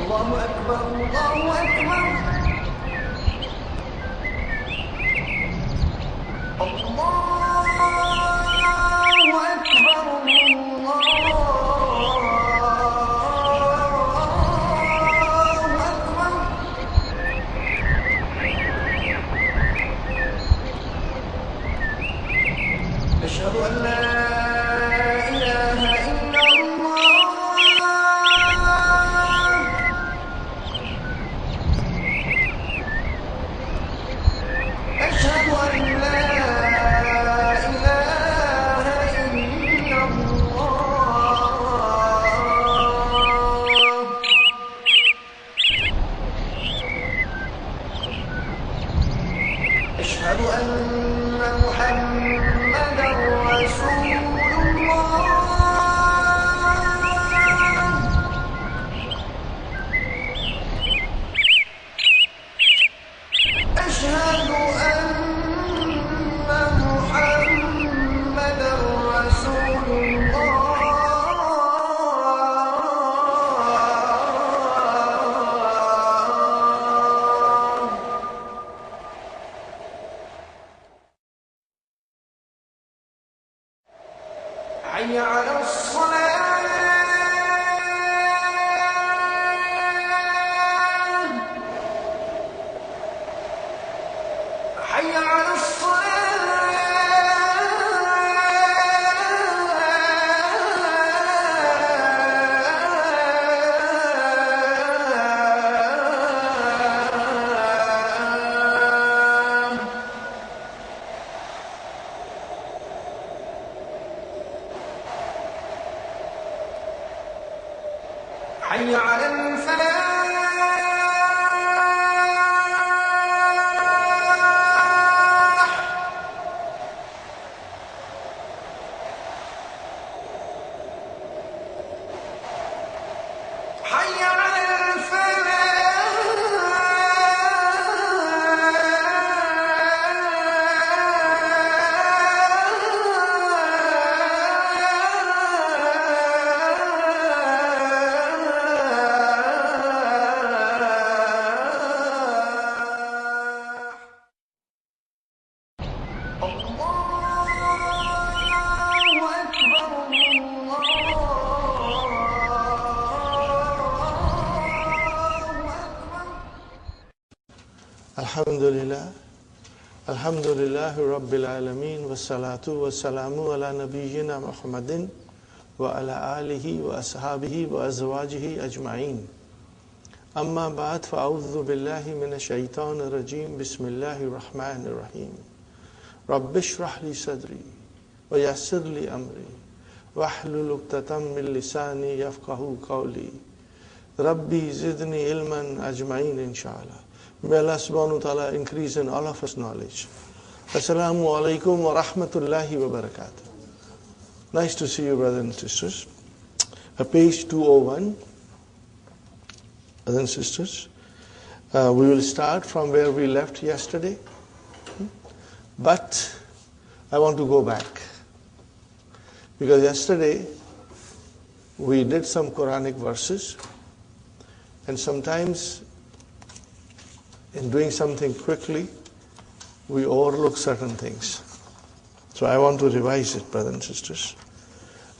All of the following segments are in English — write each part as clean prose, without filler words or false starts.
الله أكبر الله أكبر أشهد أن لا إله إلا الله أشهد أن لا إله إلا الله أشهد أن محمدا رسول الله أشهد أن محمدا رسول الله حي على الصلاة حي على حي على الفلاح حي على الحمد لله رب العالمين والصلاة والسلام على نبينا محمد وعلى آله وأصحابه وأزواجه أجمعين أما بعد فأعوذ بالله من الشيطان الرجيم بسم الله الرحمن الرحيم رب اشرح لي صدري ويسر لي أمري واحلل عقدة من لساني يفقهوا قولي ربي زدني علما أجمعين إن شاء الله. May Allah subhanahu wa ta'ala increase in all of us knowledge. Assalamu alaikum wa rahmatullahi wa barakatuh. Nice to see you, brothers and sisters. Page 201, brothers and sisters. We will start from where we left yesterday. But I want to go back. Because yesterday we did some Quranic verses. And sometimes in doing something quickly, we overlook certain things. So I want to revise it, brothers and sisters.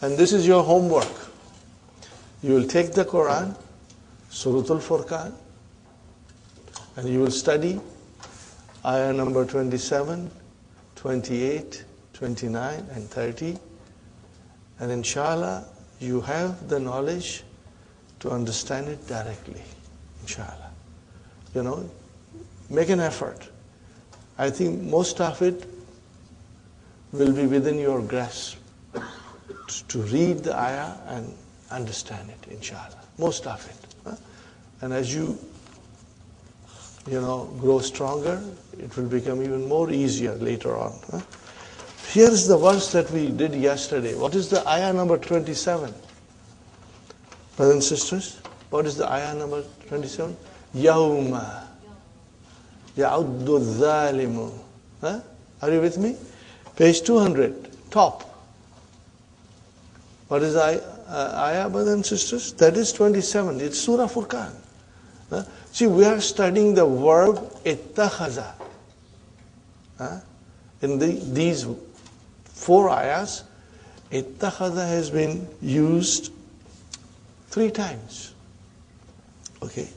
And this is your homework. You will take the Quran, Surah Al-Furqan, and you will study ayah number 27, 28, 29, and 30. And inshallah, you have the knowledge to understand it directly. Inshallah. You know, make an effort. I think most of it will be within your grasp to read the ayah and understand it, inshallah. Most of it. And as you grow stronger, it will become even more easier later on. Here is the verse that we did yesterday. What is the ayah number 27? Brothers and sisters, what is the ayah number 27? Yawma ya'uddu dhalimu. Are you with me? Page 200, top. What is the ayah, brothers and sisters? That is 27. It's Surah Furqan. See, we are studying the verb ittakhaza. In these 4 ayahs, ittakhaza has been used 3 times. Okay.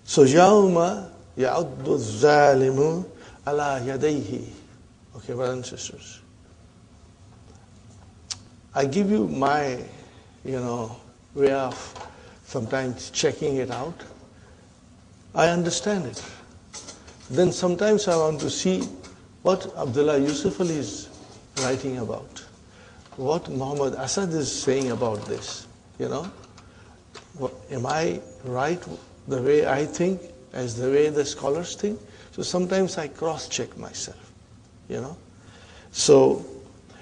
So, yawma ya'uddu zalimu ala yadayhi. Okay, brothers and sisters. I give you my, way of sometimes checking it out. I understand it. Then sometimes I want to see what Abdullah Yusuf Ali is writing about, what Muhammad Asad is saying about this. Am I right the way I think as the way the scholars think? So sometimes I cross-check myself, So,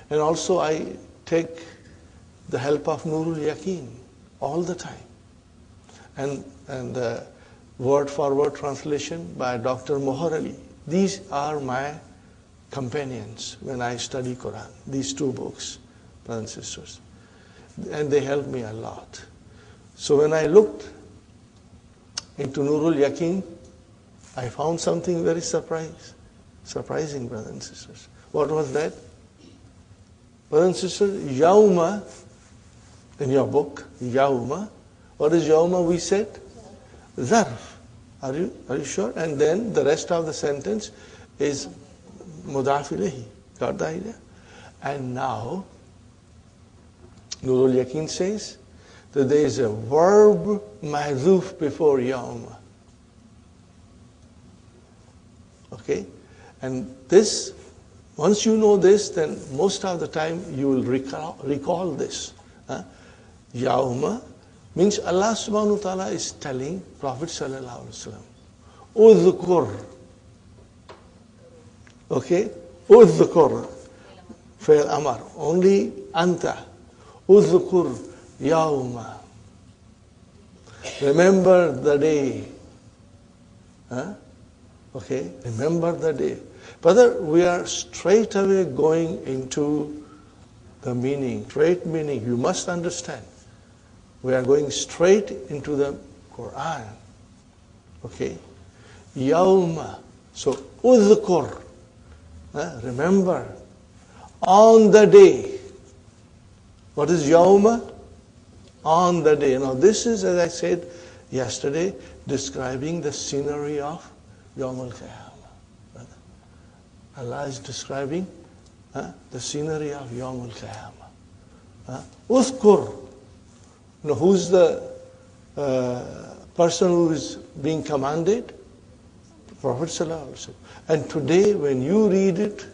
and also I take the help of Nurul Yaqeen all the time. And word for word translation by Dr. Mohar Ali. These are my companions when I study Quran, these 2 books, brothers and sisters. And they help me a lot. So when I looked into Nurul Yaqeen, I found something very surprising, brothers and sisters. What was that? Brothers and sisters, Yawma, in your book, Yawma, what is Yawma we said? Zarf. Are you sure? And then the rest of the sentence is mudaf ilayhi. Got the idea? And now, Nurul Yaqeen says that there is a verb mahzuf before Yawma. Okay? And this, once you know this, then most of the time you will recall this. Yawma means Allah subhanahu wa ta'ala is telling Prophet sallallahu alaihi wasallam, udhkur. Okay? Udhkur. Fail amar. Only anta. Udhkur yawma. Remember the day. Okay? Remember the day. Brother, we are straight away going into the meaning, straight meaning. You must understand. We are going straight into the Quran. Okay? Yawma. So, udhkur. Remember. On the day. What is yawma? On the day. Now, this is, as I said yesterday, describing the scenery of Yawm al-Qiyamah. Allah is describing the scenery of Yawm al-Qiyamah. Udhkur. Now, who's the person who is being commanded? Prophet sallallahu alaihi wasallam. And today, when you read it,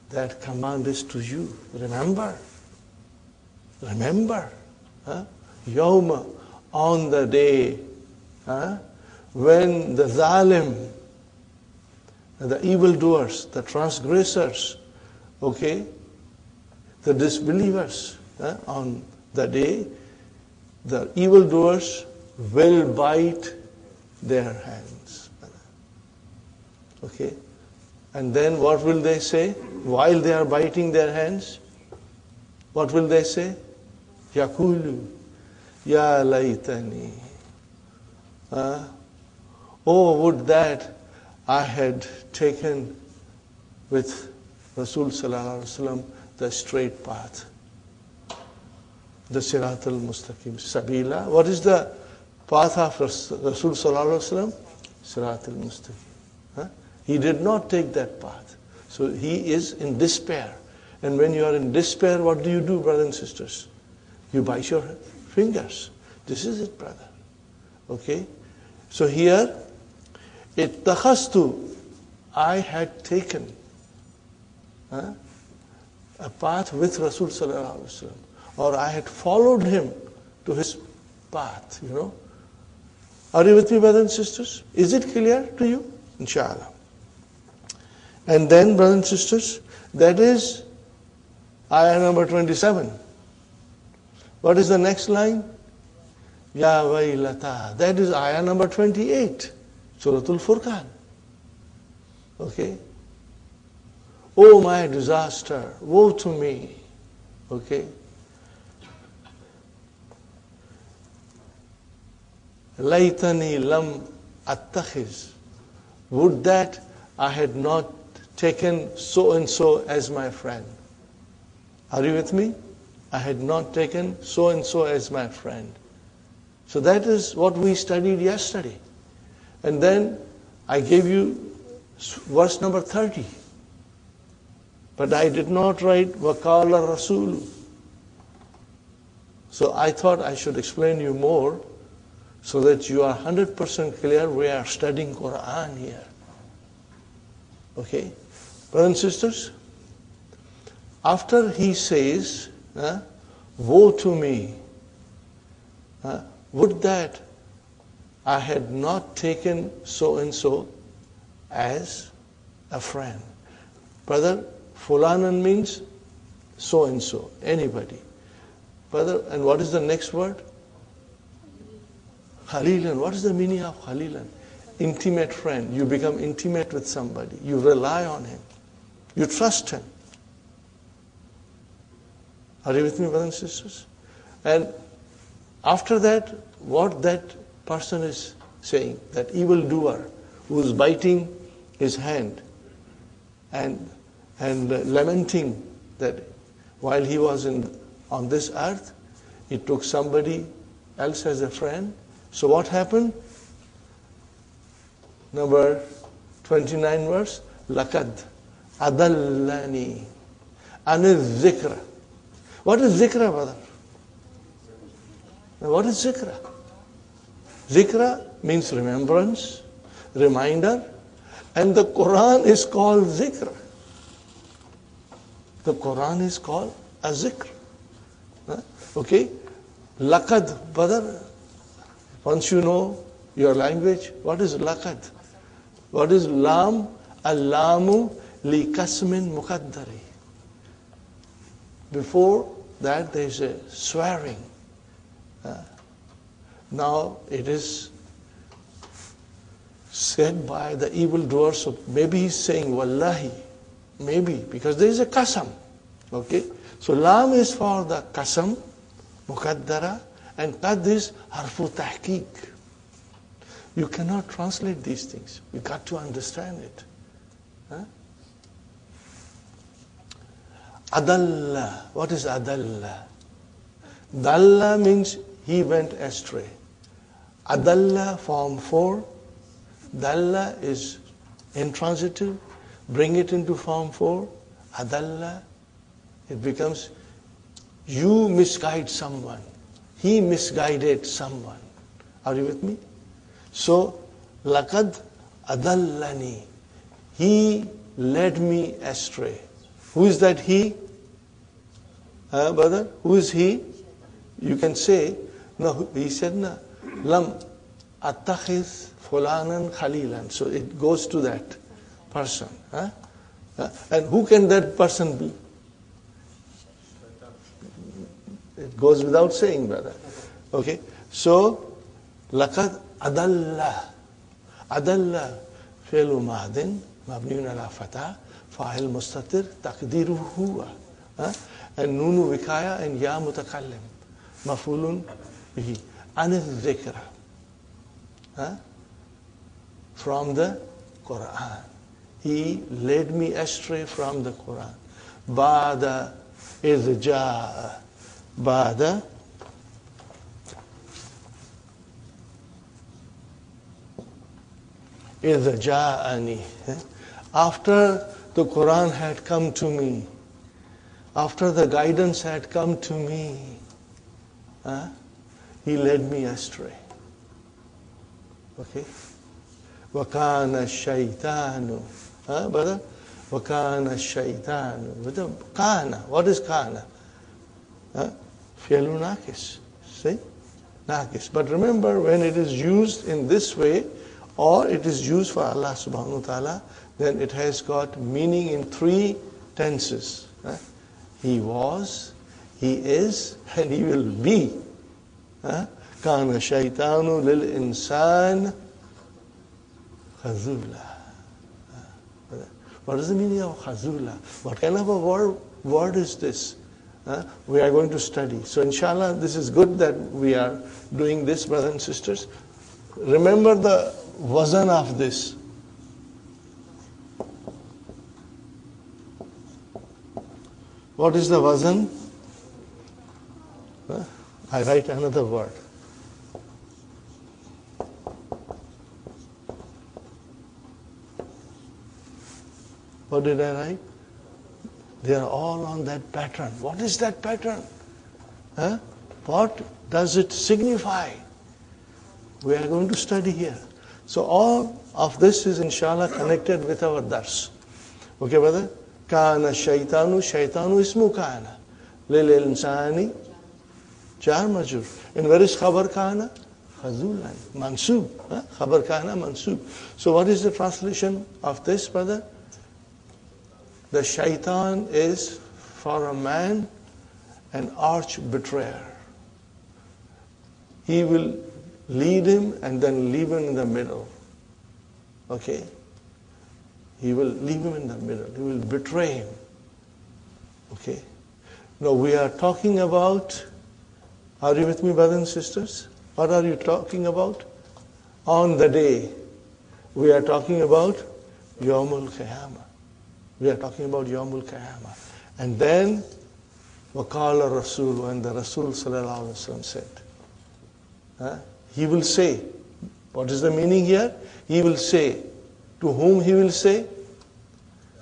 that command is to you. Remember. Remember. Yawma, on the day when the zalim, the evildoers, the transgressors, okay, the disbelievers, on the day, the evildoers will bite their hands. Okay? And then what will they say? While they are biting their hands, what will they say? Yakulu, ya laytani. Oh, would that I had taken with Rasul sallallahu alaihi wasallam the straight path. The Sirat al-Mustaqim, Sabila. What is the path of Rasul sallallahu alaihi wasallam? Sirat al-Mustaqim. He did not take that path. So he is in despair. And when you are in despair, what do you do, brothers and sisters? You bite your fingers. This is it, brother. Okay? So here, ittakhastu, I had taken a path with Rasul sallallahu alaihi wasallam. Or I had followed him to his path, Are you with me, brothers and sisters? Is it clear to you? Inshallah. And then, brothers and sisters, that is ayah number 27. What is the next line? Ya waylata. That is ayah number 28. Suratul Furqan. Okay? Oh, my disaster. Woe to me. Okay? Laytani lam attakhiz. Would that I had not taken so and so as my friend. Are you with me? I had not taken so and so as my friend. So that is what we studied yesterday. And then I gave you verse number 30. But I did not write Waqala Rasul. So I thought I should explain you more so that you are 100% clear we are studying Quran here. Okay? Brothers and sisters, after he says, woe to me, would that I had not taken so and so as a friend. Brother, fulanan means so and so, anybody. Brother, and what is the next word? Khalilan. What is the meaning of Khalilan? Intimate friend. You become intimate with somebody. You rely on him. You trust him. Are you with me, brothers and sisters? And after that, what that person is saying, that evildoer who is biting his hand and lamenting that while he was on this earth, he took somebody else as a friend. So what happened? Number 29 verse, Laqad adallani aniz zikra. What is zikra, brother? What is zikra? Zikra means remembrance, reminder, and the Quran is called zikr. The Quran is called a zikr. Okay? Laqad, brother, once you know your language, what is laqad? What is lam? Al-lamu li kasmin muqaddari. Before that there is a swearing. Now it is said by the evildoer, so maybe he's saying wallahi, maybe, because there is a qasam. Okay? So lam is for the qasam, muqaddara, and qad is harfu tahqiq. You cannot translate these things. You got to understand it. Adalla. What is adalla? Dalla means he went astray. Adalla, form 4. Dalla is intransitive. Bring it into form 4. Adalla. It becomes you misguide someone. He misguided someone. Are you with me? So, laqad adallani. He led me astray. Who is that he? Brother, who is he? You can say, no, he said, no, lam attakhiz fulanan khalilan. So it goes to that person. And who can that person be? It goes without saying, brother. Okay? So, laqad adalla. Adalla fi'lu mahdin mabniun ala fatah fa'il mustatir taqdiruhu huwa. And nunu vikaya and ya mutakallim. Mafulun bihi. Aniz zikra. From the Quran. He led me astray from the Quran. Ba'da izja'a. Ba'da izja'ani. After the Quran had come to me, after the guidance had come to me, he led me astray. Okay? وَكَانَ الشَّيْطَانُ. Brother? وَكَانَ الشَّيْطَانُ. Kana. What is kana? Fi'lu naqis. See? Naqis. But remember, when it is used in this way, or it is used for Allah subhanahu wa ta'ala, then it has got meaning in 3 tenses. He was, he is, and he will be. Kana shaytanu lil insan khazula. What is the meaning of khazula? What kind of a word is this? We are going to study. So inshallah, this is good that we are doing this, brothers and sisters. remember the wazan of this. What is the wazan? I write another word. What did I write? They are all on that pattern. What is that pattern? Huh? What does it signify? We are going to study here. So all of this is inshallah connected with our dars. Okay, brother? Kana shaytanu ismu kana. Lil insani jar majur. And where is khabar kana? Khazulan. Mansub. Khabar kana mansub. So what is the translation of this, brother? The shaitan is for a man an arch betrayer. He will lead him and then leave him in the middle. Okay? He will leave him in the middle. He will betray him. Okay? Now we are talking about, are you with me, brothers and sisters? What are you talking about? On the day, we are talking about Yawmul Qiyamah. We are talking about Yawmul Qiyamah. And then, Waqala Rasul, when the Rasul Sallallahu Alaihi Wasallam said, he will say, what is the meaning here? He will say, to whom he will say?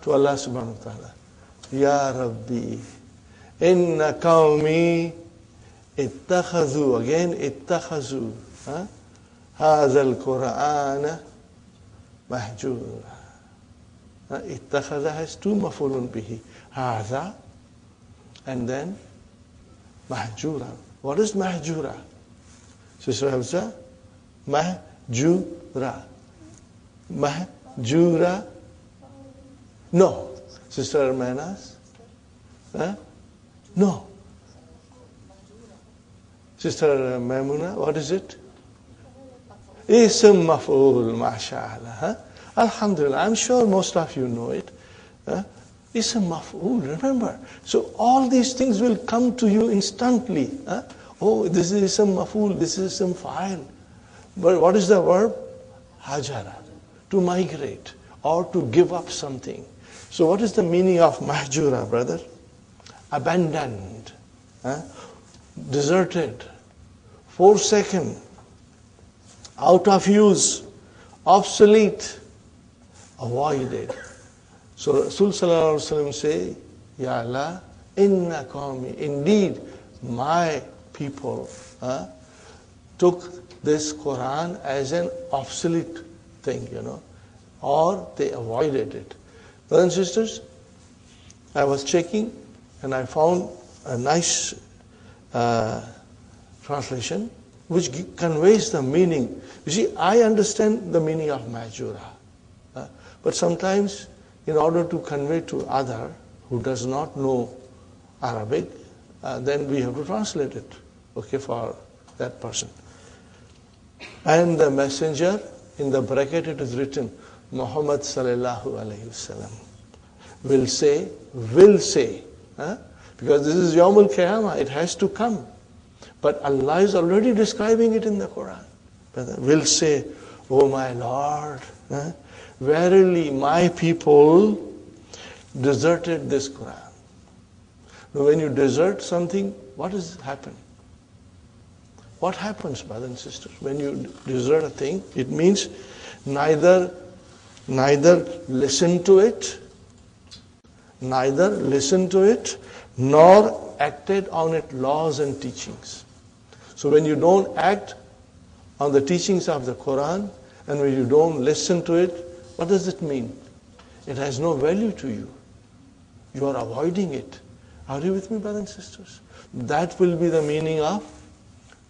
To Allah Subhanahu Wa Ta'ala. Ya Rabbi, inna qawmi ittakhadhu, again ittakhadhu, hadha al-Qur'ana mahjura. Ittakhadha has two mafulun bihi. Hadha and then mahjura. What is mahjura? Sister Hafsa? Mahjura. Mahjura? No. Sister Manas? No. Sister Maimuna, what is it? Ism maf'ul, mashallah. Alhamdulillah, I'm sure most of you know it. Ism maf'ul, remember. So all these things will come to you instantly. Oh, this is ism maf'ul, this is ism fa'il. But what is the verb? Hajara, to migrate or to give up something. So what is the meaning of mahjura, brother? Abandoned, deserted, forsaken, out of use, obsolete, avoided. So Rasul Sallallahu Alaihi Wasallam say, Ya Allah, inna qawmi, indeed my people took this Quran as an obsolete thing, or they avoided it. Brothers and sisters, I was checking and I found a nice translation which conveys the meaning. You see, I understand the meaning of mahjura. But sometimes, in order to convey to other who does not know Arabic, then we have to translate it, okay, for that person. And the messenger, in the bracket it is written, Muhammad sallallahu alayhi wasallam will say, because this is Yawmul Qiyamah, it has to come. But Allah is already describing it in the Quran. Will say, oh my Lord, verily my people deserted this Quran. Now when you desert something, what does happen? What happens, brothers and sisters? When you desert a thing, it means neither listen to it, nor acted on its laws and teachings. So when you don't act on the teachings of the Quran, and when you don't listen to it, what does it mean? It has no value to you. You are avoiding it. Are you with me, brothers and sisters? That will be the meaning of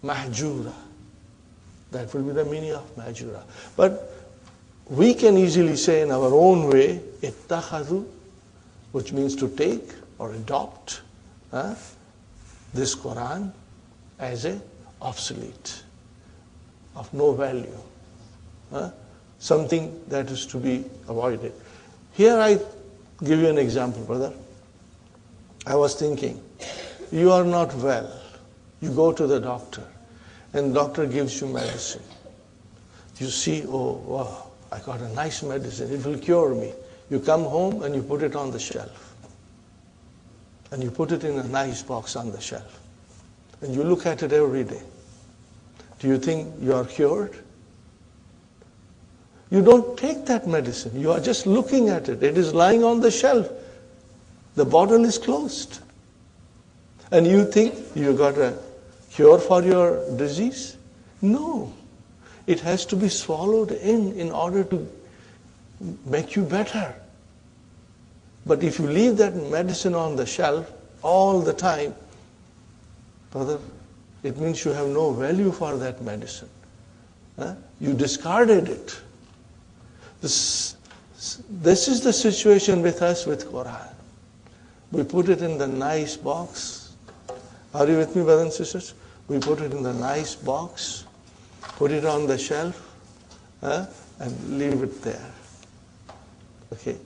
mahjura. That will be the meaning of mahjura. But we can easily say in our own way, ittakhadhu, which means to take or adopt this Quran as a obsolete, of no value, something that is to be avoided. Here I give you an example, brother. I was thinking, you are not well. You go to the doctor, and the doctor gives you medicine. You see, oh, wow, I got a nice medicine. It will cure me. You come home and you put it on the shelf. And you put it in a nice box on the shelf. And you look at it every day. Do you think you are cured? You don't take that medicine. You are just looking at it. It is lying on the shelf. The bottle is closed. And you think you got a cure for your disease? No. It has to be swallowed in order to make you better. But if you leave that medicine on the shelf all the time, brother, it means you have no value for that medicine. You discarded it. This is the situation with us with Quran. We put it in the nice box. Are you with me, brothers and sisters? We put it in the nice box, put it on the shelf, and leave it there. Okay.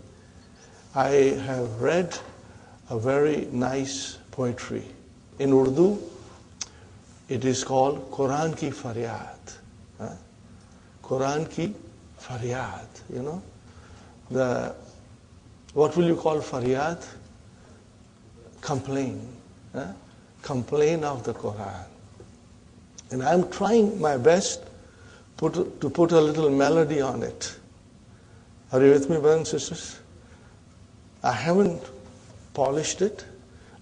I have read a very nice poetry. In Urdu, it is called Quran ki Faryad. Quran ki Faryad, you know. What will you call Faryad? Complain. Complain of the Quran. And I'm trying my best to put a little melody on it. Are you with me, brothers and sisters? I haven't polished it.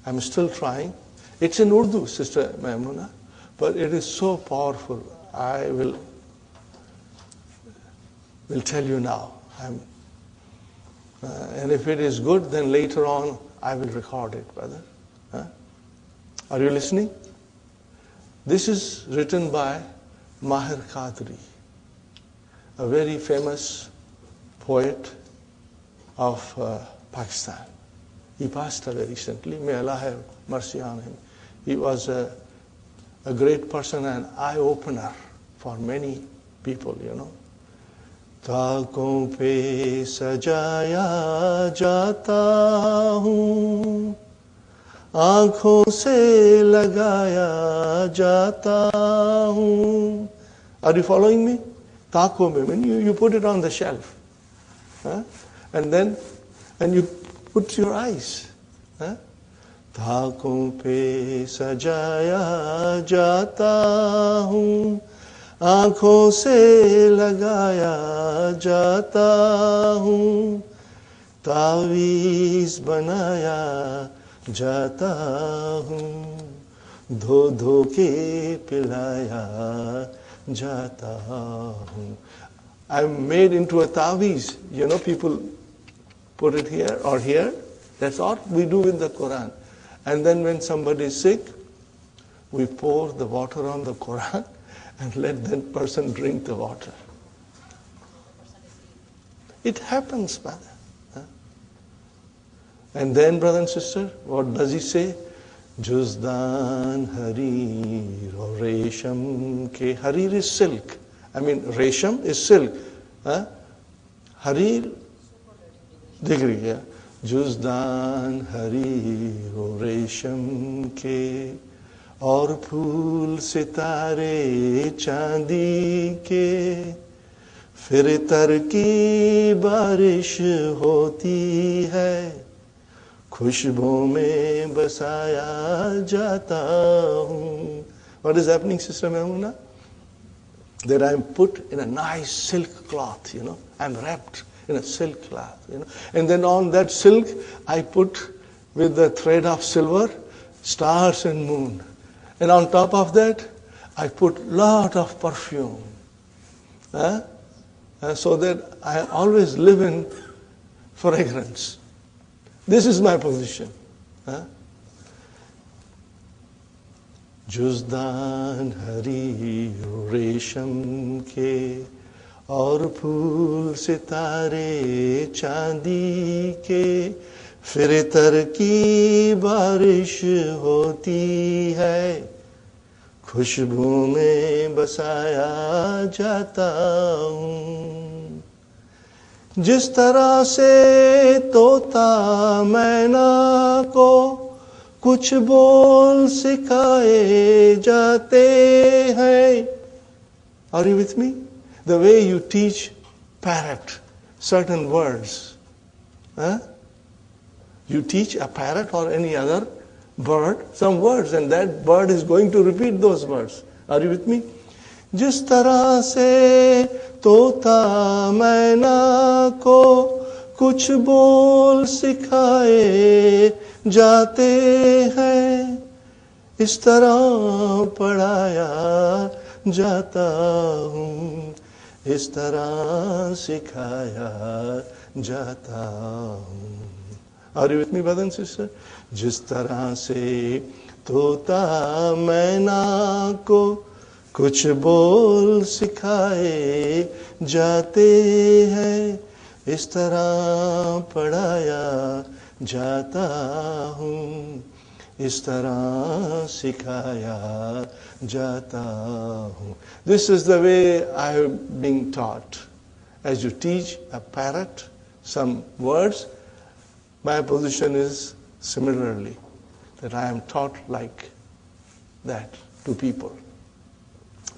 I'm still trying. It's in Urdu, Sister Maimuna, but it is so powerful. I will tell you now. And if it is good, then later on I will record it, brother. Are you listening? This is written by Mahir Qadri, a very famous poet of Pakistan. He passed away recently. May Allah have mercy on him. He was a great person and eye-opener for many people, you know. ताकों पे सजाया जाता हूँ, आँखों से लगाया जाता हूँ. Are you following me? ताकों में, when you put it on the shelf, and you put your eyes. ताकों पे सजाया जाता हूँ, आँखों से लगाया जाता हूँ, तावीज़ बनाया जाता हूँ, धो धो के पिलाया जाता हूँ. I'm made into a tawiz. You know, people put it here or here. That's what we do with the Quran. And then when somebody is sick, we pour the water on the Quran and let that person drink the water. It happens, brother. And then, brother and sister, what does he say? Juzdan harir or resham ke. Harir is silk. I mean, resham is silk. Harir, degree, yeah. Juzdan harir or resham ke. और फूल सितारे चांदी के, फिर तर की बारिश होती है, खुशबू में बसाया जाता हूँ. What is happening, Sister Maimuna? That I am put in a nice silk cloth, you know. I am wrapped in a silk cloth, you know. And then on that silk, I put with the thread of silver, stars and moon. And on top of that, I put lot of perfume. So that I always live in fragrance. This is my position. Juzdan hari resham ke, और फूल सितारे चांदी के, फिर तर की बारिश होती है, खुशबू में बसाया जाता हूँ. जिस तरह से तोता मैना को कुछ बोल सिखाए जाते हैं. Are you with me? the way you teach parrot certain words. Huh? You teach a parrot or any other bird some words, and that bird is going to repeat those words. Are you with me? जिस तरह से तोता मैना को कुछ बोल सिखाए जाते हैं, इस तरह पढ़ाया जाता हूँ, इस तरह सिखाया जाता हूँ. Are you with me, brother and sister? जिस तरह से तोता मैना को कुछ बोल सिखाए जाते हैं, इस तरह पढ़ाया जाता हूँ, इस तरह सिखाया जाता हूँ. This is the way I am being taught. As you teach a parrot some words, my position is similarly, that I am taught like that to people.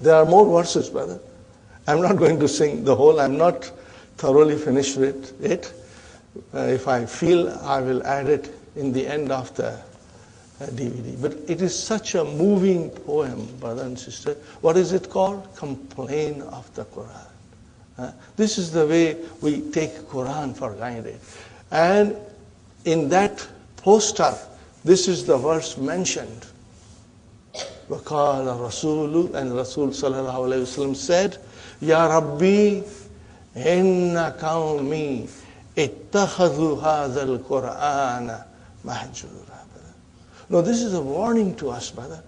There are more verses, brother. I'm not going to sing the whole. I'm not thoroughly finished with it. If I feel, I will add it in the end of the DVD. But it is such a moving poem, brother and sister. What is it called? Complain of the Quran. This is the way we take Quran for granted. And in that poster, this is the verse mentioned. وَقَالَ الرَّسُولُ, and Rasul sallallahu alayhi wa sallam said, Ya Rabbi, inna qawmi ittakhadhu hadha al-Qur'ana mahjura. No, this is a warning to us, brother.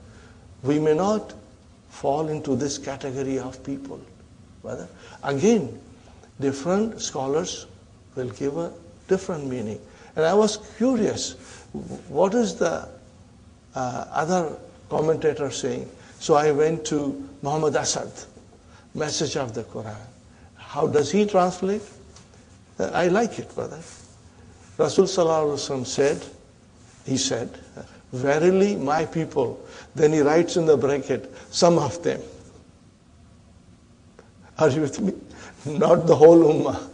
We may not fall into this category of people, brother. Again, different scholars will give a different meaning. And I was curious, what is the other commentator saying? So I went to Muhammad Asad, Message of the Quran. How does he translate? I like it, brother. Rasul sallallahu alaihi wasallam said, verily my people. Then he writes in the bracket, some of them. Are you with me? Not the whole ummah,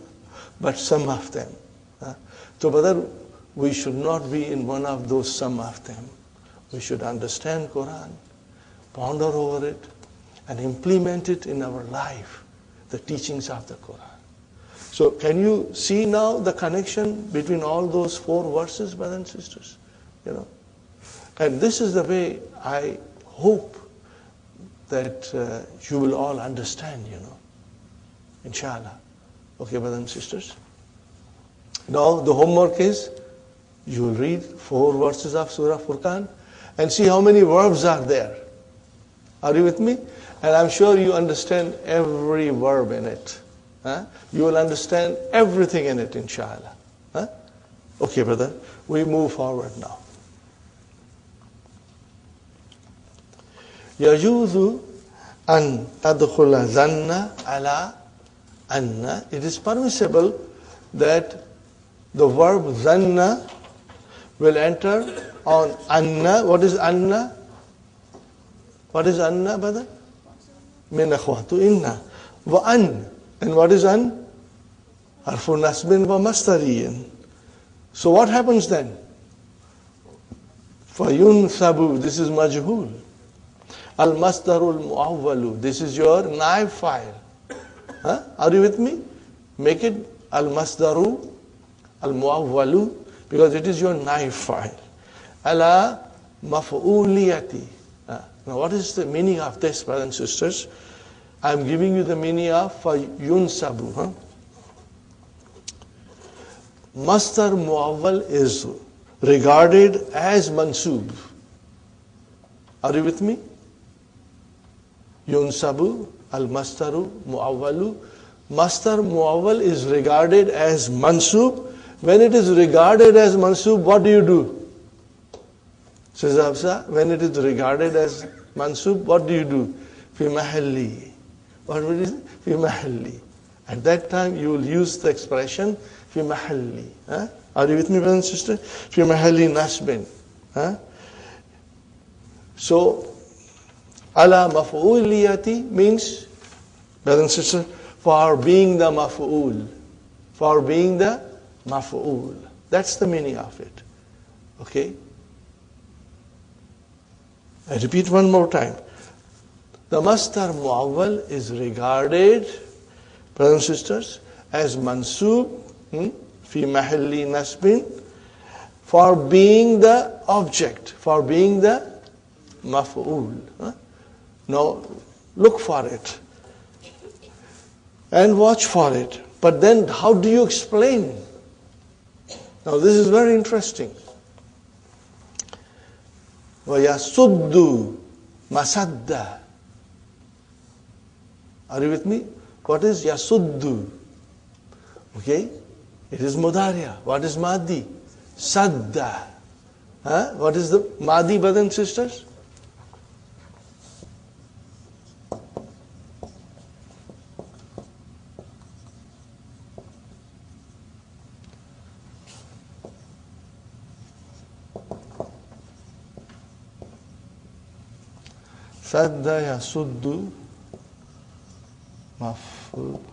but some of them. So, brother, we should not be in one of those some of them. We should understand Quran, ponder over it, and implement it in our life, the teachings of the Quran. So, can you see now the connection between all those 4 verses, brothers and sisters? You know, and this is the way I hope that you will all understand, you know, inshallah. Okay, brothers and sisters? Now, the homework is, you will read 4 verses of Surah Furqan and see how many verbs are there. Are you with me? And I'm sure you understand every verb in it. You will understand everything in it, inshallah. Okay, brother, we move forward now. يَجُوزُ أَن تَدْخُلَ ظَنَّ عَلَىٰ أَنَّ. It is permissible that the verb zanna will enter on anna. What is anna? What is anna, brother? Min akhwatu inna. Wa an. And what is an? Harfu nasbin wa mastariyin. So what happens then? Fayun sabu. This is majhul. Al masdarul muawwalu. This is your naib file. Are you with me? Make it al masdaru al muawwalu, because it is your naib file. Ala maf'uliyati. Now what is the meaning of this, brothers and sisters? I am giving you the meaning of yunsabu. Masdar muawwal is regarded as mansub. Are you with me? Yunsabu al masdaru muawwalu. Masdar muawwal is regarded as mansub. When it is regarded as mansub, what do? Says Hafsa, when it is regarded as mansub, what do? Fi mahalli. What is it? Fi mahalli. At that time, you will use the expression fi mahalli. Are you with me, brother and sister? Fi mahalli nasbin. So, ala maf'uliyati means, brother and sister, for being the maf'ul. For being the maf'ul. That's the meaning of it. Okay? I repeat one more time. The masdar mu'awwal is regarded, brothers and sisters, as mansub fi mahalli nasbin, for being the object, for being the maf'ul. Now, look for it and watch for it. But then, how do you explain? Now, this is very interesting. وَيَسُدُّ مَسَدَّ. Are you with me? What is yasuddu? Okay? It is mudariya. What is madi? Sadda. What is the madi, brothers and sisters? Sadda yasuddu maf'ulaini.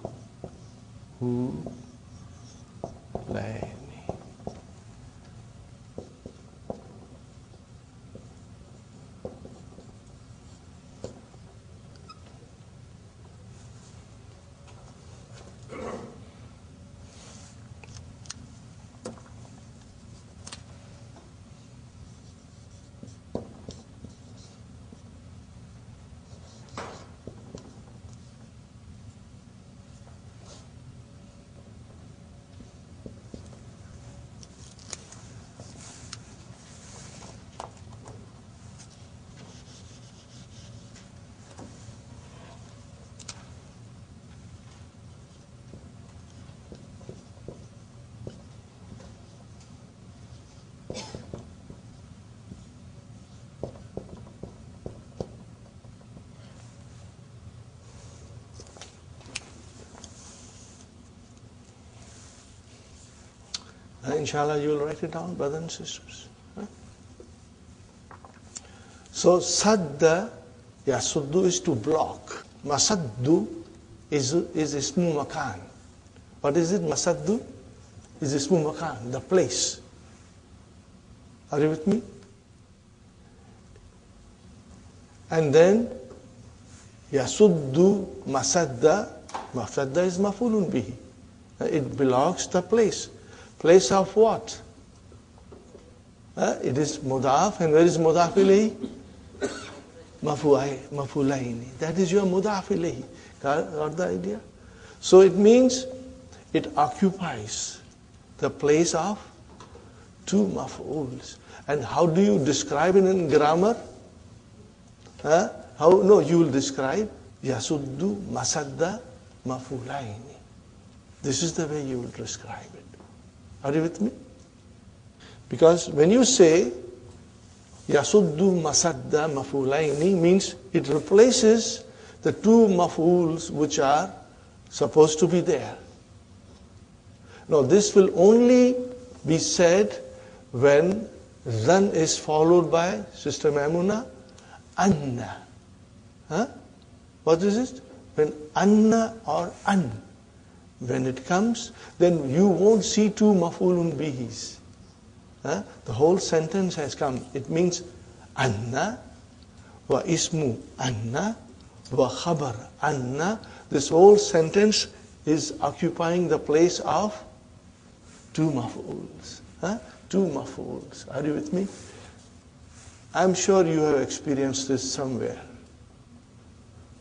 Inshallah, you will write it down, brothers and sisters. So, sadda, yasuddu is to block. Masaddu is ismu makan. What is it? Masaddu is ismu makan, the place. Are you with me? And then, yasuddu masadda. Masadda is mafulun bihi. It belongs to the place. Place of what? It is mudaf, and where is mudaf ilayhi? Mafulaini. That is your mudaf ilayhi. Got the idea? So it means it occupies the place of two maf'uls. And how do you describe it in grammar? No, you will describe yasuddu masadda mafulaini. This is the way you will describe it. Are you with me? Because when you say yasuddu masadda mafulaini, means it replaces the two maf'uls which are supposed to be there. Now this will only be said when zan is followed by, Sister Maimuna, anna. What is it? When anna or an, when it comes, then you won't see two maf'ulun bihis. The whole sentence has come. It means anna wa ismu anna wa khabar anna. This whole sentence is occupying the place of two maf'uls. Two maf'uls. Are you with me? I'm sure you have experienced this somewhere.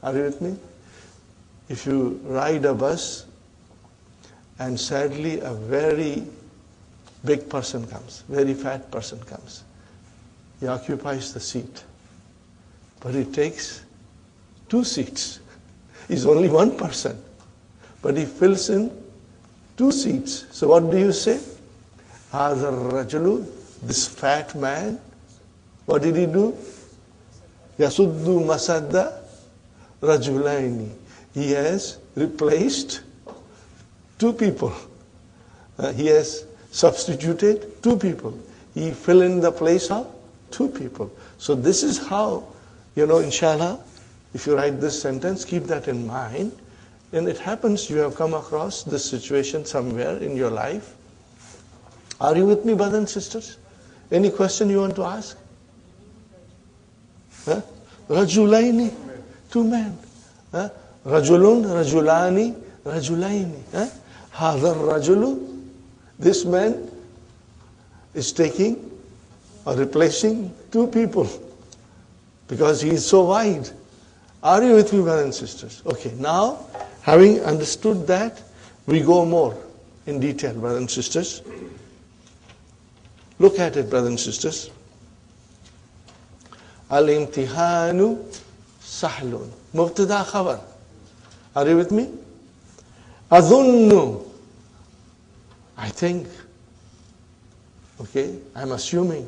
Are you with me? If you ride a bus and sadly a very big person comes, very fat person comes, he occupies the seat, but it takes two seats. He's only one person, but he fills in two seats. So what do you say? Hadha rajulu, this fat man, what did he do? Yasuddu masadda rajulaini. He has replaced two people. He has substituted two people. He fill in the place of two people. So this is how, inshallah, if you write this sentence, keep that in mind. And it happens you have come across this situation somewhere in your life. Are you with me, brothers and sisters? Any question you want to ask? Huh? Rajulaini, two men. Huh? Rajulun, Rajulani, Rajulaini. Huh? Hadar Rajulu, this man is taking or replacing two people because he is so wide. Are you with me, brothers and sisters? Okay, now having understood that, we go more in detail, brothers and sisters. Look at it, brothers and sisters. Al-imtihanu sahlun. Mubtada khabar. Are you with me? Adhunnu. I think. Okay, I'm assuming.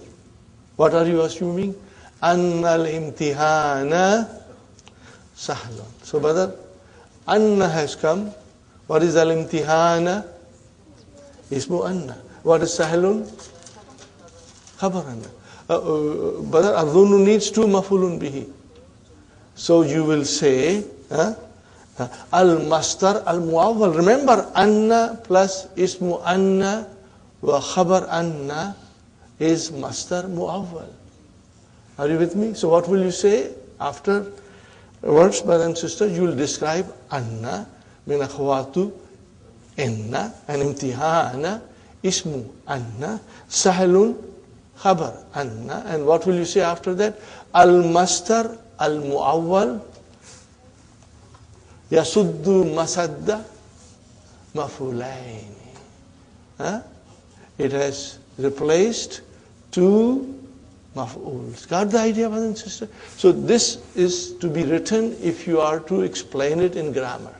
What are you assuming? Anna al-imtihana sahlun. So, brother, Anna has come. What is al-imtihana? Ismu Anna. What is sahlun? Khabar Anna. Brother, adhunnu needs two mafulun bihi. So you will say, al-mastar al-muawwal. Remember, Anna plus ismu Anna wa khabar Anna is mastar muawwal. Are you with me? So what will you say after words, brother and sister? You will describe Anna min akhwatu inna and imtihana ismu Anna sahlun khabar Anna. And what will you say after that? Al-mastar al-muawwal yasuddu masadda mafulaini. It has replaced two maf'uls. Got the idea, brothers and sisters? So this is to be written if you are to explain it in grammar.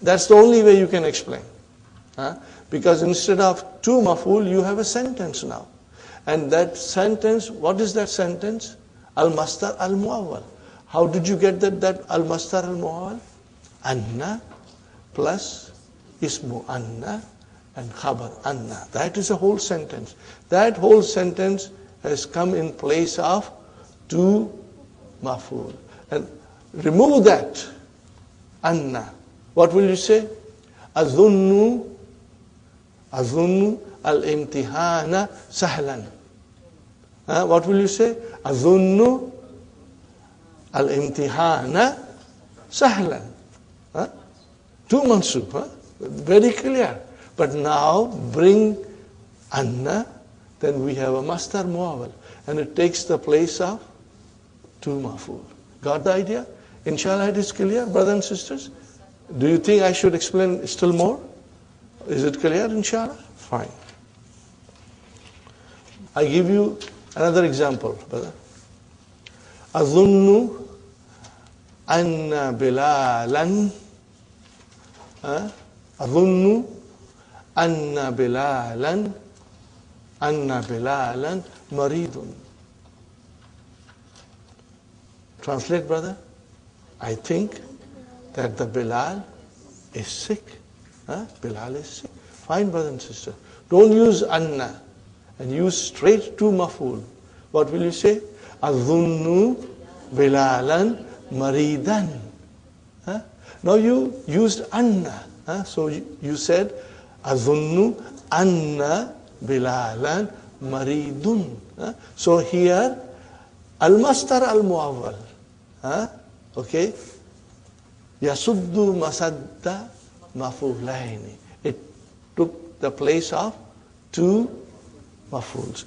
That's the only way you can explain. Because instead of two maf'ul, you have a sentence now. And that sentence, what is that sentence? Al-mastar al-muawwal. How did you get that al-mastar al-muawwal? Anna plus ismu Anna and khabar Anna. That is a whole sentence. That whole sentence has come in place of two maf'ul. And remove that Anna. What will you say? Adhunnu al-imtihana sahlan. What will you say? Adhunnu al-imtihana sahlan. Two mansub. Very clear. But now bring Anna, then we have a mastar muawwal. And it takes the place of two maf'ul. Got the idea? Inshallah it is clear, brothers and sisters? Do you think I should explain still more? Is it clear, inshallah? Fine. I give you another example, brother. Adhunnu anna bilalan Adhunnu anna bilalan maridun. Translate, brother. I think that the Bilal is sick. Bilal is sick. Fine, brother and sister. Don't use anna and use straight to maf'ul. What will you say? Adhunnu bilalan maridan. Now you used anna. So you said Adhunnu anna bilalan maridun. So here al-mastar al-muawwal. Okay. Yasuddu masadda mafulaini. It took the place of two mafuls.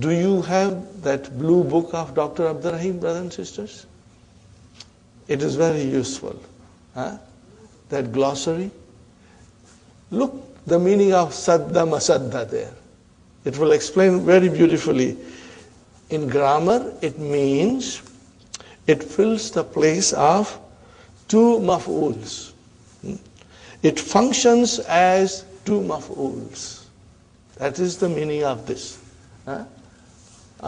Do you have that blue book of Dr. Abdurrahim, brothers and sisters? It is very useful. That glossary. Look the meaning of sadda masadda there. It will explain very beautifully. In grammar, it means it fills the place of two maf'uls. It functions as two maf'uls. That is the meaning of this. Are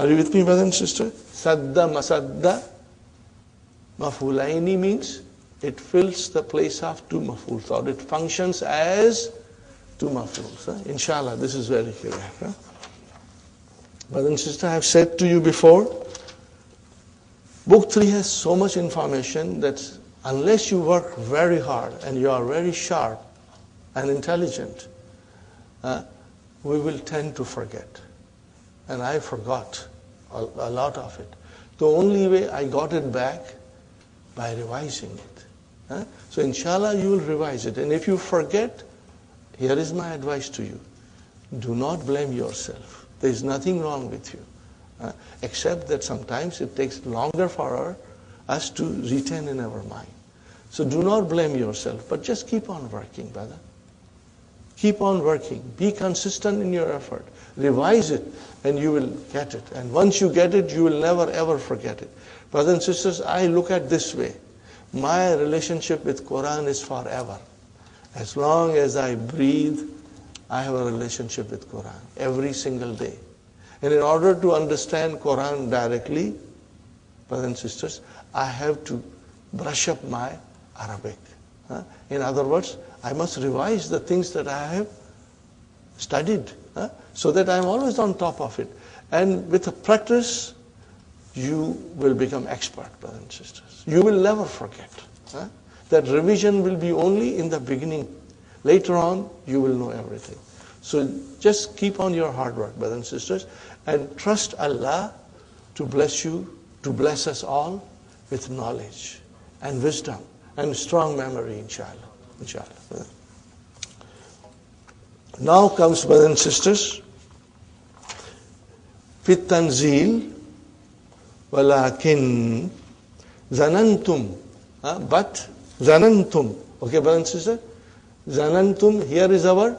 you with me, brother and sister? Sadda masadda maf'ulaini means it fills the place of two maf'uls, or it functions as two maf'uls. Inshallah, this is very clear. Brother and sister, I have said to you before, Book 3 has so much information that unless you work very hard and you are very sharp and intelligent, we will tend to forget. And I forgot a lot of it. The only way I got it back, by revising it. So inshallah you will revise it. And if you forget, here is my advice to you. Do not blame yourself. There is nothing wrong with you. Except that sometimes it takes longer for us to retain in our mind. So do not blame yourself, but just keep on working, brother. Keep on working. Be consistent in your effort. Revise it and you will get it. And once you get it, you will never ever forget it. Brothers and sisters, I look at this way. My relationship with Quran is forever. As long as I breathe, I have a relationship with Quran every single day. And in order to understand Quran directly, brothers and sisters, I have to brush up my Arabic. In other words, I must revise the things that I have studied, so that I am always on top of it. And with a practice, you will become expert, brothers and sisters. You will never forget. That revision will be only in the beginning. Later on, you will know everything. So just keep on your hard work, brothers and sisters, and trust Allah to bless you, to bless us all with knowledge and wisdom and strong memory, inshallah. Inshallah. Now comes, brothers and sisters, fit tanzil, walakin zanantum, but zanantum. Okay, brothers and sisters? Zanantum, here is our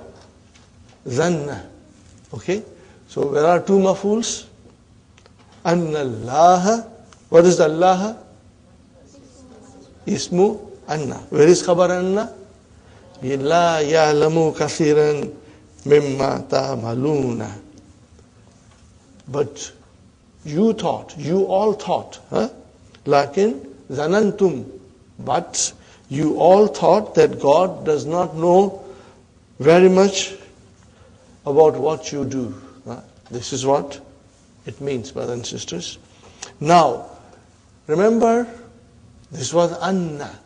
zanna. Okay? So there are two mafuls. Anna Allah. What is the Allah? Ismu Anna. Where is khabar Anna? La ya'lamu kathiran mimma ta'maluna. But you all thought, lakin zanantum, but you all thought that God does not know very much about what you do. This is what it means, brothers and sisters. Now, remember, this was Anna.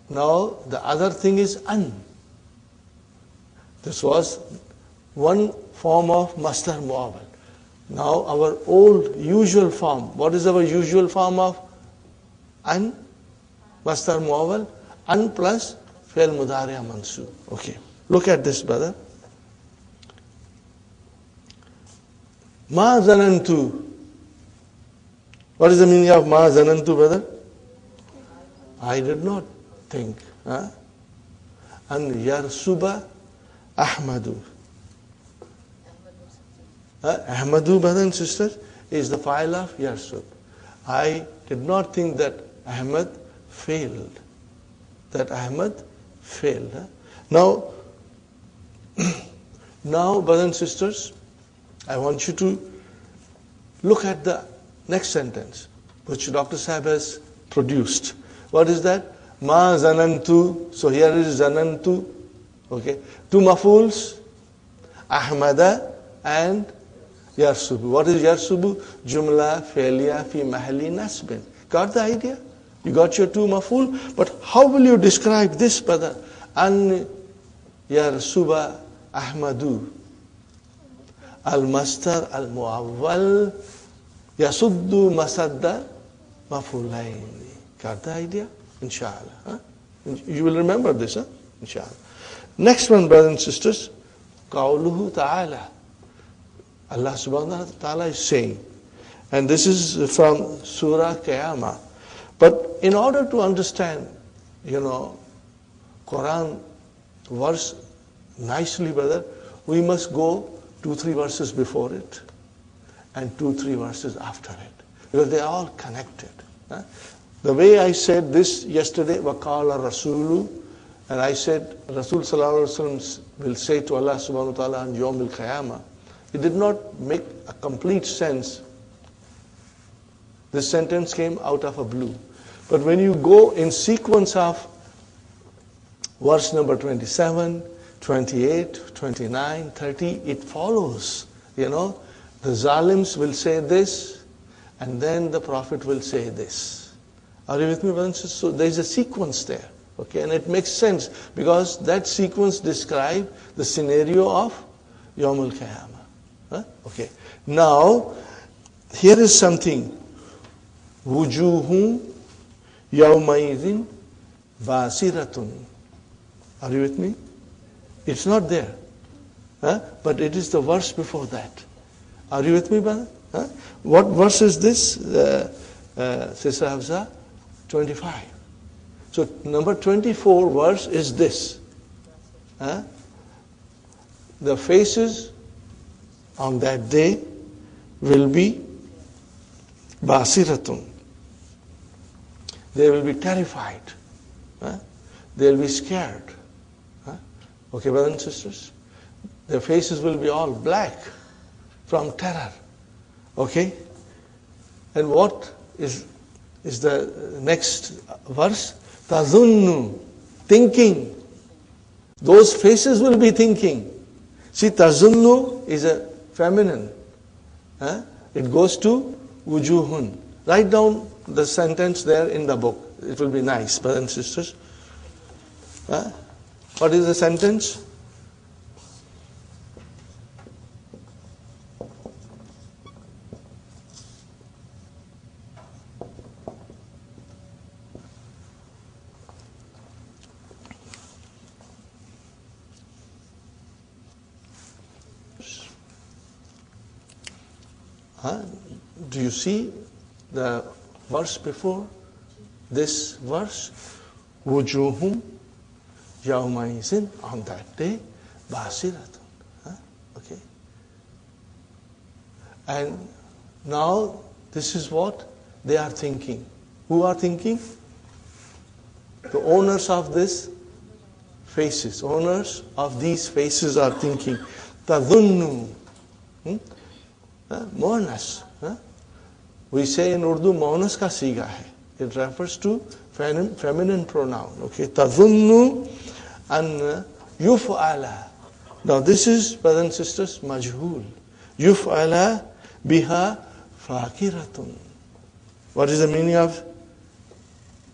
Now, the other thing is An. This was one form of Masdar Muawwal. Now, our old usual form. What is our usual form of An? Masdar Muawwal. An plus Fi'l Mudari' Mansub. Okay. Look at this, brother. Ma zanantu. What is the meaning of ma zanantu, brother? I did not think. An yarsuba Ahmadu. Ahmadu, brothers and sisters, is the file of yarsub. I did not think that Ahmad failed. Now, brothers and sisters, I want you to look at the next sentence, which Dr. Sahib has produced. What is that? Ma zanantu. So here is zanantu. Okay. Two mafuls, Ahmada and yarsubu. What is yarsubu? Jumla fi'liya fi mahalli nasbin. Got the idea? You got your two maful, but how will you describe this, brother? An yarsuba Ahmadu. Al-mastar al-muawwal yasuddu masadda mafulaini. Got the idea? Inshallah. You will remember this, inshallah. Next one, brothers and sisters, Qawluhu ta'ala. Allah subhanahu wa ta'ala is saying, and this is from Surah Qiyamah. But in order to understand, Quran verse nicely, brother, we must go 2-3 verses before it and 2-3 verses after it, because they are all connected. The way I said this yesterday, waqala rasulu, and I said Rasul sallallahu alaihi wasallam will say to Allah subhanahu wa ta'ala on Yawm al-Qiyamah, it did not make a complete sense. This sentence came out of a blue. But when you go in sequence of verse number 27, 28, 29, 30, it follows. The zalims will say this, and then the Prophet will say this. Are you with me, brothers and sisters? So there is a sequence there. Okay, and it makes sense because that sequence describes the scenario of Yawm al-Qiyamah. Huh? Okay. Now, here is something. Wujuhun yawmaidhin basiratun. Are you with me? It's not there. Huh? But it is the verse before that. Are you with me, brother? Huh? What verse is this, Sister Hafsa? 25. So number 24 verse is this. Huh? The faces on that day will be basiratun. They will be terrified. Huh? They will be scared. Huh? Okay, brothers and sisters? Their faces will be all black from terror. Okay? And what is the next verse? Tazunnu, thinking. Those faces will be thinking. See, tazunnu is a feminine. Huh? It goes to wujuhun. Write down the sentence there in the book. It will be nice, brothers and sisters. Huh? What is the sentence? Huh? Do you see the verse before this verse? Wujuhum yawmaizin, on that day, basiratun. Huh? Okay. And now this is what they are thinking. Who are thinking? The owners of this faces. Owners of these faces are thinking. Tadunnu. Monas. We say in Urdu, monas ka siga hai. It refers to feminine pronoun. Okay, tadunnu an yuf'ala. Now this is, brothers and sisters, majhul. Yuf'ala biha fakiratun. What is the meaning of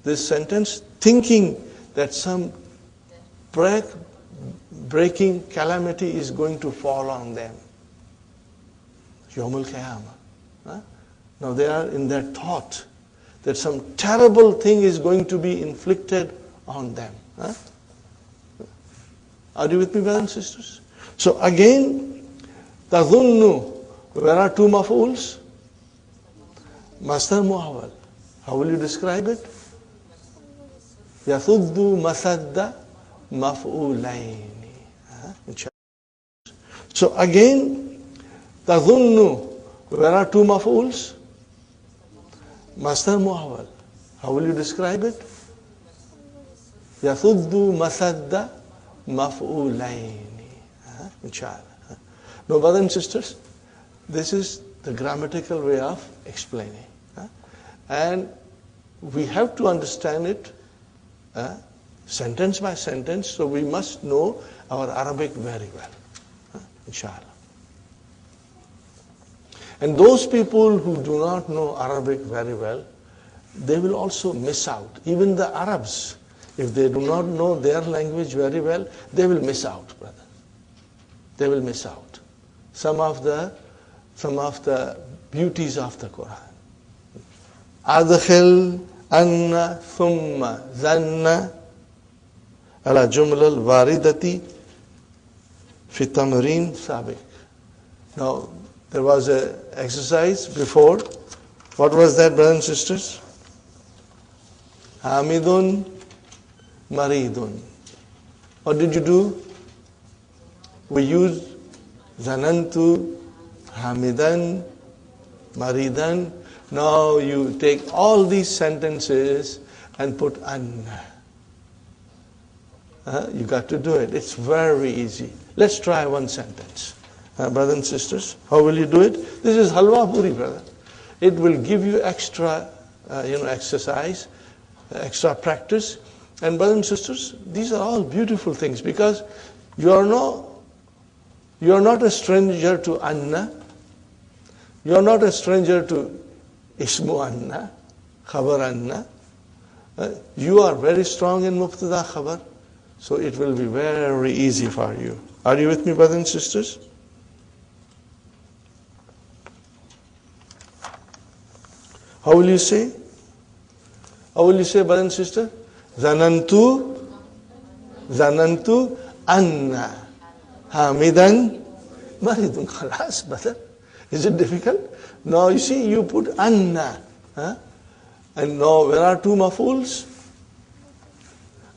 this sentence? Thinking that some breaking calamity is going to fall on them. Yawm al-Qiyamah. Now they are in that thought that some terrible thing is going to be inflicted on them. Huh? Are you with me, brothers and sisters? So again, tadhunnu, where are two maf'uls? Masdar mu'awwal. How will you describe it? Yathuddu masadda maf'ulaini. So again, tadhunnu, where are two maf'uls? Masdar mu'awwal. How will you describe it? Yathuddu masadda maf'ulaini. Inshallah. Now, brothers and sisters, this is the grammatical way of explaining. And we have to understand it sentence by sentence, so we must know our Arabic very well. Inshallah. And those people who do not know Arabic very well, they will also miss out. Even the Arabs, if they do not know their language very well, they will miss out, brother. They will miss out some of the beauties of the Quran. Adkhil anna thumma zanna ala jumla al-waridati fi tamrin sabiq. Now, there was an exercise before. What was that, brothers and sisters? Hamidun, maridun. What did you do? We used zanantu, hamidan, maridan. Now you take all these sentences and put anna. You got to do it. It's very easy. Let's try one sentence. Brothers and sisters, how will you do it? This is halwa puri, brother. It will give you extra, exercise, extra practice. And brothers and sisters, these are all beautiful things because you are not a stranger to anna. You are not a stranger to ismu anna, khabar anna. You are very strong in Mubtada Khabar, so it will be very easy for you. Are you with me, brothers and sisters? How will you say? How will you say, brother and sister? Zanantu anna hamidan maridun. Khalas, brother. Is it difficult? Now you see, you put anna. And now there are two mafuls.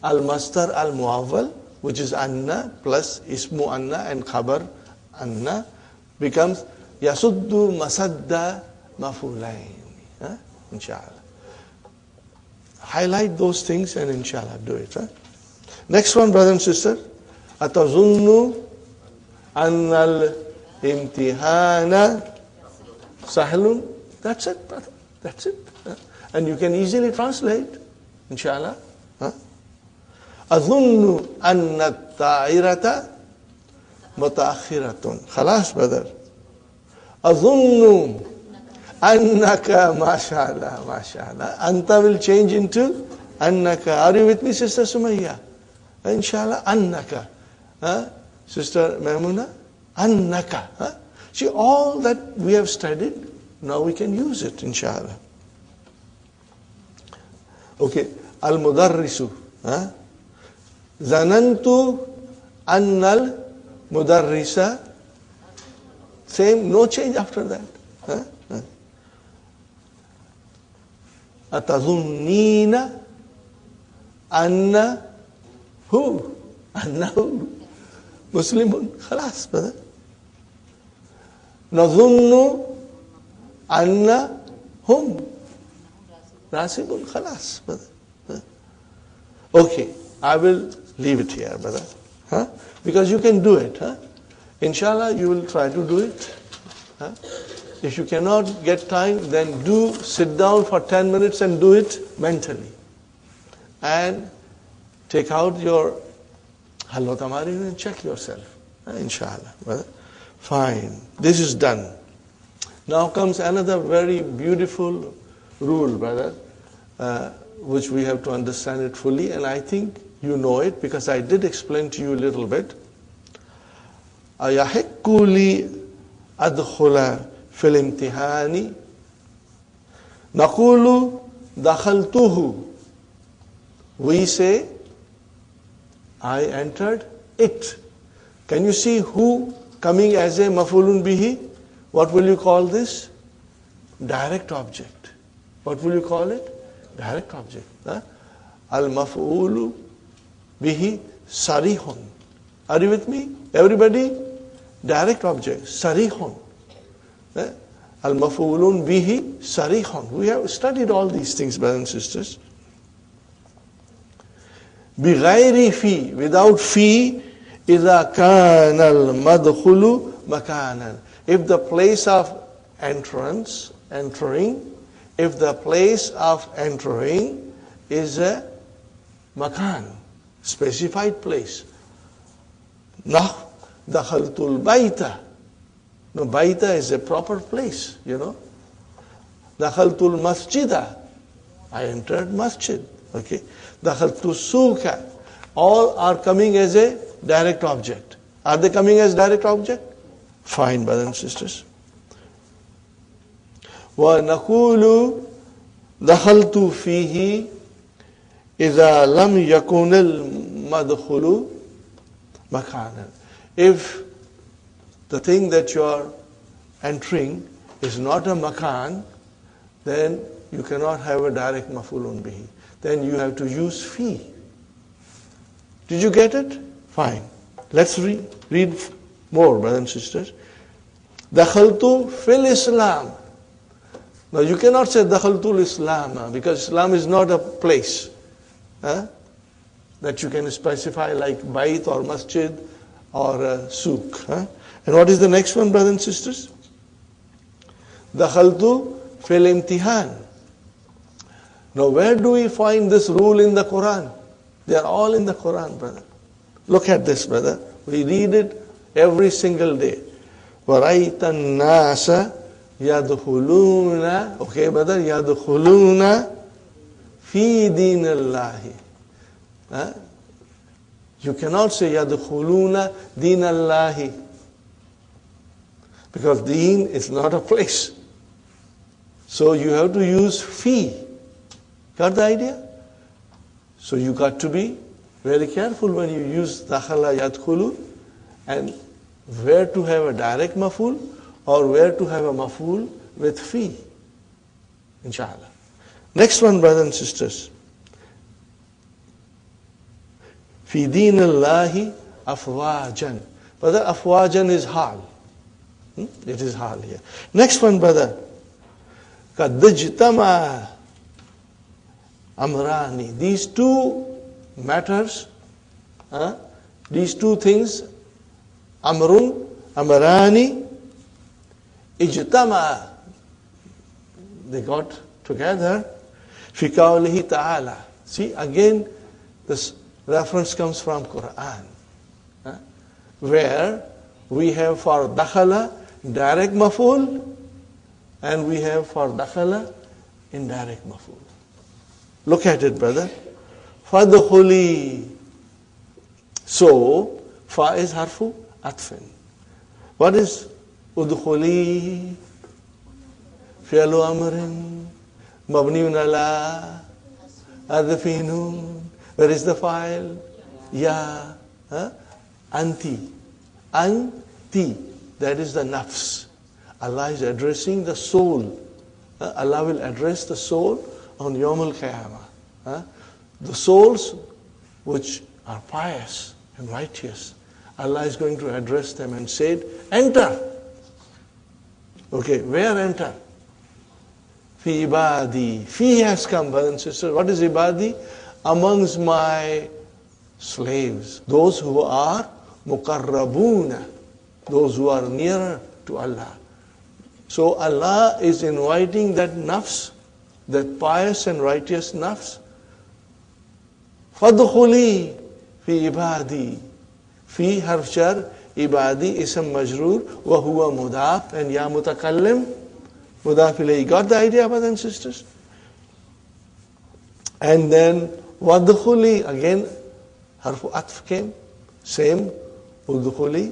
Al-mastar al-muawwal, which is anna plus ismu anna and khabar anna, becomes yasuddu masadda mafulain. Inshallah. Highlight those things and inshallah do it. Next one, brother and sister. Atazunnu annal imtihana sahlun. That's it, brother. That's it. And you can easily translate, inshallah. Azunnu anna ta'irata mutaakhiratun. Khalas, brother. Azunnu annaka, mashallah, mashallah. Anta will change into annaka. Are you with me, Sister Sumayya? Inshallah, annaka. Sister Maimuna, annaka. See, all that we have studied, now we can use it, inshallah. Okay, al-mudarrisu. Zanantu annal mudarrisa. Same, no change after that. Atazunnina anna hu. Annahu Muslimun. Khalas, brother. Nazunnu anna hum Rasibun. Khalas, brother. Okay, I will leave it here, brother. Because you can do it. Inshallah, you will try to do it. If you cannot get time, then do sit down for 10 minutes and do it mentally. And take out your Halwa Tamari and check yourself. Inshallah, brother. Fine. This is done. Now comes another very beautiful rule, brother, which we have to understand it fully, and I think you know it because I did explain to you a little bit. أَيَحِقُّ لِي أَدْخُلَ فِي الْإِمْتِحَانِ نَقُولُ دَخَلْتُهُ. We say, I entered it. Can you see who coming as a mafulun bihi? What will you call this? Direct object. What will you call it? Direct object. Al-maf'ulu bihi sarihun. Are you with me? Everybody? Direct object. Sarihun. Al-maf'ulun bihi sarihun. We have studied all these things, brothers and sisters. بغير في, without fi, إذا كان المدخل مكانا. If the place of entering, if the place of entering is a makan, specified place. Nah, dakhaltul baita. No, baita is a proper place, you know. Dakhaltul masjida. I entered masjid. Okay. Dakhaltu suka. All are coming as a direct object. Are they coming as direct object? Fine, brothers and sisters. وَنَقُولُ دَخَلْتُ فِيهِ إِذَا لَمْ يَكُنِ الْمَدْخُلُ مَكَانًا. If the thing that you are entering is not a makan, then you cannot have a direct mafulun bihi. Then you have to use fi. Did you get it? Fine. Let's read more, brothers and sisters. Dakhaltu fil Islam. Now you cannot say Dakhaltul Islam because Islam is not a place that you can specify like Bait or Masjid or Souk. And what is the next one, brothers and sisters? Dakhaltu fil Imtihan. Now where do we find this rule in the Quran? They are all in the Quran, brother. Look at this, brother. We read it every single day. وَرَيْتَ النَّاسَ يَدْخُلُونَ. Okay, brother, يَدْخُلُونَ فِي Fi dinallahi. Huh? You cannot say yadkhuluna dinallahi. Because deen is not a place. So you have to use fi. Got the idea? So you got to be very careful when you use dakhala yadkhulu, and where to have a direct maf'ul or where to have a maf'ul with fi. Inshallah. Next one, brothers and sisters. Fi dinillahi afwajan. Brother, afwajan is hal. It is hal here. Next one, brother. Kadajtama amrani. These two matters, these two things, amrun, amrani, ijtama, they got together. Fi qawlihi ta'ala. See, again, this reference comes from Quran, where we have for dakhala direct maf'ul, and we have for dakhala indirect maf'ul. Look at it, brother. Fadkhuli. So, fa is harfu atfin. What is udkhuli? Fi'lu amrin, mabniun ala, adfi nun. Where is the file? Ya. Anti. Anti. That is the nafs. Allah is addressing the soul. Allah will address the soul on Yawm al-Qiyamah. The souls which are pious and righteous, Allah is going to address them and say, enter. Okay, where enter? Fi ibadi. Fi has come, brothers and sisters. What is ibadi? Amongst my slaves. Those who are muqarrabuna. Those who are nearer to Allah. So Allah is inviting that nafs, that pious and righteous nafs. Fadkhuli fi ibadi. Fi harf jar, ibadi ism majroor, wa huwa mudaf, and ya mutakallim, mudaf ilayhi. Got the idea, brothers and sisters? And then wadkhuli, again, harfu atf came, same, udkhuli,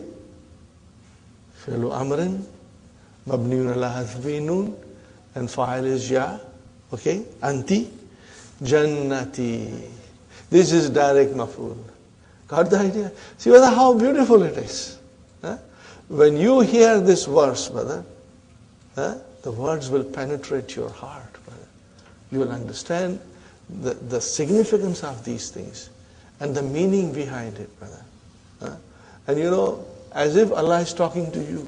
fi'lu amrin, mabniun ala hadfi nun, and fa'il is ya, okay, anti, jannati. This is direct maf'ul. Got the idea? See brother, how beautiful it is. When you hear this verse, brother, the words will penetrate your heart, brother. You will understand the significance of these things and the meaning behind it, brother. And you know, as if Allah is talking to you.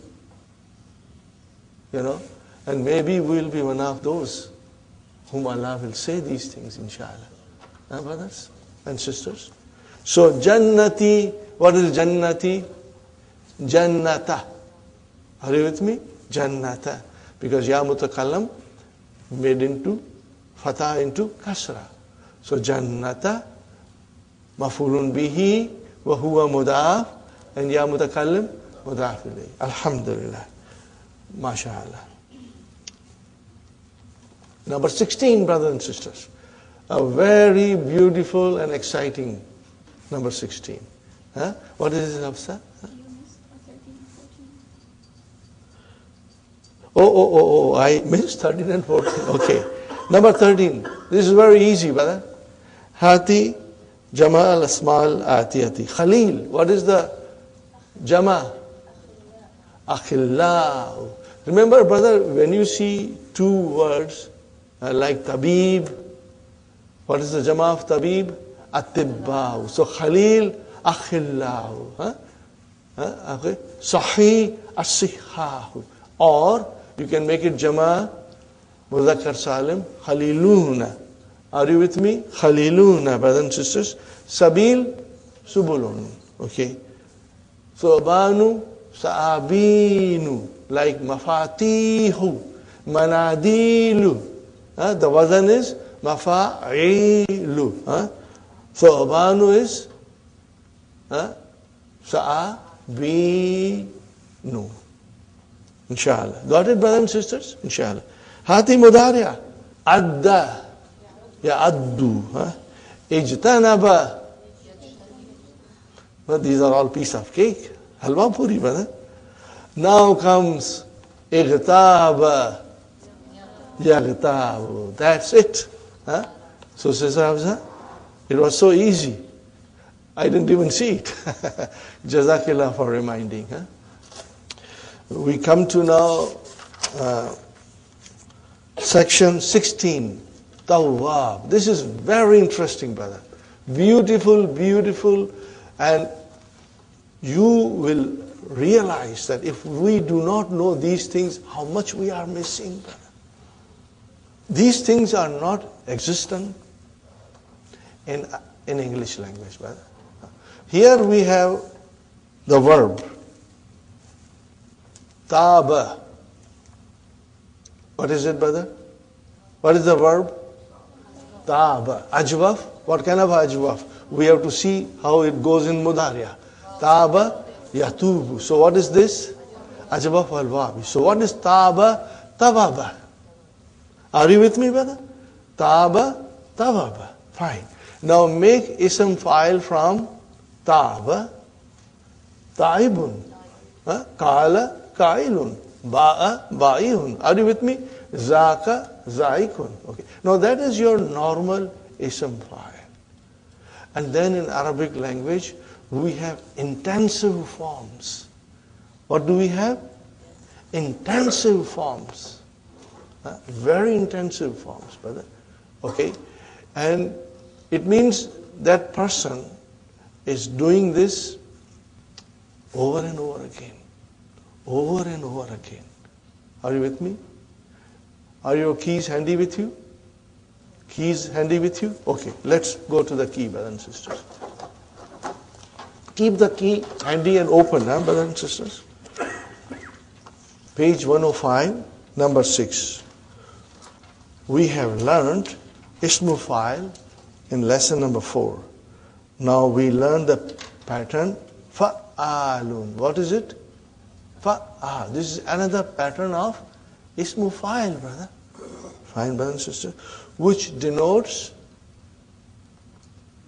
You know, and maybe we'll be one of those whom Allah will say these things, inshallah. Brothers and sisters. So Jannati, what is Jannati? Jannata. Are you with me? Jannata. Because Ya Mutakallam made into Fatah into Kasra. So Jannata, Mafulun bihi, wa huwa mudaf, and Ya Mutakallim, mudaf ilayhi. Alhamdulillah. MashaAllah. Number 16, brothers and sisters. A very beautiful and exciting number 16. What is it, Hafsa? Oh, I missed 13 and 14. Okay. Number 13. This is very easy, brother. Hati Jama al-Asmal Atiyati. Khalil. What is the Jama? Akhillah. Remember, brother, when you see two words like Tabib, what is the Jama of Tabib? Atibba'u. So Khalil, Akhillahu. Okay. Sahih, As-Sihhahu. Or you can make it Jama, Mudhakkar Salim, Khaliluna. Are you with me? Khaliluna, brothers and sisters. Sabil, Subulun. Okay. So Banu, Sa'abinu. Like Mafatihu, Manadilu. The wazan is Mafa'ilu. So Abanu is Sa'abinu. Inshallah. Got it, brothers and sisters? Inshallah. Hati Mudariya. Adda. Ya'addu. Ijtanaba. But these are all piece of cake. Halwa puri, brother. Now comes Igtaba. Yaghtabu. That's it. So says Hafsa, it was so easy. I didn't even see it. Jazakillah for reminding. We come to now section 16. Tawwab. This is very interesting, brother. Beautiful, beautiful. And you will realize that if we do not know these things, how much we are missing, brother. These things are not existent in English language, brother. Here we have the verb. Taba. What is it, brother? What is the verb? Taba. Ajwaf. What kind of ajwaf? We have to see how it goes in Mudariya. Taba yatubu. So what is this? Ajwaf al-wabi. So what is taba? Tababa. Are you with me, brother? Taba, tababa. Fine. Now make ism file from taba, taibun, kala, kailun, ba'a, ba'ihun. Are you with me? Zaka, zaikun. Okay. Now that is your normal ism file. And then in Arabic language, we have intensive forms. What do we have? Intensive forms. Very intensive forms, brother. Okay? And it means that person is doing this over and over again. Over and over again. Are you with me? Are your keys handy with you? Keys handy with you? Okay, let's go to the key, brothers and sisters. Keep the key handy and open, brothers and sisters. Page 105, number 6. We have learned Ismu File in lesson number 4. Now we learn the pattern Fa'alun. What is it? Fa'al. This is another pattern of Ismu File, brother. Fine, brother and sister. Which denotes,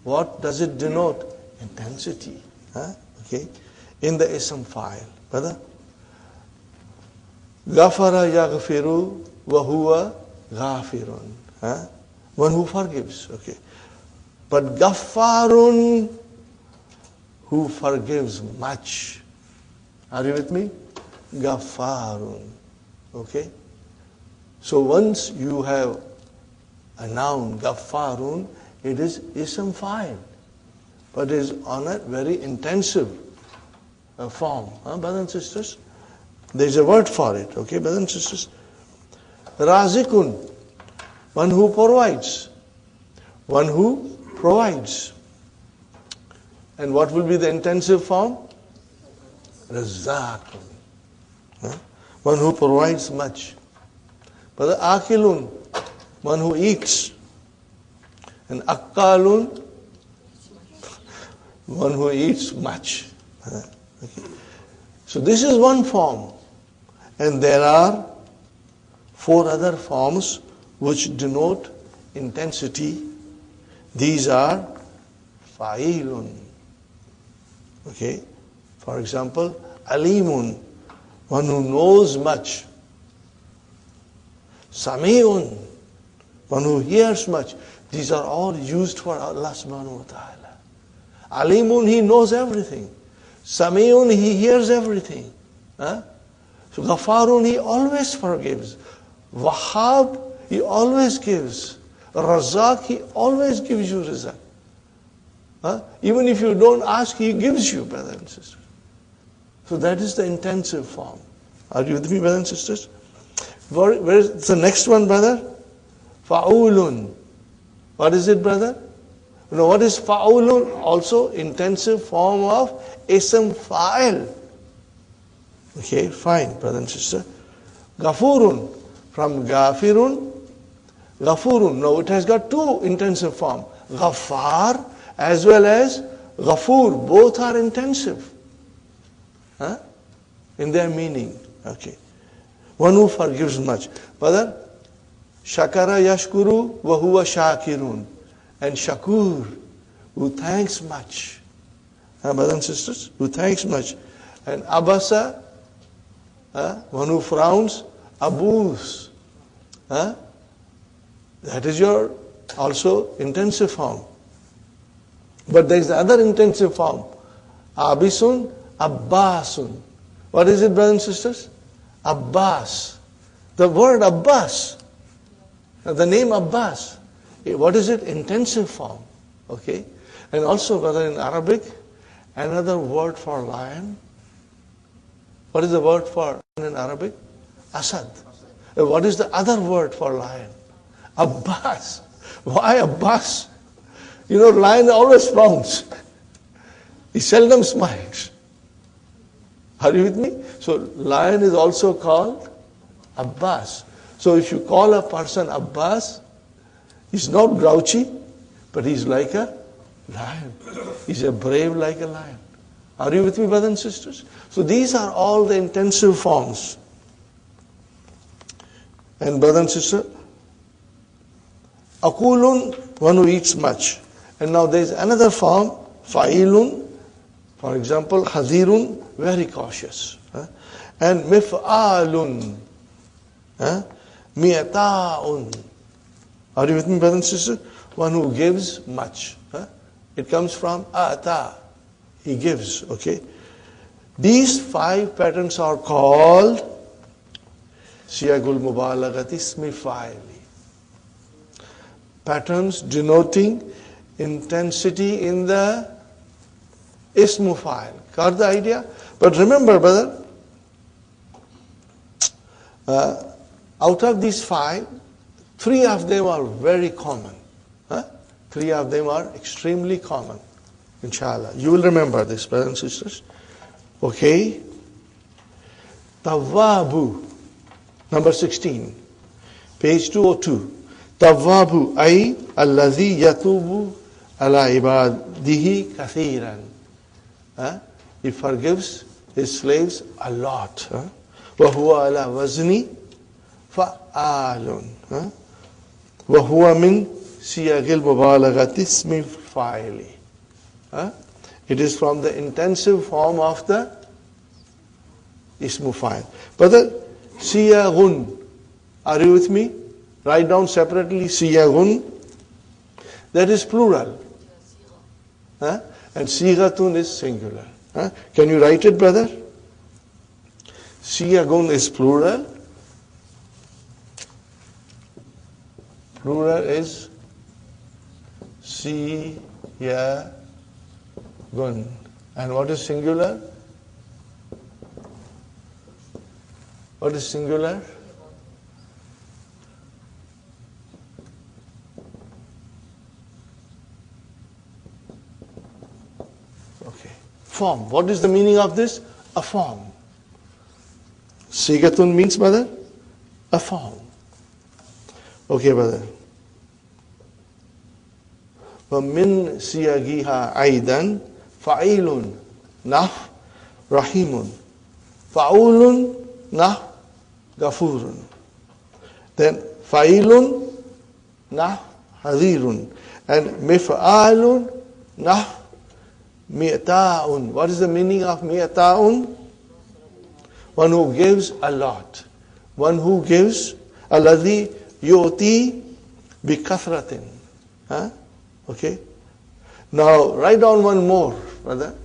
what does it denote? Intensity. Okay. In the Ism File, brother. Ghafara yaghfiru wa huwa ghafirun. One who forgives. Okay. But Ghafarun, who forgives much. Are you with me? Ghafarun. Okay. So once you have a noun, Ghafarun, it is Ism File. But it is on a very intensive form. Brothers and sisters? There is a word for it. Okay, brothers and sisters? Razikun, one who provides. One who provides. And what will be the intensive form? Razzaqun. One who provides much. But Akilun, one who eats. And Akkalun, one who eats much. Okay. So this is one form. And there are 4 other forms which denote intensity. These are fa'ilun. Okay. For example, alimun, one who knows much. Sami'un, one who hears much. These are all used for Allah subhanahu wa ta'ala. Alimun, he knows everything. Sami'un, he hears everything. So Ghafarun, he always forgives. Wahhab, he always gives. Razak, he always gives you rizq. Even if you don't ask, he gives you, brothers and sisters. So that is the intensive form. Are you with me, brothers and sisters? Where is the next one, brother? Fa'ulun. What is it, brother? You know what is fa'ulun? Also intensive form of ism fa'il. Okay, fine, brother and sister. Ghafurun. From ghafirun, ghafurun. Now it has got 2 intensive form. Ghaffar as well as ghafur. Both are intensive. In their meaning. Okay. One who forgives much. Brother, Shakara yashkuru wa huwa shakirun. And shakur, who thanks much. Brothers and sisters, who thanks much. And abasa, one who frowns, abus. That is your also intensive form. But there is the other intensive form. Abisun, Abbasun. What is it, brothers and sisters? Abbas. The word Abbas. The name Abbas. What is it? Intensive form. Okay? And also, brother, in Arabic, another word for lion. What is the word for lion in Arabic? Asad. What is the other word for lion? Abbas. Why Abbas? You know, lion always frowns. He seldom smiles. Are you with me? So lion is also called Abbas. So if you call a person Abbas, he's not grouchy, but he's like a lion. He's a brave like a lion. Are you with me, brothers and sisters? So these are all the intensive forms. And brother and sister, akulun, one who eats much. And now there is another form, fa'ilun, for example, hadirun, very cautious. And mif'alun, mi'ata'un. Are you with me, brothers and sisters? One who gives much. It comes from ata. He gives, okay? These 5 patterns are called siyagul mubalaghati ismi fa'ili. Patterns denoting intensity in the ismu fa'il. Got the idea? But remember, brother, out of these 5, 3 of them are very common. 3 of them are extremely common. Inshallah. You will remember this, brothers and sisters. Okay? Tawwabu. Number 16. Page 202. Tawwabu ay alladhi yatubu ala ibadihi kathiran. He forgives his slaves a lot. Wa huwa ala wazni fa'alun. Wa huwa min siyagil mubalaghati ismi fa'ili. It is from the intensive form of the ismu fa'il. Brother, siyagun. Are you with me? Write down separately siyagun. That is plural. And sigatun is singular. Can you write it, brother? Siyagun is plural. Plural is siyagun. And what is singular? What is singular? Okay. Form. What is the meaning of this? A form. Sigatun means, brother? A form. Okay, brother. وَمِن سِيَاغِهَا أَيْضًا فَعِيلٌ نَحْ رَحِيمٌ فَعُولٌ نَحْ غَفُورٌ. Then فَعِيلٌ نَحْ حَذِيرٌ. And مِفْعَالٌ نَحْ مِئْتَاءٌ. What is the meaning of مِئْتَاءٌ? One who gives a lot. One who gives الَّذِي يُؤْتِي بِكَثْرَةٍ. Okay? Now, write down one more, brother.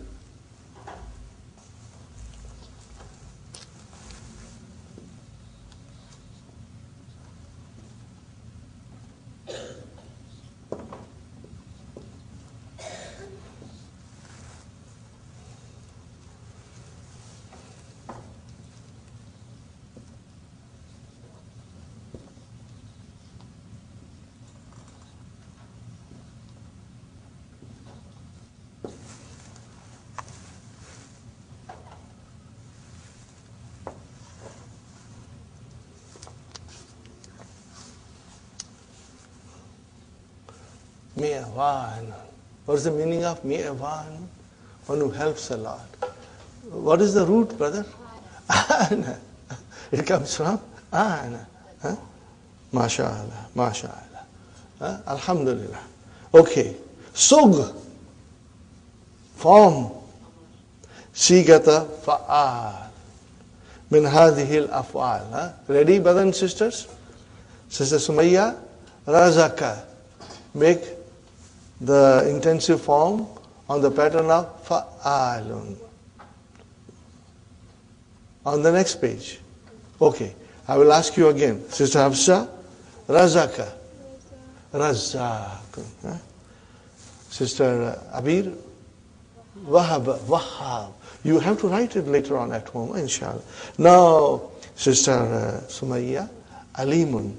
Mi'awan. What is the meaning of mi'awan? One who helps a lot. What is the root, brother? Ana. It comes from ana. MashaAllah, MashaAllah. Alhamdulillah. Okay. Sug, form, sigata fa'al, min hadhihi al-af'al. Ready, brothers and sisters? Sister Sumayya, razaka. Make the intensive form on the pattern of fa'alun. On the next page. Okay. I will ask you again. Sister Hafsa, razaka. Razak. Sister Abir, wahab, wahab. You have to write it later on at home, inshallah. Now, Sister Sumayya, alimun,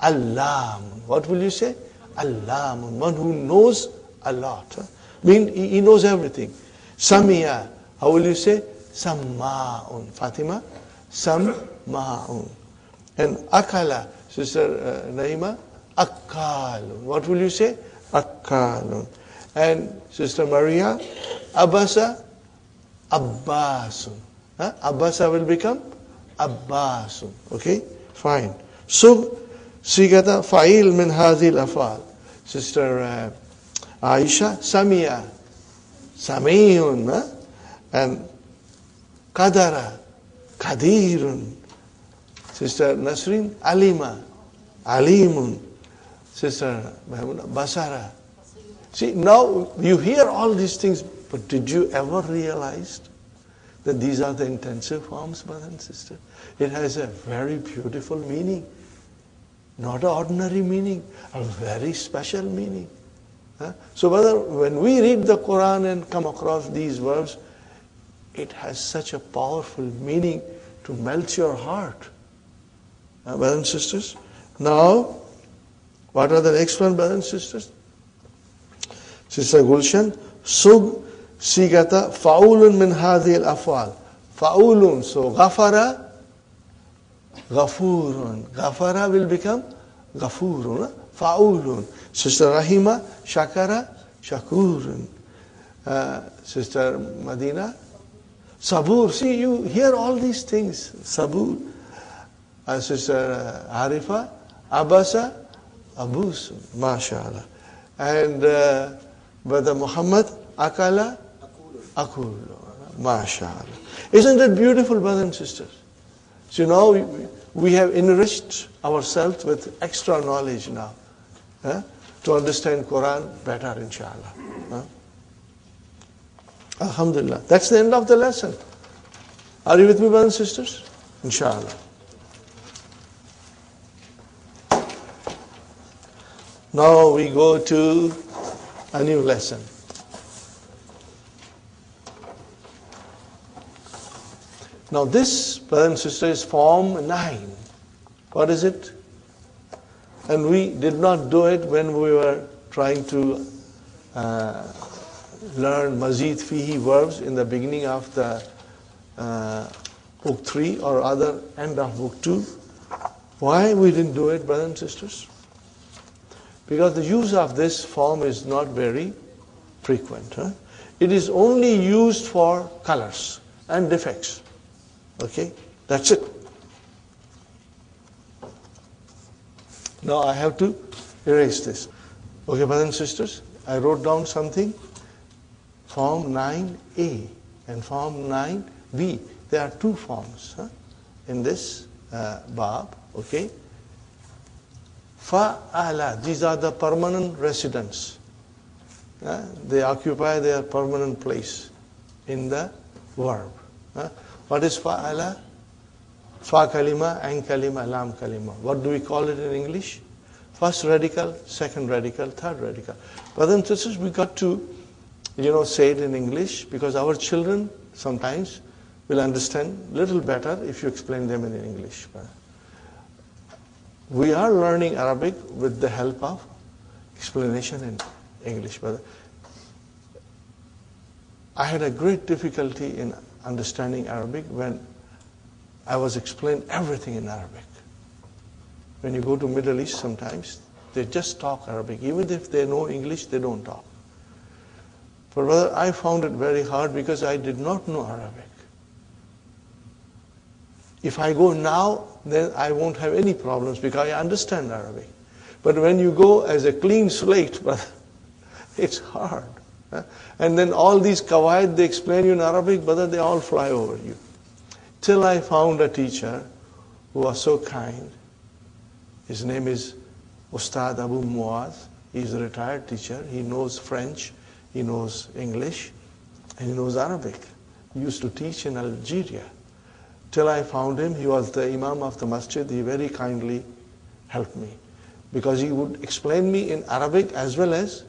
allamun. What will you say? Allamun, one who knows a lot. Mean he knows everything. Samiya, how will you say? Samma'un. Fatima, samma'un. And akala, Sister Naima, akalun. What will you say? Akalun. And Sister Maria, abasa, abbasun. Abbasa will become abbasun. Okay? Fine. So, sigata fa'il min hadhil afal. Sister Aisha, Samia, Samiyun. And Kadara, Kadirun. Sister Nasrin, Alima, Alimun. Sister Mahmuna, Basara. See, now you hear all these things, but did you ever realize that these are the intensive forms, brother and sister? It has a very beautiful meaning. Not an ordinary meaning, a very special meaning. So brother, when we read the Quran and come across these verbs, it has such a powerful meaning to melt your heart. Brothers and sisters. Now, what are the next one, brothers and sisters? Sister Gulshan, Sug sigata fa'ulun min hadhil afal. Fa'ulun, so ghafara, ghafurun. Ghafara will become ghafurun. Fa'ulun. Sister Rahima, shakara, shakurun. Sister Madina, sabur. See, you hear all these things. Sabur. Sister Harifa, abasa, abus. MashaAllah. And Brother Muhammad, akala, akul. MashaAllah. Isn't it beautiful, brothers and sisters? So now we have enriched ourselves with extra knowledge now. To understand Quran better, inshallah. Alhamdulillah. That's the end of the lesson. Are you with me, brothers and sisters? Inshallah. Now we go to a new lesson. Now this, brothers and sisters, is Form 9. What is it? And we did not do it when we were trying to learn Mazid Fihi verbs in the beginning of the book 3 or other end of book 2. Why we didn't do it, brothers and sisters? Because the use of this form is not very frequent. It is only used for colors and defects. Okay? That's it. Now I have to erase this. Okay, brothers and sisters, I wrote down something. Form 9A and Form 9B. There are two forms in this bab. Okay? Fa'ala, these are the permanent residents. They occupy their permanent place in the verb. What is fa'ala? Fa kalima, ain kalima, lam kalima. What do we call it in English? First radical, second radical, third radical. Brothers and sisters, we got to, say it in English because our children sometimes will understand a little better if you explain them in English. We are learning Arabic with the help of explanation in English. But I had a great difficulty in understanding Arabic when I was explained everything in Arabic. When you go to Middle East sometimes, they just talk Arabic. Even if they know English, they don't talk. But brother, I found it very hard because I did not know Arabic. If I go now, then I won't have any problems because I understand Arabic. But when you go as a clean slate, it's hard. And then all these qawaid they explain you in Arabic, but they all fly over you. Till I found a teacher who was so kind. His name is Ustad Abu Muaz. He's a retired teacher. He knows French, he knows English, and he knows Arabic. He used to teach in Algeria. Till I found him, he was the Imam of the masjid. He very kindly helped me because he would explain me in Arabic as well as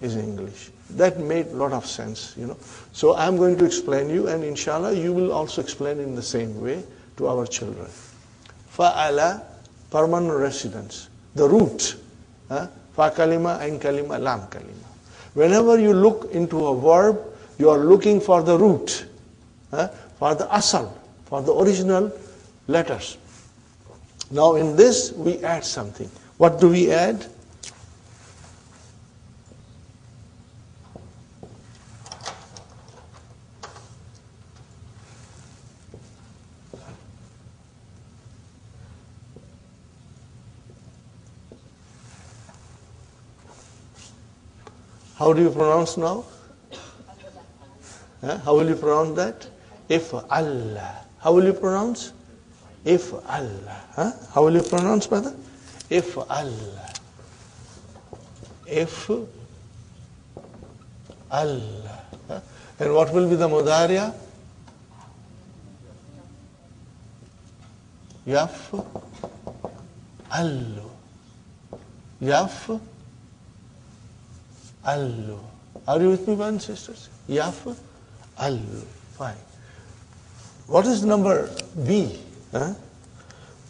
in English. That made a lot of sense, you know. So I'm going to explain you, and inshallah you will also explain in the same way to our children. Fa'ala, permanent residence. The root. Fa kalima, ain kalima, lam kalima. Whenever you look into a verb, you are looking for the root, for the asal, for the original letters. Now in this we add something. What do we add? How do you pronounce now? How will you pronounce that? If Allah. How will you pronounce? If Allah. How will you pronounce, brother? If Allah. If Allah. And what will be the mudariya? Yaf allu. Yaf allu. Are you with me, brothers and sisters? Yaf allu. Fine. What is number B?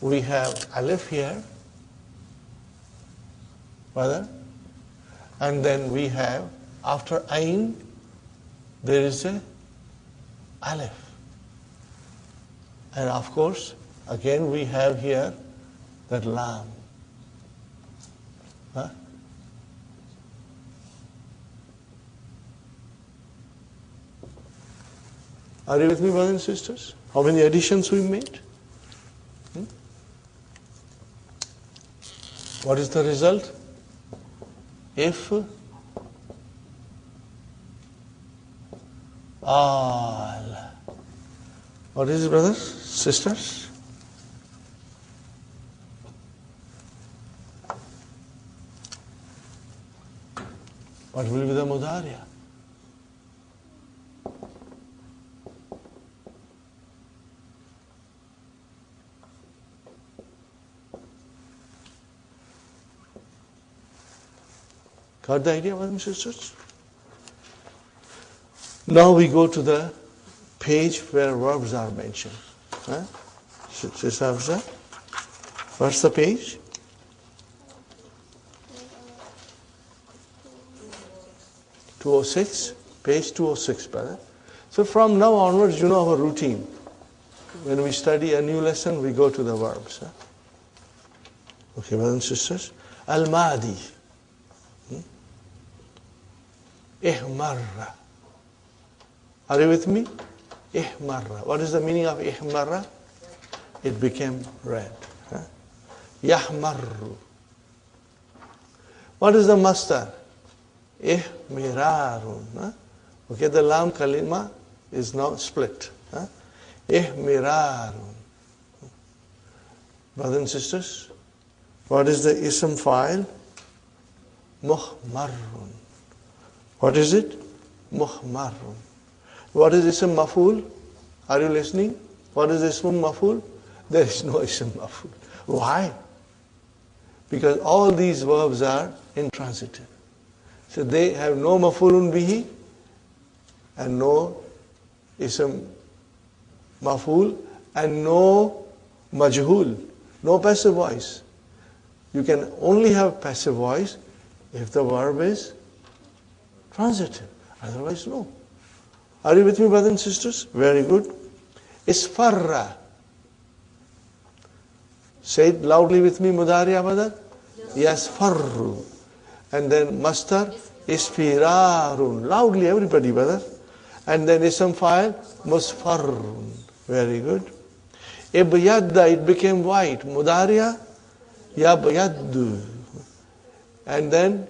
We have alif here, brother, and then we have after ain there is a alif, and of course again we have here that lam. Are you with me, brothers and sisters? How many additions we made? What is the result? If all. What is it, brothers, sisters? What will be the mudariya? Got the idea, brothers and sisters? Now we go to the page where verbs are mentioned. Sister Hafsa, what's the page? 206, page 206, brother. So from now onwards, you know our routine. When we study a new lesson, we go to the verbs. Okay, brothers and sisters. Al-Madi. Ihmarra. Are you with me? Ihmarra. What is the meaning of ihmarra? It became red. Yahmarru. What is the masdar? Ihmirarun. Okay, the lam kalima is now split. Ihmirarun. Brothers and sisters, what is the ism file? Muhmarrun. What is it? Muhmarrun. What is ism maf'ul? Are you listening? What is ism maf'ul? There is no ism maf'ul. Why? Because all these verbs are intransitive. So they have no maf'ulun bihi and no ism maf'ul and no majhul, no passive voice. You can only have passive voice if the verb is transitive. Otherwise, no. Are you with me, brothers and sisters? Very good. Isfarra. Say it loudly with me, Mudariya, brother. Yasfarru. And then mastar, isfirarun. Loudly, everybody, brother. And then ism file, musfarrun. Very good. Ibyadda, it became white. Mudariya, yabyaddu. And then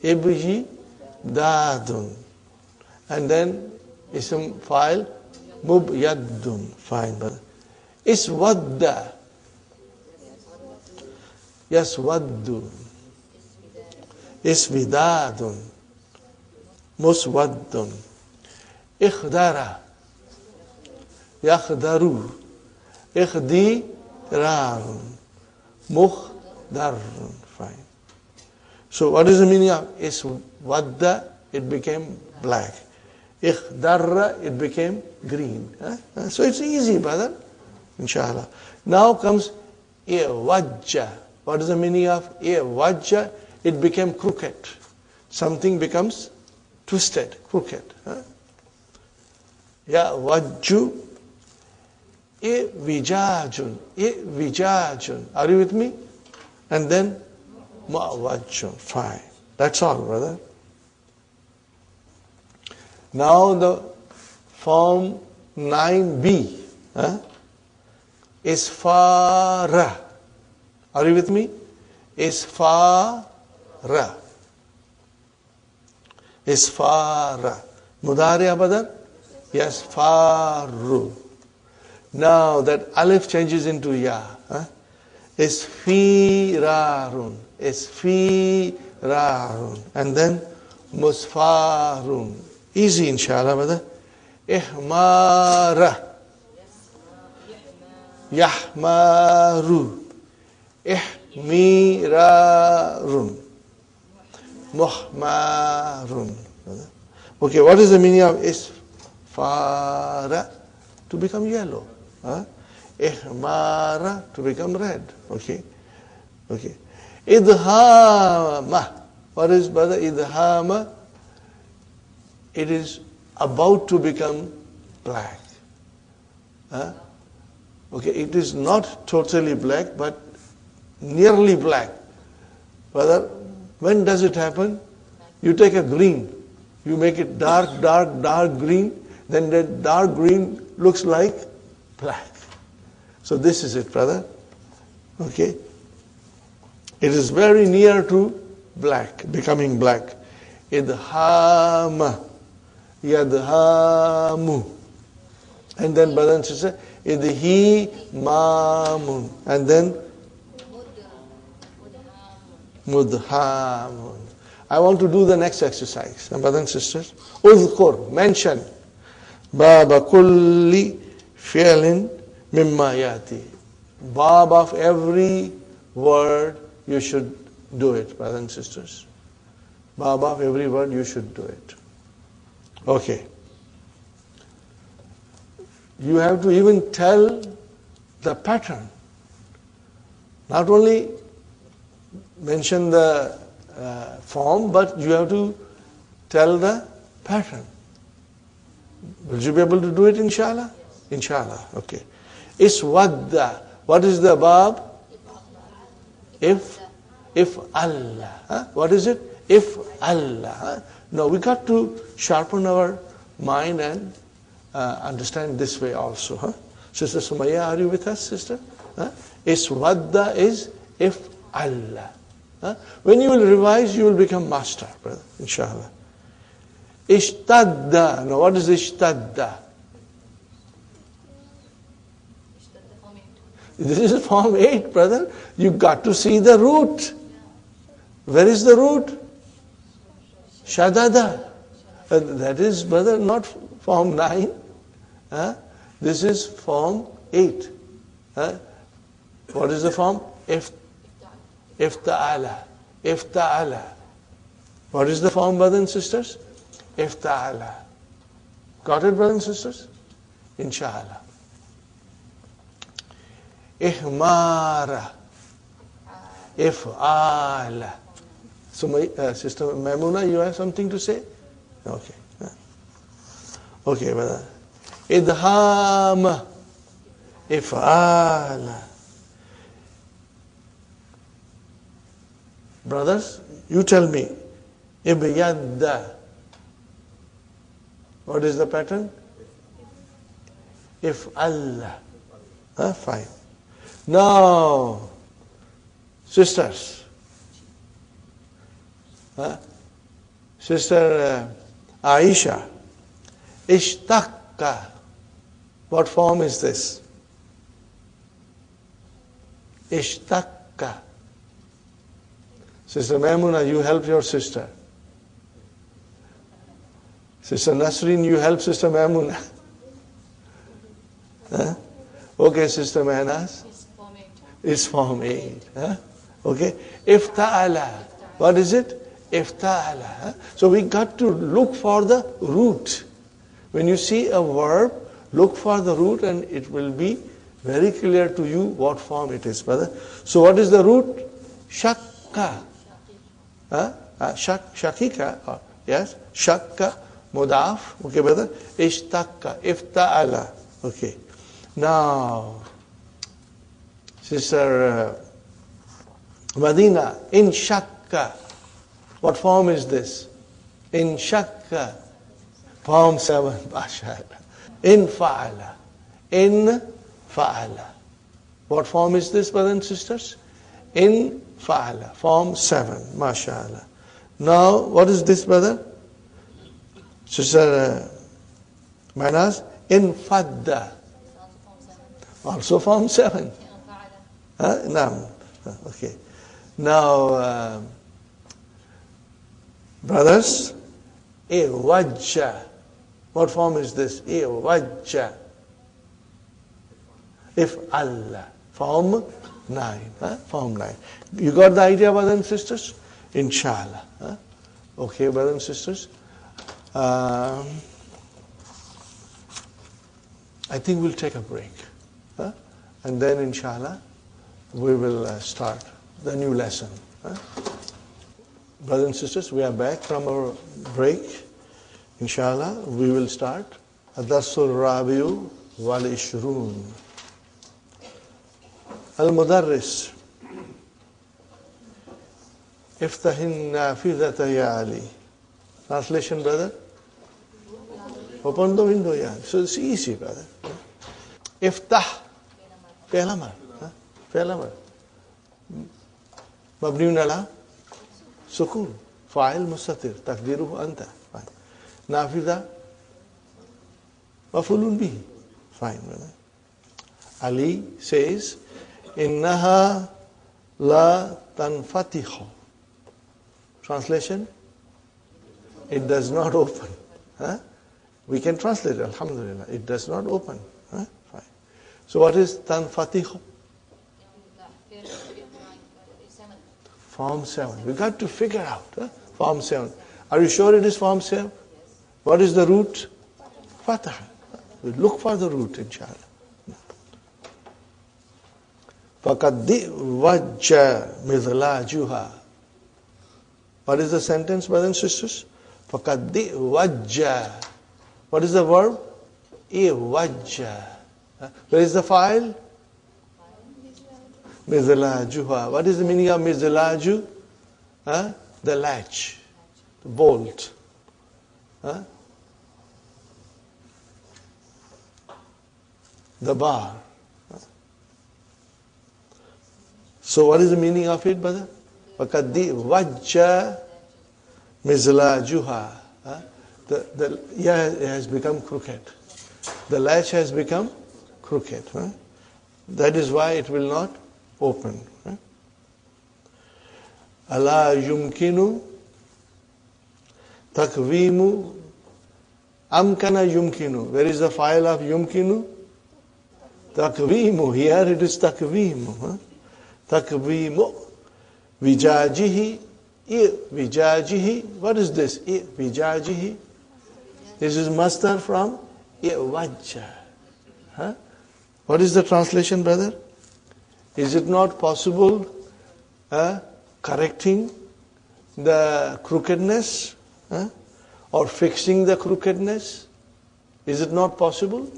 ibyi-dadun. And then ism file, mubyaddun. Fine, brother. Iswadda. Yaswaddu. Isvidadun. Muswaddun. Ikhdara. Yakhdaru. Ikhdirarun. Mukhdarun. Fine. So what is the meaning of iswadda? It became black. Ikhdarra, it became green. So it's easy, brother. Inshallah. Now comes iwajja. What is the meaning of iwajja? It became crooked. Something becomes twisted, crooked. Yawajju. Iwijajun. Iwijajun. Are you with me? And then ma'wajjun. Fine. That's all, brother. Now the form 9b is fara. Are you with me? Is fara. Is fara. Mudari abadar? Yes, faru. Now that alif changes into ya. Is firarun. Is firarun. And then musfarun. Easy, inshallah, brother. Ihmara. Yahmaru. Ihmirarun. Muhmarun. Okay, what is the meaning of isfara? To become yellow. Ihmara, to become red. Okay. Okay. Idhama. What is, brother, idhama? It is about to become black. Okay, it is not totally black, but nearly black. Brother, when does it happen? You take a green, you make it dark, dark, dark green, then that dark green looks like black. So this is it, brother. Okay. It is very near to black, becoming black. Idhama. Yadhamu. And then, brother and sister, idhimamun. And then, mudhamun. I want to do the next exercise. Brothers and sisters, udhkur, mention, baba kulli fi'lin mimma yati. Bab of every word, you should do it, brothers and sisters. Bab of every word, you should do it. Okay. You have to even tell the pattern. Not only mention the form, but you have to tell the pattern. Will you be able to do it, inshallah? Inshallah. Okay. Iswadda. What is the bab? If Allah. What is it? If Allah. No, we got to sharpen our mind and understand this way also. Sister Sumaya, are you with us, sister? Iswadda is if Allah. When you will revise, you will become master, brother, inshallah. Ishtadda. Now, what is ishtadda? This is form 8, brother. You got to see the root. Where is the root? Shadada. That is, brother, not form 9. This is form 8. What is the form? Ifta'ala. Ifta'ala. What is the form, brothers and sisters? Ifta'ala. Got it, brothers and sisters? Inshallah. Ihmara. If'ala. So, my sister Maimuna, you have something to say? Okay. Okay, brother. Idham. If'ala. Brothers, you tell me. Ibyadda. What is the pattern? If Allah. Fine. Now, sisters. Sister Aisha. Ishtaqqa. What form is this? Ishtaqqa. Sister Maimuna, you help your sister. Sister Nasreen, you help Sister Maimuna. Okay, Sister Mahanas? Is form 8. Okay. Ifta'ala. What is it? Ifta'ala. So we got to look for the root. When you see a verb, look for the root and it will be very clear to you what form it is, brother. So what is the root? Shakka. Shakika. Yes. Shakka. Mudaf. Okay, brother. Ishtaqqa. Ifta'ala. Okay. Now, Sister Madina, in shakka. What form is this? In shakka. Form 7. Mashallah. In fa'ala. In fa'ala. What form is this, brothers and sisters? In fa'ala. Form 7. Mashallah. Now, what is this, brother? Sister Manas? In fadda. Also form 7. No. Okay. Now, brothers, iwajja. What form is this? Iwajja. If Allah. Form 9. Form 9. You got the idea, brothers and sisters? Inshallah. Okay, brothers and sisters. I think we'll take a break. And then, inshallah, we will start the new lesson. Brothers and sisters, we are back from our break. Inshallah, we will start. Adarsul Rabiu wal Ishrun. Al-Mudarris. Iftahin nafidata ya Ali. Translation, brother? Open the window, yeah. So it's easy, brother. Iftah. Pehla mar. Pehla mar. Mabniun ala. Sukun. Fa'il mustatir. Takdiruhu anta. Fine. Nafida. Mafulun bihi. Fine, brother. Ali says, Innaha la tanfatihu. Translation? It does not open. We can translate it, alhamdulillah. It does not open. Fine. So what is tanfatihu? Form 7. We got to figure out. Form 7. Are you sure it is form 7? What is the root? Fatah. We look for the root, inshallah. فَقَدْ وَجَّ مِذْلَاجُهَا. What is the sentence, brothers and sisters? فَقَدْ وَجَّ. What is the verb? إِوَجَّ. Where is the file? Mizlajuha. What is the meaning of mizlaju? The latch, the bolt. The bar. So what is the meaning of it, brother? وَقَدْ وَجَّ مِزْلَاجُهَا. The ear has become crooked. The latch has become crooked. That is why it will not open. Ala yumkinu takvimu amkana yumkinu. Where is the file of yumkinu? Takvimu. Here it is takvimu. Takvimu. Vijajihi. Vijajihi. What is this? Vijajihi. This is masdar from Wajja. What is the translation, brother? Is it not possible correcting the crookedness or fixing the crookedness? Is it not possible?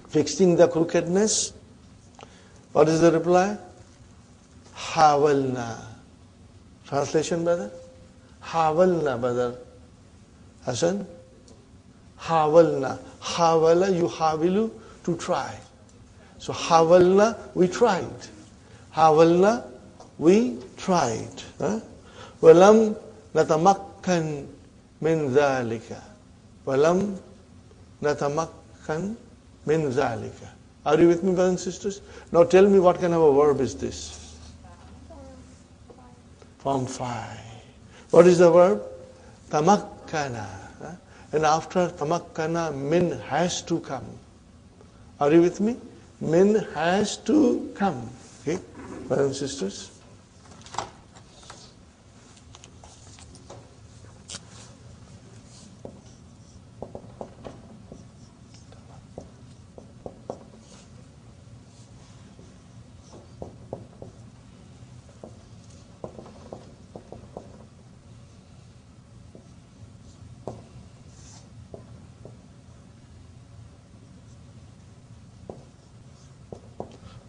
Fixing the crookedness? What is the reply? Hawalna. Translation, brother? Hawalna, brother. Hassan? Hawalna. Hawala, yuhawilu, to try. So hawalna, we tried. Hawalna, we tried. Walam natamakkan min dhalika. Walam natamakkan min dhalika. Are you with me, brothers and sisters? Now tell me, what kind of a verb is this? Form 5. What is the verb? Tamakkana. And after tamakkana, min has to come. Are you with me? Min has to come. Okay, brothers and sisters?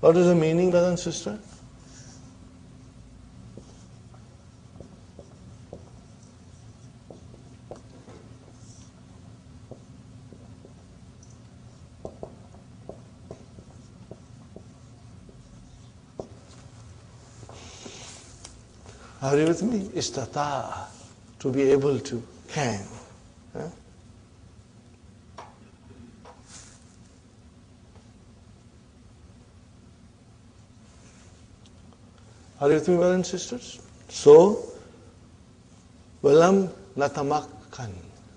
What is the meaning, brother and sister? Are you with me? Istata, to be able to, can. Huh? Are you with me, brothers and sisters? So, walam natamakkan.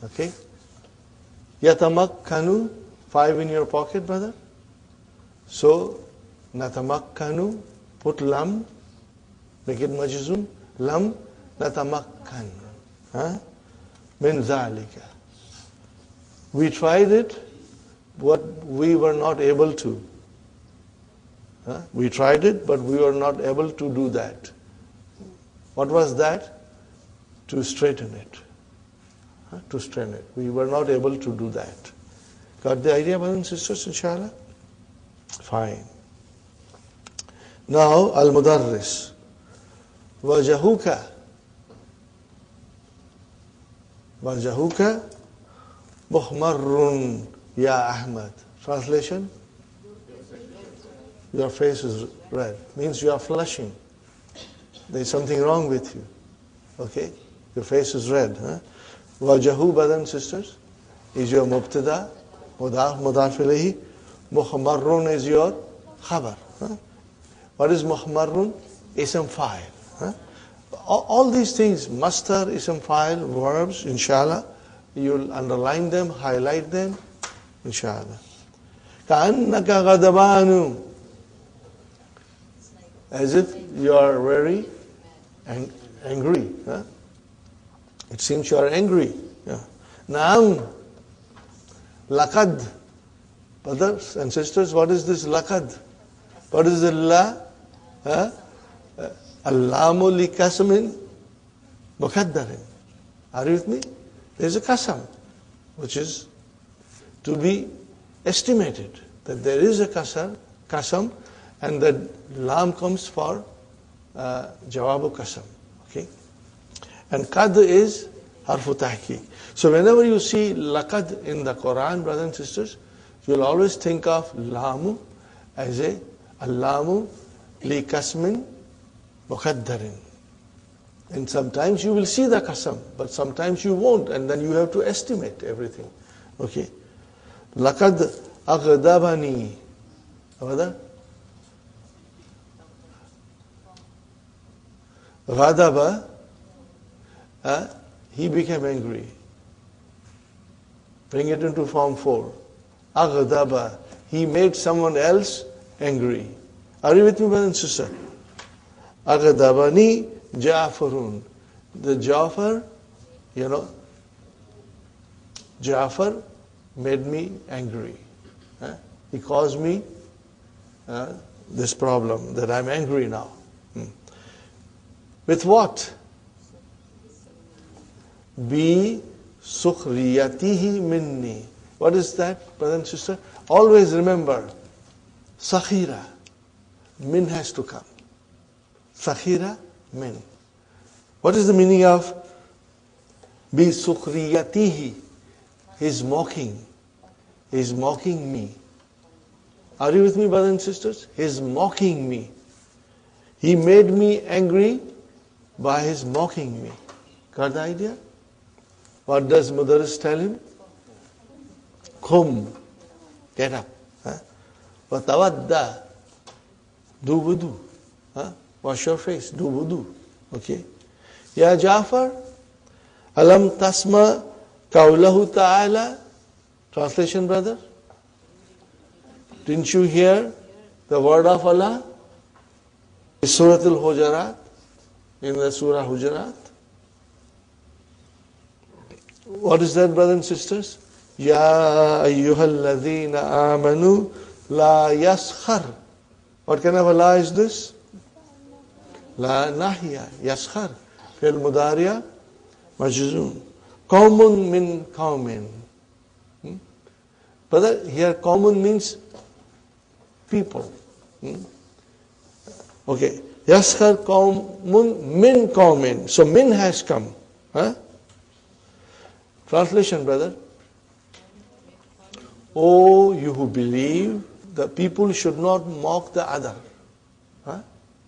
Okay? Yatamakkanu, 5 in your pocket, brother. So, natamakkanu, put lam, make it majzum. Lam natamakkan. Min dhalika. We tried it, but we were not able to. We tried it, but we were not able to do that. What was that? To straighten it. To straighten it. We were not able to do that. Got the idea, brothers and sisters, inshallah? Fine. Now, al-mudarris. Wajahuka. Wajahuka muhmarrun ya Ahmad. Translation? Your face is red. Means you are flushing. There is something wrong with you. Okay? Your face is red. Wajahu, brothers and sisters, is your mubtada, mudaf ilayhi. Muhmarrun is your khabar. What is muhmarrun? Ism fa'il. All these things, mastar, ism fa'il, verbs, inshallah, you'll underline them, highlight them, inshallah. Ka'annaka ghadabanu. As if you are very angry. It seems you are angry. Naam. Laqad. Brothers and sisters, what is this laqad? What is the la? Allamu li kasmin muqaddarin. Are you with me? There is a qasam, which is to be estimated. That there is a qasam, and the lam comes for jawabu qasam. Okay? And qad is harfu tahqiq. So whenever you see laqad in the Quran, brothers and sisters, you'll always think of lamu as a allamu li kasmin muqaddarin. And sometimes you will see the qasam, but sometimes you won't, and then you have to estimate everything. Okay? Laqad aghdabani. What? Ghadaba, he became angry. Bring it into form 4. Aghdaba, he made someone else angry. Are you with me, brother and sister? Aghdabani Ja'farun. The Ja'far, Ja'far made me angry. He caused me this problem, that I'm angry now. With what? Bi sukhriyatihi minni. What is that, brother and sister? Always remember, sakhira, min has to come. Sakhira, min. What is the meaning of bi sukhriyatihi? He's mocking. He's mocking me. Are you with me, brothers and sisters? He's mocking me. He made me angry by his mocking me. Got the idea? What does Mudarris tell him? Qum. Get up. Watawadda. Do wudu. Wash your face. Do wudu. Okay. Ya Jafar, alam tasma qawlahu ta'ala. Translation, brother. Didn't you hear the word of Allah? Surah Al-Hujurat, in the Surah Hujurat. What is that, brothers and sisters? Ya ayyuhalladhina amanu la yaskhar. What kind of a la is this? La nahiya, yaskhar. Fil mudariya, majzum. Qawmun min qawmin. Brother, here qawmun means people. Okay. Yaskhar qawmun min qawmin. So min has come. Translation, brother. Oh, you who believe, the people should not mock the other.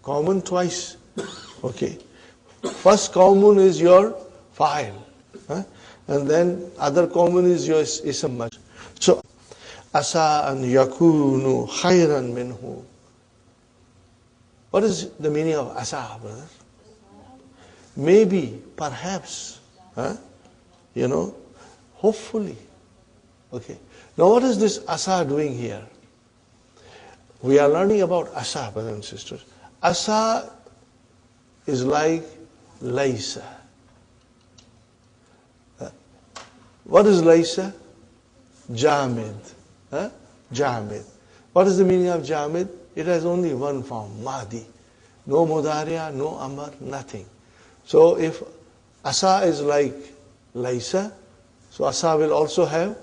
Qawmun twice. Okay. First qawmun is your fa'il. And then other qawmun is your ism. So, asa an yakunu khayran minhu. What is the meaning of asa, brother? Maybe, perhaps, hopefully. Okay. Now what is this asa doing here? We are learning about asa, brothers and sisters. Asa is like laysa. What is laysa? Jamid. Jamid. What is the meaning of jamid? It has only one form, madi. No mudariya, no amar, nothing. So if asa is like laysa, so asa will also have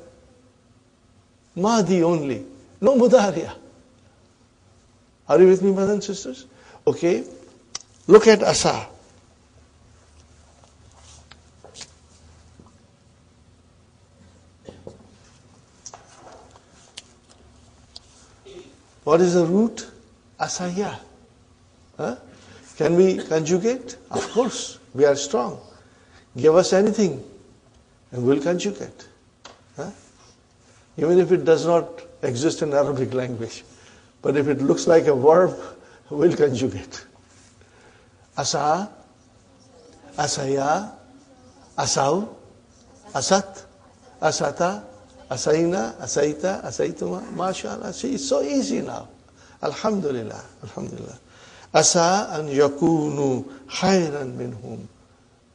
madi only, no mudariya. Are you with me, brothers and sisters? Okay. Look at asa. What is the root? Asaya. Can we conjugate? Of course. We are strong. Give us anything and we'll conjugate. Even if it does not exist in Arabic language. But if it looks like a verb, we'll conjugate. Asa, asaya, asaw, asat, asata, asaina, asaita, asaituma, mashallah. See, it's so easy now. Alhamdulillah, alhamdulillah. Asa an yakunu khayran minhum.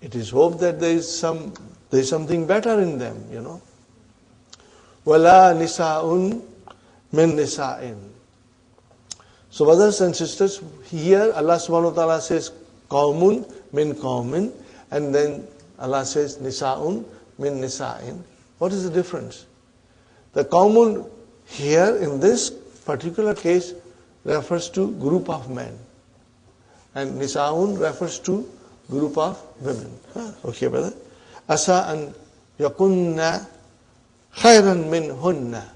It is hope that there is something better in them, Wala nisa'un min nisa'in. So brothers and sisters, here Allah subhanahu wa ta'ala says qawmun min qawmin, and then Allah says nisa'un min nisa'in. What is the difference? The qawmun here in this particular case refers to group of men, and nisa'un refers to group of women. Okay, brother. Asa an yakunna khayran min hunna.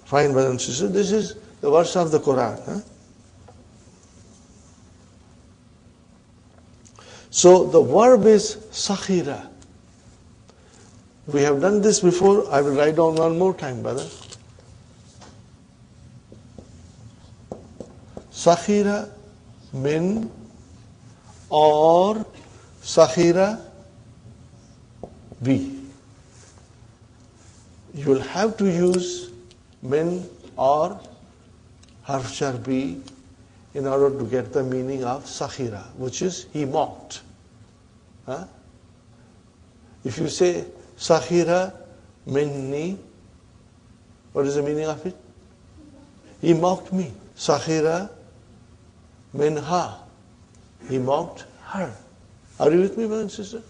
Fine, brothers and sisters. This is the verse of the Quran. So the verb is sakhira. We have done this before. I will write down one more time, brother. Sakhira min or sakhira bi. You will have to use min or harf jar bi in order to get the meaning of sakhira, which is he mocked. If you say sakhira minni, what is the meaning of it? He mocked me. Sakhira minha, he mocked her. Are you with me, brother and sister?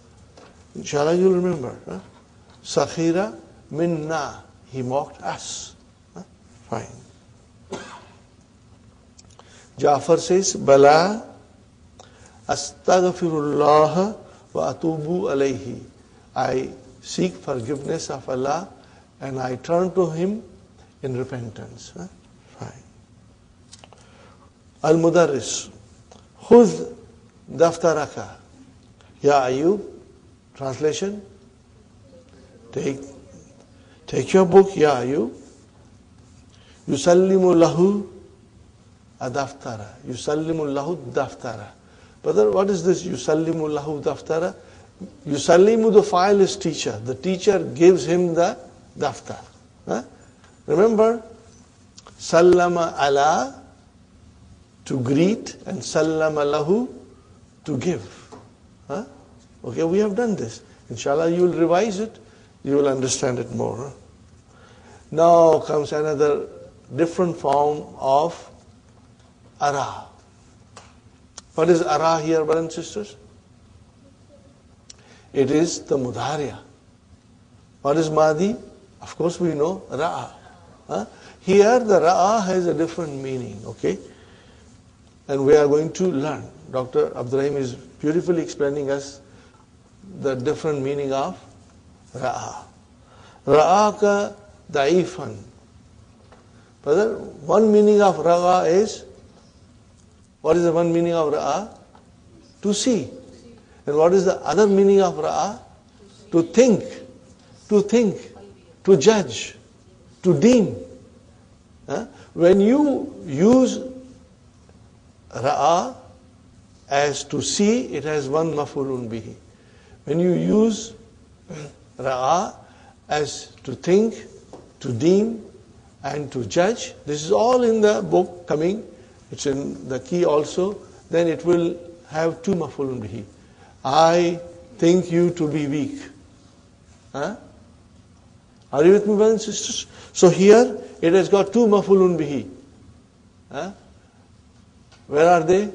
Inshallah you'll remember. Sakhira minna, he mocked us. Fine. Jafar says, Bala astaghfirullah wa atubu alayhi. I seek forgiveness of Allah and I turn to Him in repentance. Fine. Al-Mudarris, Khudh daftaraka. Ya Ayub, translation, take your book, Ya Ayub. Yusallimu lahu adaftara. Yusallimu lahu daftara. Brother, what is this Yusallimu lahu daftara? Yusallimu, the file is teacher. The teacher gives him the daftar. Remember, Sallama ala, to greet, and Sallama lahu, to give. Okay, we have done this. Inshallah, you will revise it. You will understand it more. Now comes another different form of ara. What is ara here, brothers and sisters? It is the mudhariya. What is madi? Of course we know ra'a. Here the ra'a has a different meaning, okay? And we are going to learn. Dr. Abdurrahim is beautifully explaining us the different meaning of ra'a. Ra'aka da'ifan. Brother, one meaning of ra'a is, what is the one meaning of ra'a? To see. And what is the other meaning of ra'a? To think, to judge, to deem. When you use ra'a as to see, it has one maf'ulun bihi. When you use ra'a as to think, to deem, and to judge, this is all in the book coming, it's in the key also, then it will have two maf'ulun bihi. I think you to be weak. Are you with me, brothers and sisters? So here, it has got two maf'ulun bihi. Where are they?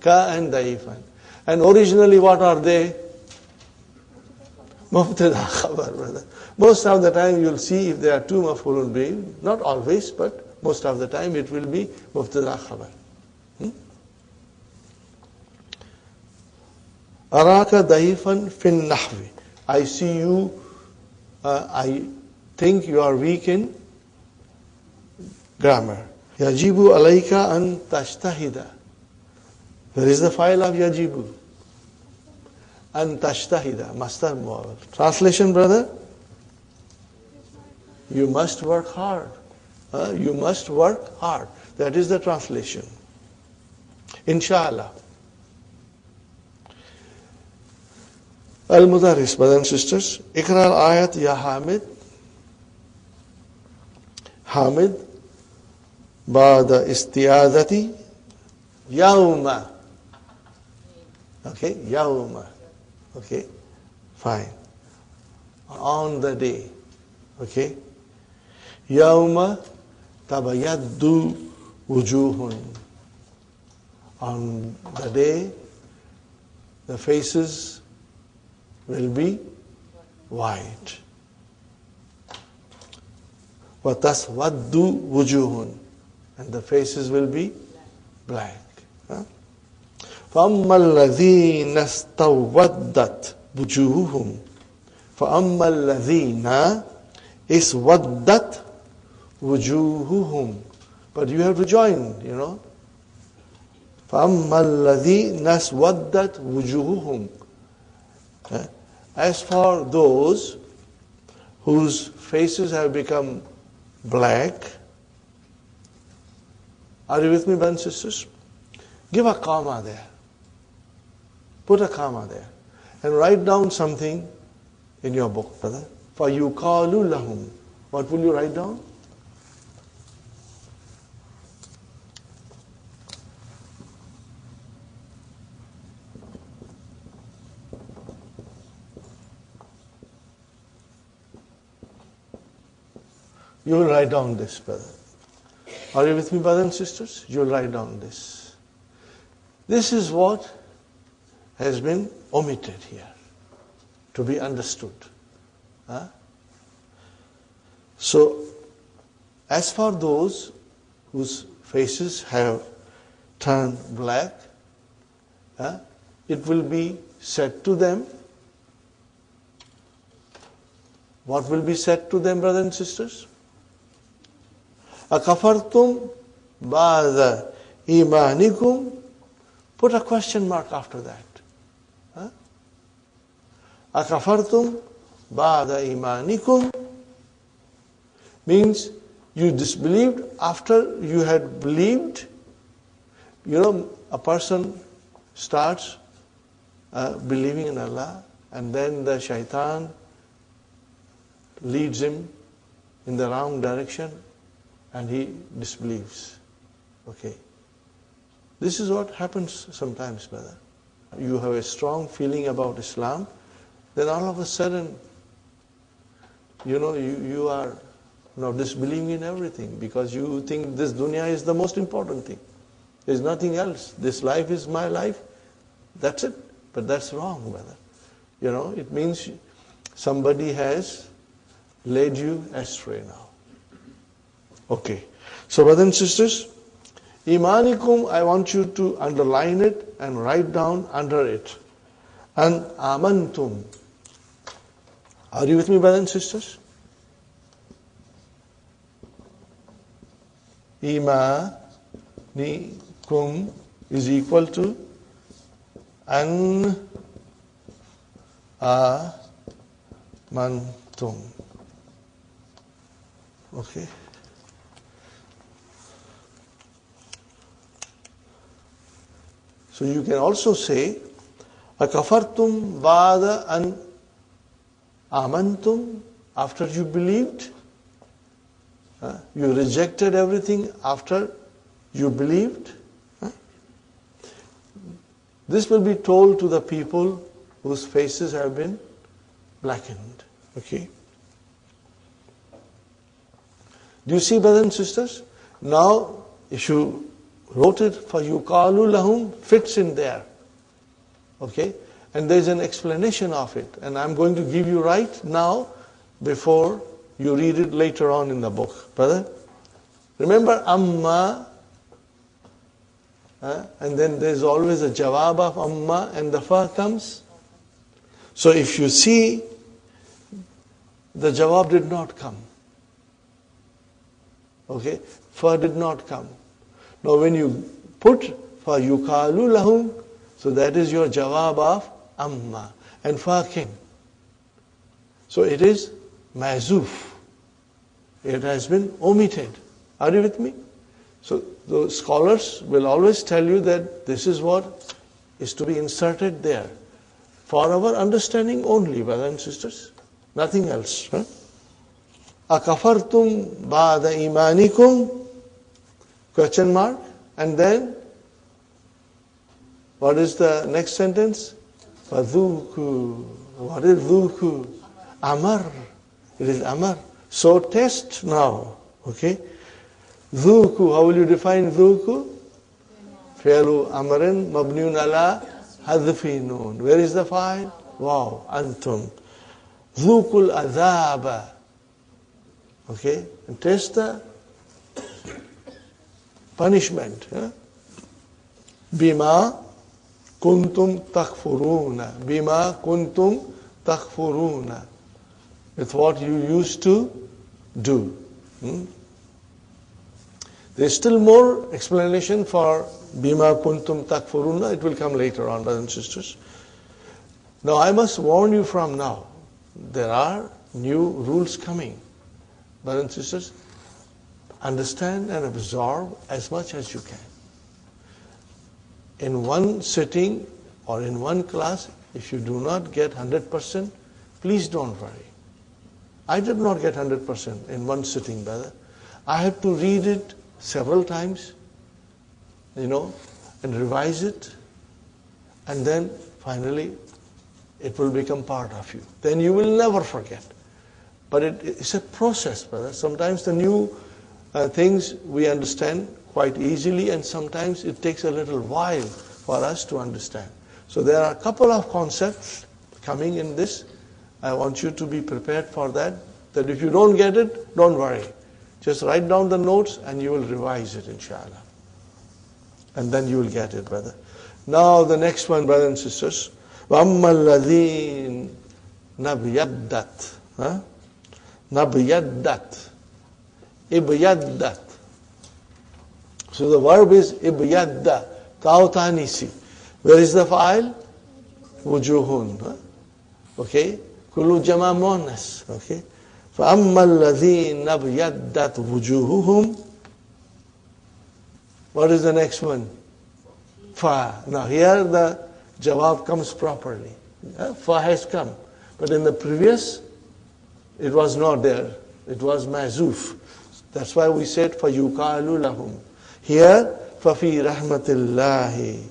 Ka and daifan. And originally, what are they? Mubtada khabar, brother. Most of the time, you'll see if there are two maf'ulun bihi, not always, but most of the time, it will be mubtada khabar. Araka daifan fin nahwi. I see you, I think you are weak in grammar. Yajibu alayka an tashtahida. Where is the file of yajibu? An tashtahida, mastar muawwal. Translation, brother? You must work hard. You must work hard. That is the translation. Inshallah. Al-Mudarris, brothers and sisters, Ikra al-ayat ya Hamid. Hamid, Ba'da istiyadati, Yawma. Okay, Yawma. Okay, fine. On the day. Okay. Yawma tabayaddu wujuhun. On the day, the faces will be white. وَتَسْوَدُّ وُجُوهٌ. And the faces will be black. فَأَمَّا الَّذِينَ اسْتَوَّدَّتْ وُجُوهُهُمْ فَأَمَّا الَّذِينَ اسْوَدَّتْ وُجُوهُهُمْ. But you have to join, you know. فَأَمَّا الَّذِينَ اسْوَدَّتْ وُجُوهُهُمْ. As for those whose faces have become black, are you with me, brothers and sisters? Give a comma there. Put a comma there. And write down something in your book, brother. فَيُقَالُ لَهُمْ. What will you write down? You will write down this, brother. Are you with me, brothers and sisters? You will write down this. This is what has been omitted here to be understood. So, as for those whose faces have turned black, it will be said to them, what will be said to them, brothers and sisters? Akafartum ba'da imanikum. Put a question mark after that. Huh? Akafartum ba'da imanikum means you disbelieved after you had believed. You know, a person starts believing in Allah, and then the shaitan leads him in the wrong direction and he disbelieves. Okay. This is what happens sometimes, brother. You have a strong feeling about Islam, then all of a sudden, you are disbelieving in everything because you think this dunya is the most important thing. There's nothing else. This life is my life. That's it. But that's wrong, brother. It means somebody has led you astray now. Okay. So, brothers and sisters, Imanikum, I want you to underline it and write down under it. And amantum. Are you with me, brothers and sisters? Imanikum is equal to an amantum. Okay. So you can also say, akafartum ba'da an amantum, after you believed. You rejected everything after you believed. This will be told to the people whose faces have been blackened. Okay. Do you see, brothers and sisters? Now, if you wrote it for yuqalu lahum, fits in there. Okay? And there's an explanation of it. And I'm going to give you right now before you read it later on in the book. Brother? Remember amma, and then there's always a jawab of amma and the fa comes. So if you see, the jawab did not come. Okay? Fa did not come. Now when you put fa yuqalu lahum, so that is your jawab of amma. And fa came. So it is mazuf. It has been omitted. Are you with me? So the scholars will always tell you that this is what is to be inserted there. For our understanding only, brothers and sisters. Nothing else. Akafartum ba'da imanikum? Question mark. And then, what is the next sentence? Fadhuku. What is dhuku? Amar. It is amar. So test now. Okay. Dhuku. How will you define dhuku? Fi'lu amrin mabniun ala hadfi noon. Where is the fa'il? Wow. Antum. Dhukul adhaba. Okay. And test the punishment. Bima kuntum takfuruna. Bima kuntum takfuruna. With what you used to do. There's still more explanation for bima kuntum takfuruna. It will come later on, brothers and sisters. Now I must warn you from now. There are new rules coming. Brothers and sisters, understand and absorb as much as you can. In one sitting or in one class, if you do not get 100%, please don't worry. I did not get 100% in one sitting, brother. I had to read it several times, and revise it, and then finally it will become part of you. Then you will never forget. But it's a process, brother. Sometimes the new things we understand quite easily, and sometimes it takes a little while for us to understand. So there are a couple of concepts coming in this. I want you to be prepared for that. That if you don't get it, don't worry. Just write down the notes and you will revise it, inshallah. And then you will get it, brother. Now the next one, brothers and sisters. وَأَمَّا الَّذِينَ بِيَدَّتْ Nabyaddat. Ibyaddat. So the verb is ibyadda. Ta'utanisi. Where is the fa'il? Wujuhun. Huh? Okay. Kullu jama muannas. Okay. فَأَمَّا الَّذِينَ ابْيَدَّتْ وُجُوهُهُمْ. What is the next one? Fa. Now here the jawab comes properly. Fa has come. But in the previous, it was not there. It was mazuf. That's why we said فَيُقَالُ لَهُمْ. Here, فَفِي رَحْمَةِ اللَّهِ.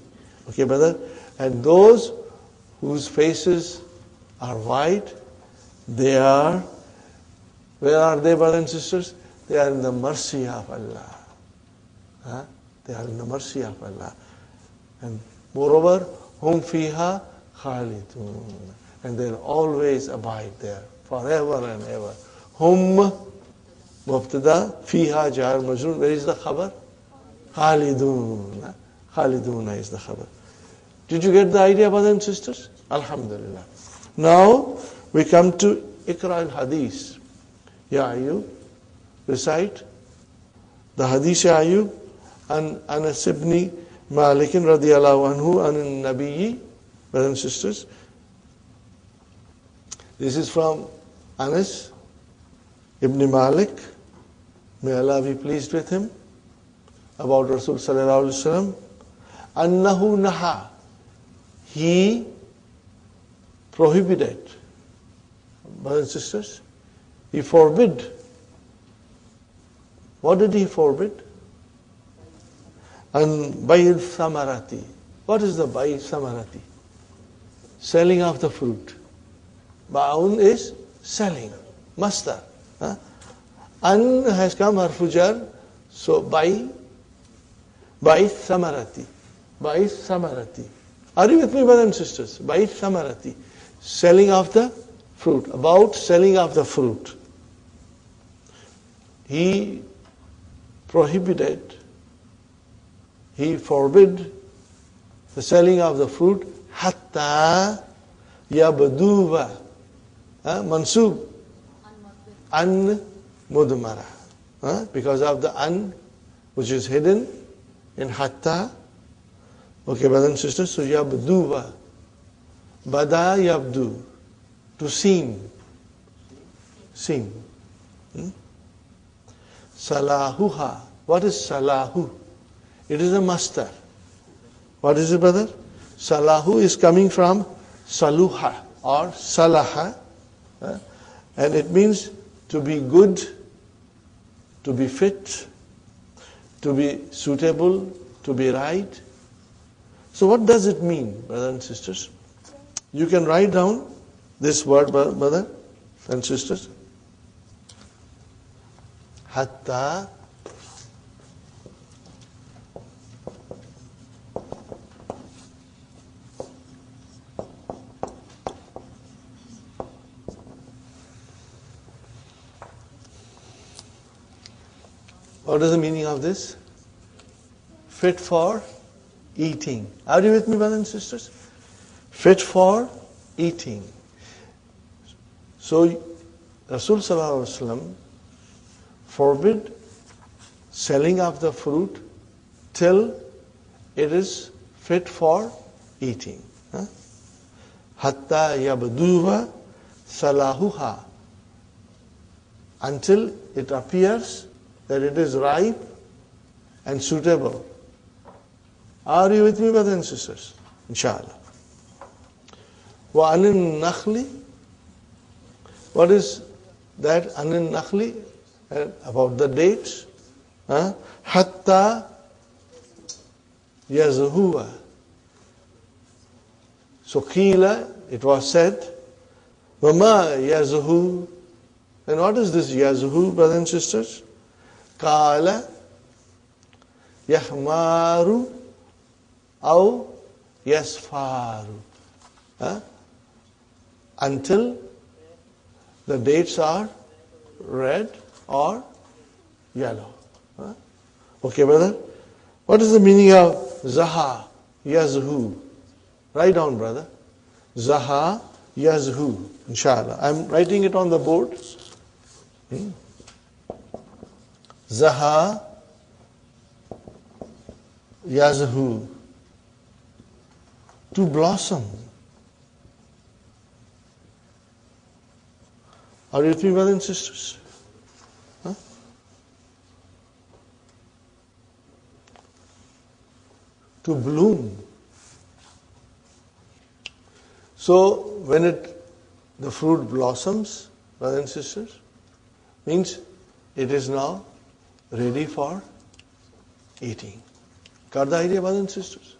Okay, brother? And those whose faces are white, they are, where are they, brothers and sisters? They are in the mercy of Allah. Huh? They are in the mercy of Allah. And moreover, hum fiha khalidun. And they'll always abide there, forever and ever. Hum, mubtada, fiha jar majrur. Where is the khabar? Khalidun. Khalidun is the khabar. Did you get the idea, brothers and sisters? Alhamdulillah. Now, we come to Iqra al-Hadith. Ya Ayyub, recite the Hadith Ya Ayyub and Anas ibn Malik radiyallahu anhu an Nabiyyi, brothers and sisters. This is from Anas ibn Malik, may Allah be pleased with him, about Rasul sallallahu alaihi wasallam. Annahu naha, he prohibited, brothers and sisters, he forbid. What did he forbid? And bayil samarati. What is the bayil samarati? Selling of the fruit. Ba'un is selling. Masdar. An has come harfujar. So bayil samarati. Bayil samarati. Are you with me, brothers and sisters? Bayil samarati. Selling of the fruit. About selling of the fruit. He prohibited, he forbid the selling of the fruit hatta yabduva, mansub, an mudmara, because of the an which is hidden in hatta. Okay, brothers and sisters, so yabduva, bada yabdu, to seem. Salahuha. What is salahu? It is a master. What is it, brother? Salahu is coming from saluha or salaha. And it means to be good, to be fit, to be suitable, to be right. So what does it mean, brothers and sisters? You can write down this word, brother and sisters. Hatta what is the meaning of this? Fit for eating. Are you with me, brothers and sisters? Fit for eating. So Rasul sallallahu alaihi wasallam forbid selling of the fruit till it is fit for eating. Hatta yabduva salahuha, until it appears that it is ripe and suitable. Are you with me, brothers and sisters? Inshallah. Wa anin nakhli. What is that? Anin nakhli, about the dates. Hatta yazhuwa. So qila, it was said, Mama yazhu. And what is this yazhu, brothers and sisters? Qala yahmaru aw yasfaru. Until the dates are red or yellow. Okay, brother? What is the meaning of zaha, yazhu? Write down, brother. Zaha, yazhu. Inshallah. I'm writing it on the board. Zaha yazhu. To blossom. Are you with me, brothers and sisters? Huh? To bloom. So when the fruit blossoms, brothers and sisters, means it is now ready for eating. Got the idea, brothers and sisters?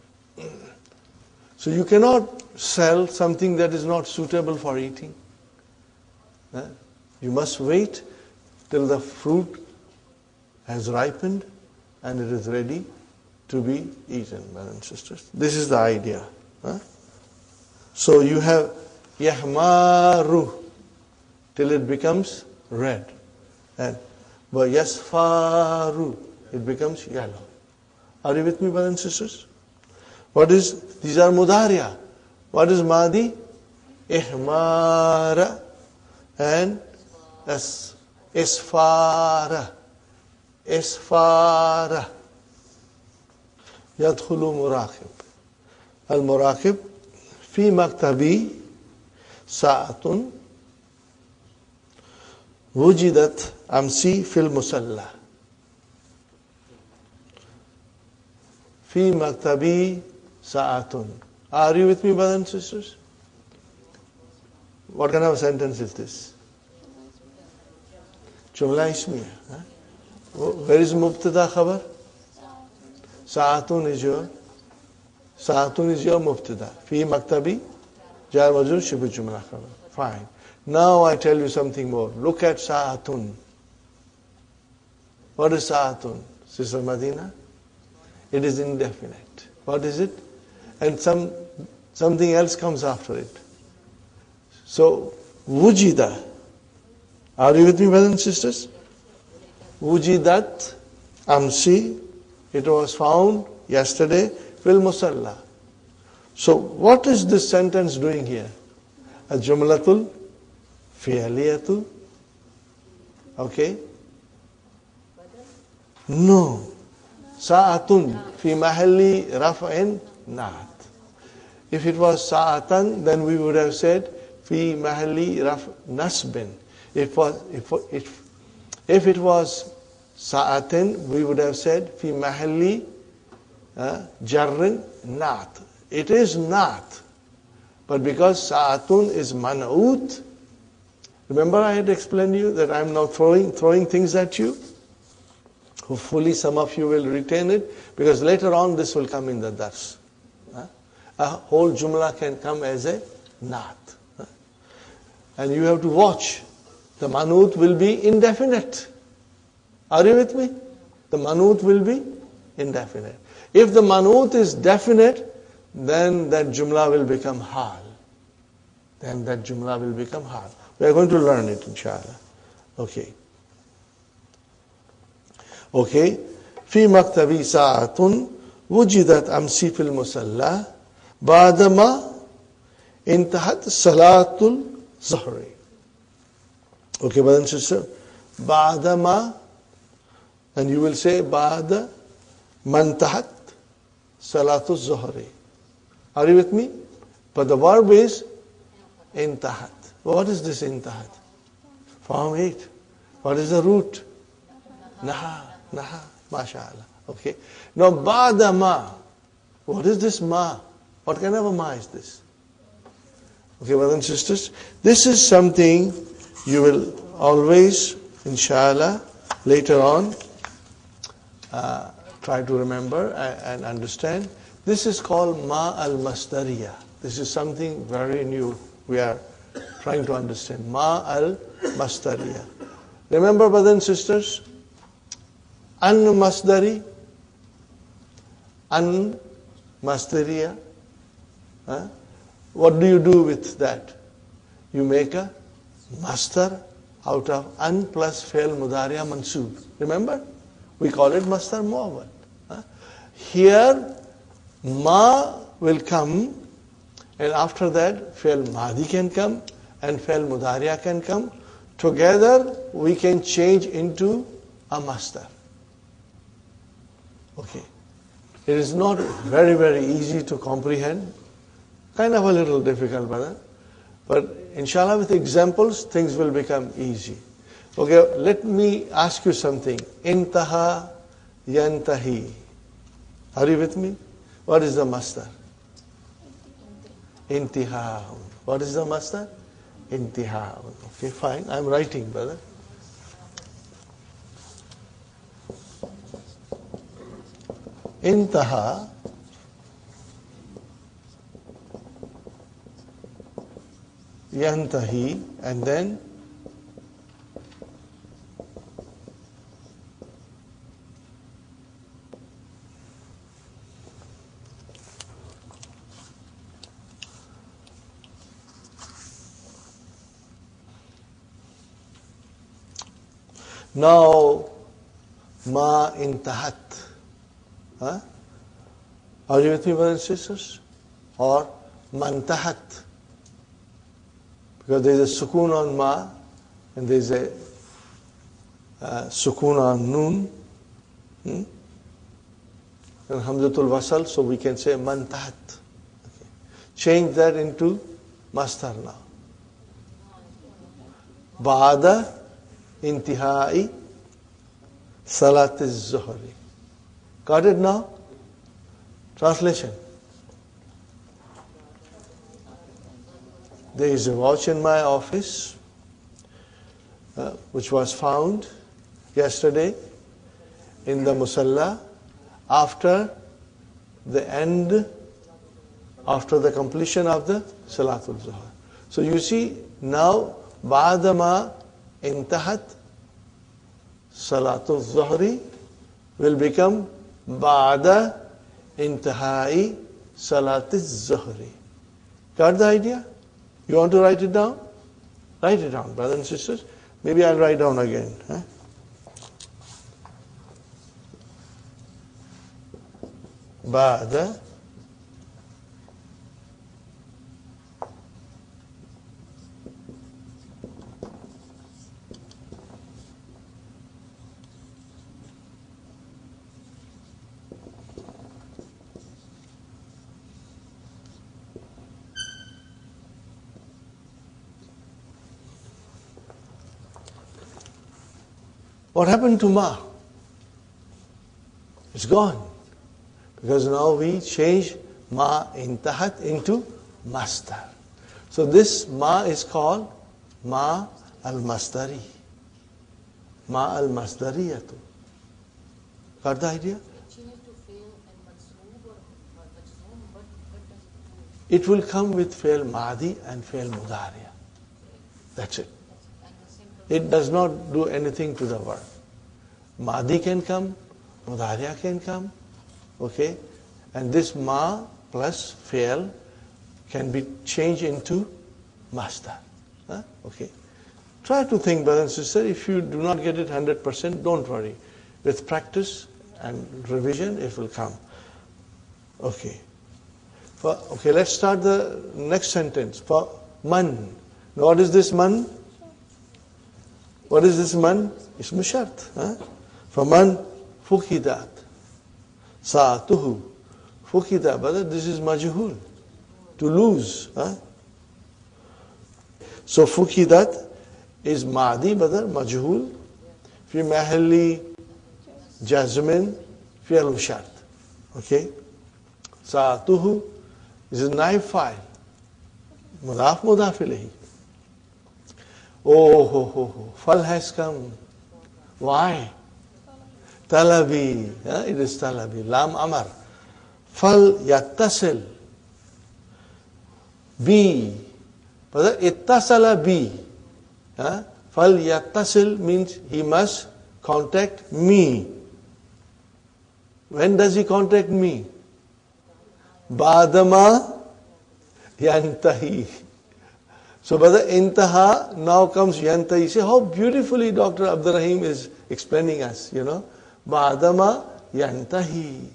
So you cannot sell something that is not suitable for eating. You must wait till the fruit has ripened and it is ready to be eaten, brothers and sisters. This is the idea. So you have yahmaru till it becomes red. And yasfaru, it becomes yellow. Are you with me, brothers and sisters? These are mudariya. What is madi? Ihmara and isfara. Isfara. Yadkhulu muraqib. Al-muraqib fi maktabi sa'atun wujidat amsi fil musalla. Fi maktabi sa'atun. Are you with me, brothers and sisters? What kind of a sentence is this? Jumla ismiya. Where is mubtada khabar? Sa'atun is your mubtada. Fi maktabi jar majrur shibh jumla khabar. Fine. Now I tell you something more. Look at sa'atun. What is sa'atun? Sister Madina? It is indefinite. What is it? And something else comes after it. So, wujida. Are you with me, brothers and sisters? Wujidat amsi. It was found yesterday. Fil musalla. So, what is this sentence doing here? A jumlatul fi'liyatu. Okay? No. Sa'atun fi mahalli raf'in naat. If it was sa'atan, then we would have said fi mahalli raf nasbin. If it was sa'atin, we would have said fi mahalli jarrin naat. It is naat. But because sa'atun is man'ut, remember I had explained to you that I am now throwing things at you? Hopefully some of you will retain it, because later on this will come in the dars. A whole jumla can come as a naat. And you have to watch. The manut will be indefinite. Are you with me? The manut will be indefinite. If the manut is definite, then that jumla will become hal. We are going to learn it, inshallah. Okay. في مكتبي ساعة وجدت أمسي في المصلى بعدما انتهت صلاة الظهر. Okay, brothers and sisters. بعدما, and you will say بعد ما انتهت صلاة الظهر. Are you with me? But the verb is انتهت. What is this انتهت? Form 8. What is the root? Naha. MashaAllah. Okay. Now, Ba'da ma. What is this ma? What kind of a ma is this? Okay, brothers and sisters. This is something you will always, inshallah, later on, try to remember and understand. This is called ma al-masdariya. This is something very new we are trying to understand. Ma al-masdariya. Remember, brothers and sisters, an-masdari, an-masdariya. What do you do with that? You make a masdar out of an plus fi'l mudariya mansoob. Remember? We call it masdar muawwal. Here, ma will come, and after that, fi'l madi can come, and fi'l mudariya can come, together we can change into a masdar. Okay. It is not very, very easy to comprehend. Kind of a little difficult, brother. But inshallah, with examples, things will become easy. Okay, let me ask you something. Intaha yantahi. Are you with me? What is the masdar? Intiha. What is the masdar? Intiha. Okay, fine. I'm writing, brother. Intaha yantahi, and then now ma intahat. Huh? Are you with me, brothers and sisters? Or mantahat. Because there is a sukoon on ma and there is a sukoon on noon. And hamzatul wasal, so we can say mantahat. Okay. Change that into masdar now. Ba'da intihai salatiz zuhri. Got it now? Translation. There is a watch in my office which was found yesterday in the musalla after the completion of the Salatul Zuhr. So you see now, Ba'dama intahat Salatul Zuhri will become Ba'da intihai Salatiz Zuhri. Got the idea? You want to write it down? Write it down, brothers and sisters. Maybe I'll write down again. Huh? Ba'da What happened to ma? It's gone. Because now we change ma intahat into masdar. So this ma is called ma al-masdari. Ma al-masdariyatu. Got the idea? It will come with fail madi and fail mudariya. That's it. It does not do anything to the verb. Madi can come, mudariya can come, okay? And this ma plus fail can be changed into masdar. Huh? Okay. Try to think, brother and sister. If you do not get it 100%, don't worry. With practice and revision, it will come. Okay. Okay, let's start the next sentence. For man. Now, what is this man? What is this man? It's shart. Huh? For man, fukidat. Sa'atuhu. Fukidat, brother, this is majhul. To lose. Huh? So fukidat is madi, brother, majhul. Fi mahalli jazmin fi'l shart. Okay? Sa'atuhu is a naib file. Mudaf mudaf ilayhi. Oh, fal has come. Why? Talabi. It is talabi. Lam amar. Fal yattasil. Bi. But ittasala bi. Fal yattasil means he must contact me. When does he contact me? Badama yantahi. So, brother, intaha, now comes yantahi. See how beautifully Dr. Abdul Rahim is explaining us, you know. Ba'dama yantahi.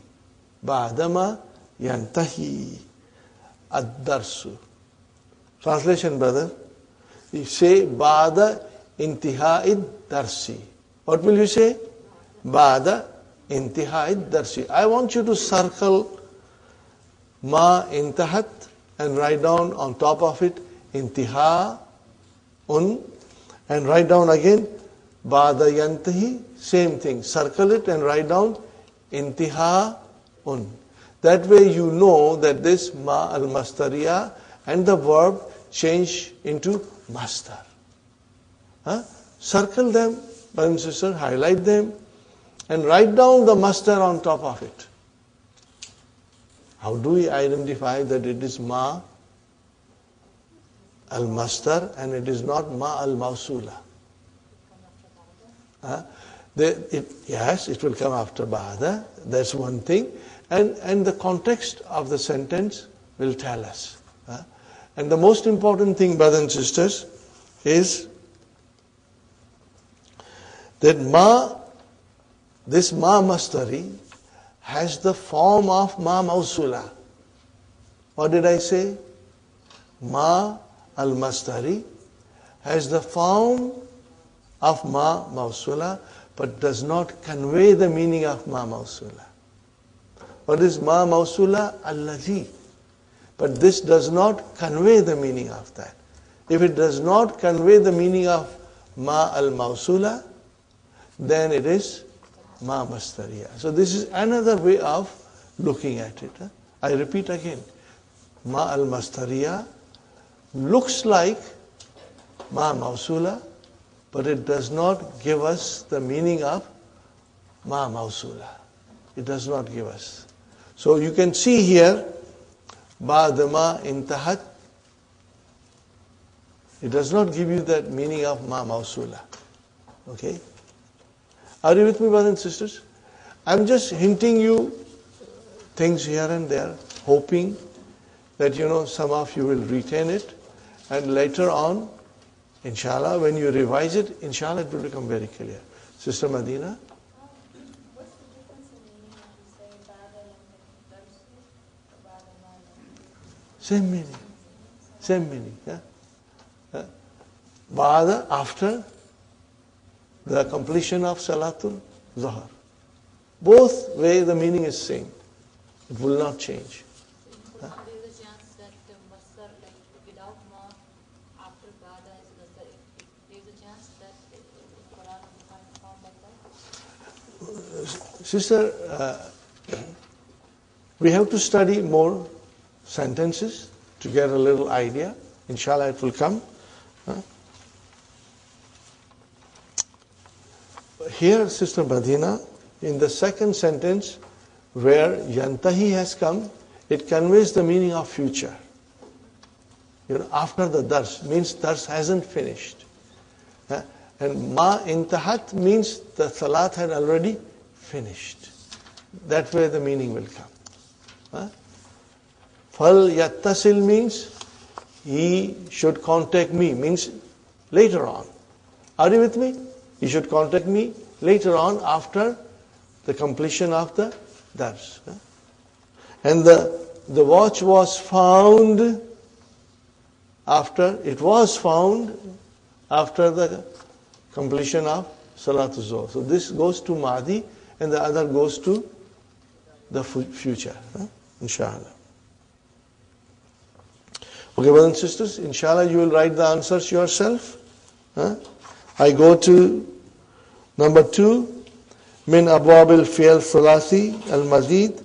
Ba'dama yantahi. Ad-darsu. Translation, brother. You say, Ba'da intihai darsi. What will you say? Ba'da intihai darsi. I want you to circle ma intahat and write down on top of it intiha un, and write down again ba'da yantahi, same thing. Circle it and write down intiha un. That way you know that this ma al-mastariya and the verb change into mastar. Circle them, brothers and sisters, highlight them, and write down the mastar on top of it. How do we identify that it is ma al-mastar and it is not ma al-mawsula? Yes, it will come after ba'da. That's one thing. And the context of the sentence will tell us. And the most important thing, brothers and sisters, is that this ma mastari has the form of ma mausula. What did I say? Ma al mastari has the form of ma mausula, but does not convey the meaning of ma mausula. What is ma mausula? Alladhi. But this does not convey the meaning of that. If it does not convey the meaning of ma al mausula, then it is ma mastariya. So this is another way of looking at it. I repeat again. Ma al mastariya looks like ma mausula, but it does not give us the meaning of ma mausula. It does not give us. So you can see here, ba'da ma intahat, it does not give you that meaning of ma mausula. Okay? Are you with me, brothers and sisters? I'm just hinting you things here and there, hoping that some of you will retain it, and later on, inshallah, when you revise it, inshallah, it will become very clear. Sister Madina? What's the difference in meaning when you say ba'da yantahi darsi or ba'da ma yantahi? Same meaning. Same meaning. Yeah? Ba'da, after the completion of Salatul Zuhr. Both way the meaning is same. It will not change. There is a chance that masdar, like without ma, after ba'da is masdar, there is a chance that Quran will find form like that? Sister, we have to study more sentences to get a little idea. Inshallah, it will come. Here, Sister Madina, in the second sentence, where yantahi has come, it conveys the meaning of future. After the dars, means dars hasn't finished. And ma intahat means the salat had already finished. That way the meaning will come. Fal yattasil means he should contact me, means later on. Are you with me? He should contact me later on after the completion of the dars. And the watch was found after the completion of Salatul Zuhr. So this goes to Mahdi and the other goes to the future. Inshallah. Okay, brothers and sisters, inshallah you will write the answers yourself. I go to number 2, min abwab al-fi'l thulathi al-mazid,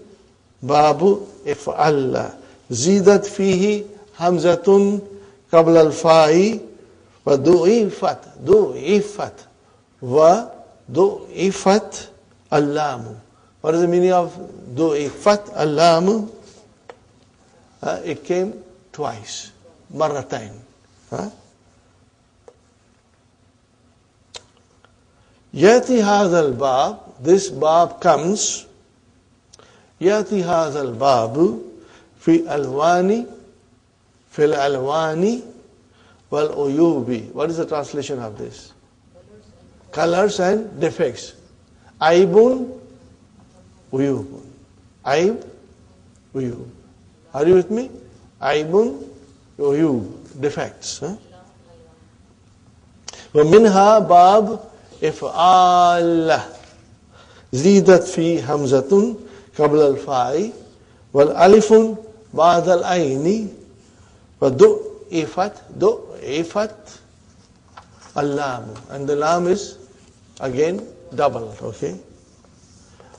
babu if'alla, zidat fihi hamzatun qabla al-fa'i wa du'ifat al-lamu. What is the meaning of du'ifat al-lamu? It came twice, marratain. Yati hadha al-bab, this bab comes, yati hadha al-babu fi al-alwani wal-uyubi. What is the translation of this? Colors and defects. Aibun, uyubun. Aib, uyub. Are you with me? Aibun, uyub. Defects. ومنها باب إفعال زيدت في همزة قبل الفاء والألف بعد العين ضعفت اللام, and the lam is again doubled. Okay.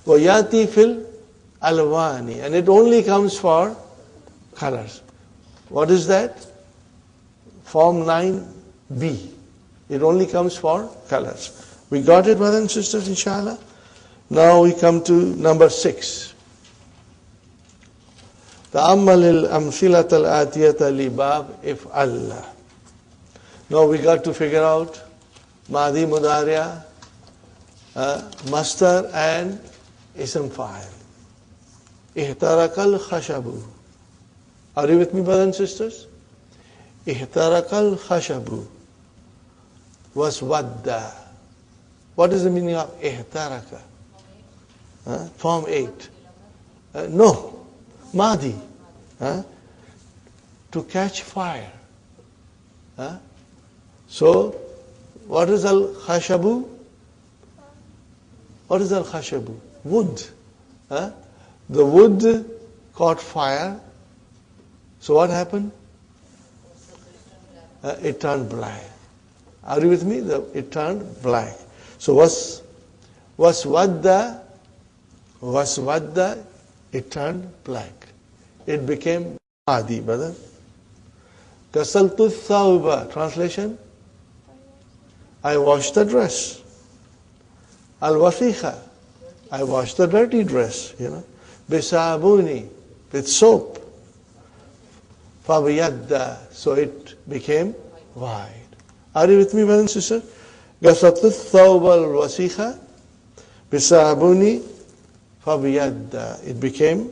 وياتي في الألوان, and it only comes for colors. What is that? Form 9b. It only comes for colors. We got it, brothers and sisters, inshallah? Now we come to number 6. تأمل الأمثلة الآتية لباب افعل. Now we got to figure out Madi Mudariya, Mastar and Ism Fa'il. Ihtarakal khashabu. Are you with me, brothers and sisters? Ihtarakal khashabu was wadda. What is the meaning of ihtaraka? Form 8. No, Madi. To catch fire. So, what is al-khashabu? What is al-khashabu? Wood. The wood caught fire. So what happened? It turned black. Are you with me? It turned black. So was wadda, it turned black. It became Madi, brother. Kasaltu thawba. Translation? I washed the dress. Al-wasikha. I washed the dirty dress, Bisabuni. With soap. Fabiyadda. So it became white. Are you with me, brothers and sisters? Kasaltu thawba al-wasikha. Bisabuni. Fabiyadda. It became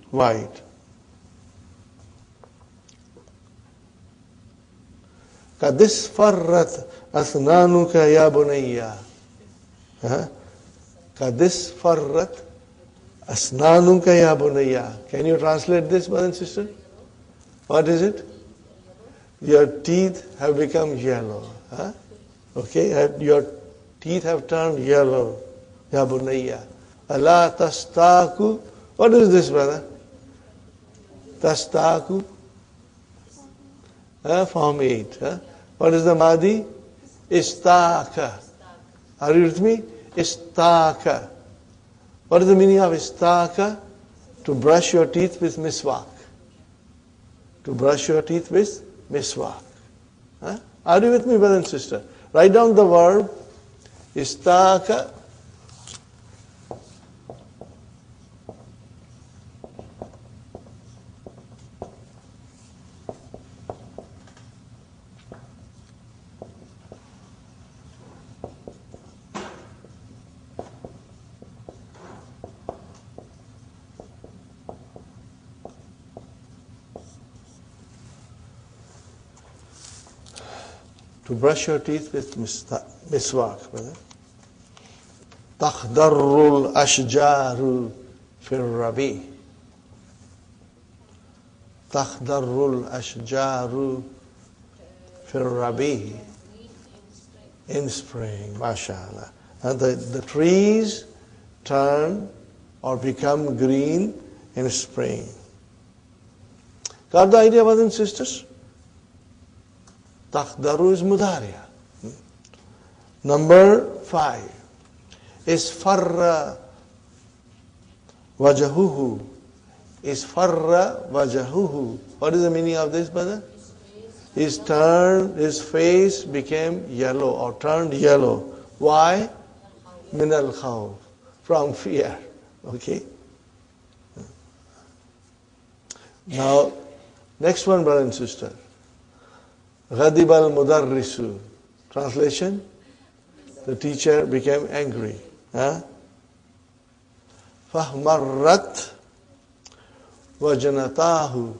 white. Kadis farrat asnanuka ya bunayya. Kadis farrat asnanuka ya bunayya. Can you translate this, brothers and sisters? What is it? Your teeth have become yellow. Okay, your teeth have turned yellow. Ya bunayya. Allah tastaku. What is this, brother? Tastaku. Form 8. What is the Madi? Istaka. Are you with me? Istaka. What is the meaning of istaka? To brush your teeth with miswak. To brush your teeth with miswak. Are you with me, brother and sister? Write down the verb istaka. To brush your teeth with miswak, brother. تخضر الأشجار في الربيع. تخضر الأشجار في الربيع. In spring, mashallah. And the trees turn or become green in spring. Got the idea, brothers and sisters? Takhdaru is mudariya. Number 5 is farra wajahuhu. Is farra wajahuhu. What is the meaning of this, brother? His face became yellow or turned yellow. Why? Min al khawf. From fear. Okay? Now, next one, brother and sister. Ghadib al-mudarrisu. Translation? The teacher became angry. Fahmarrat wajanatahu.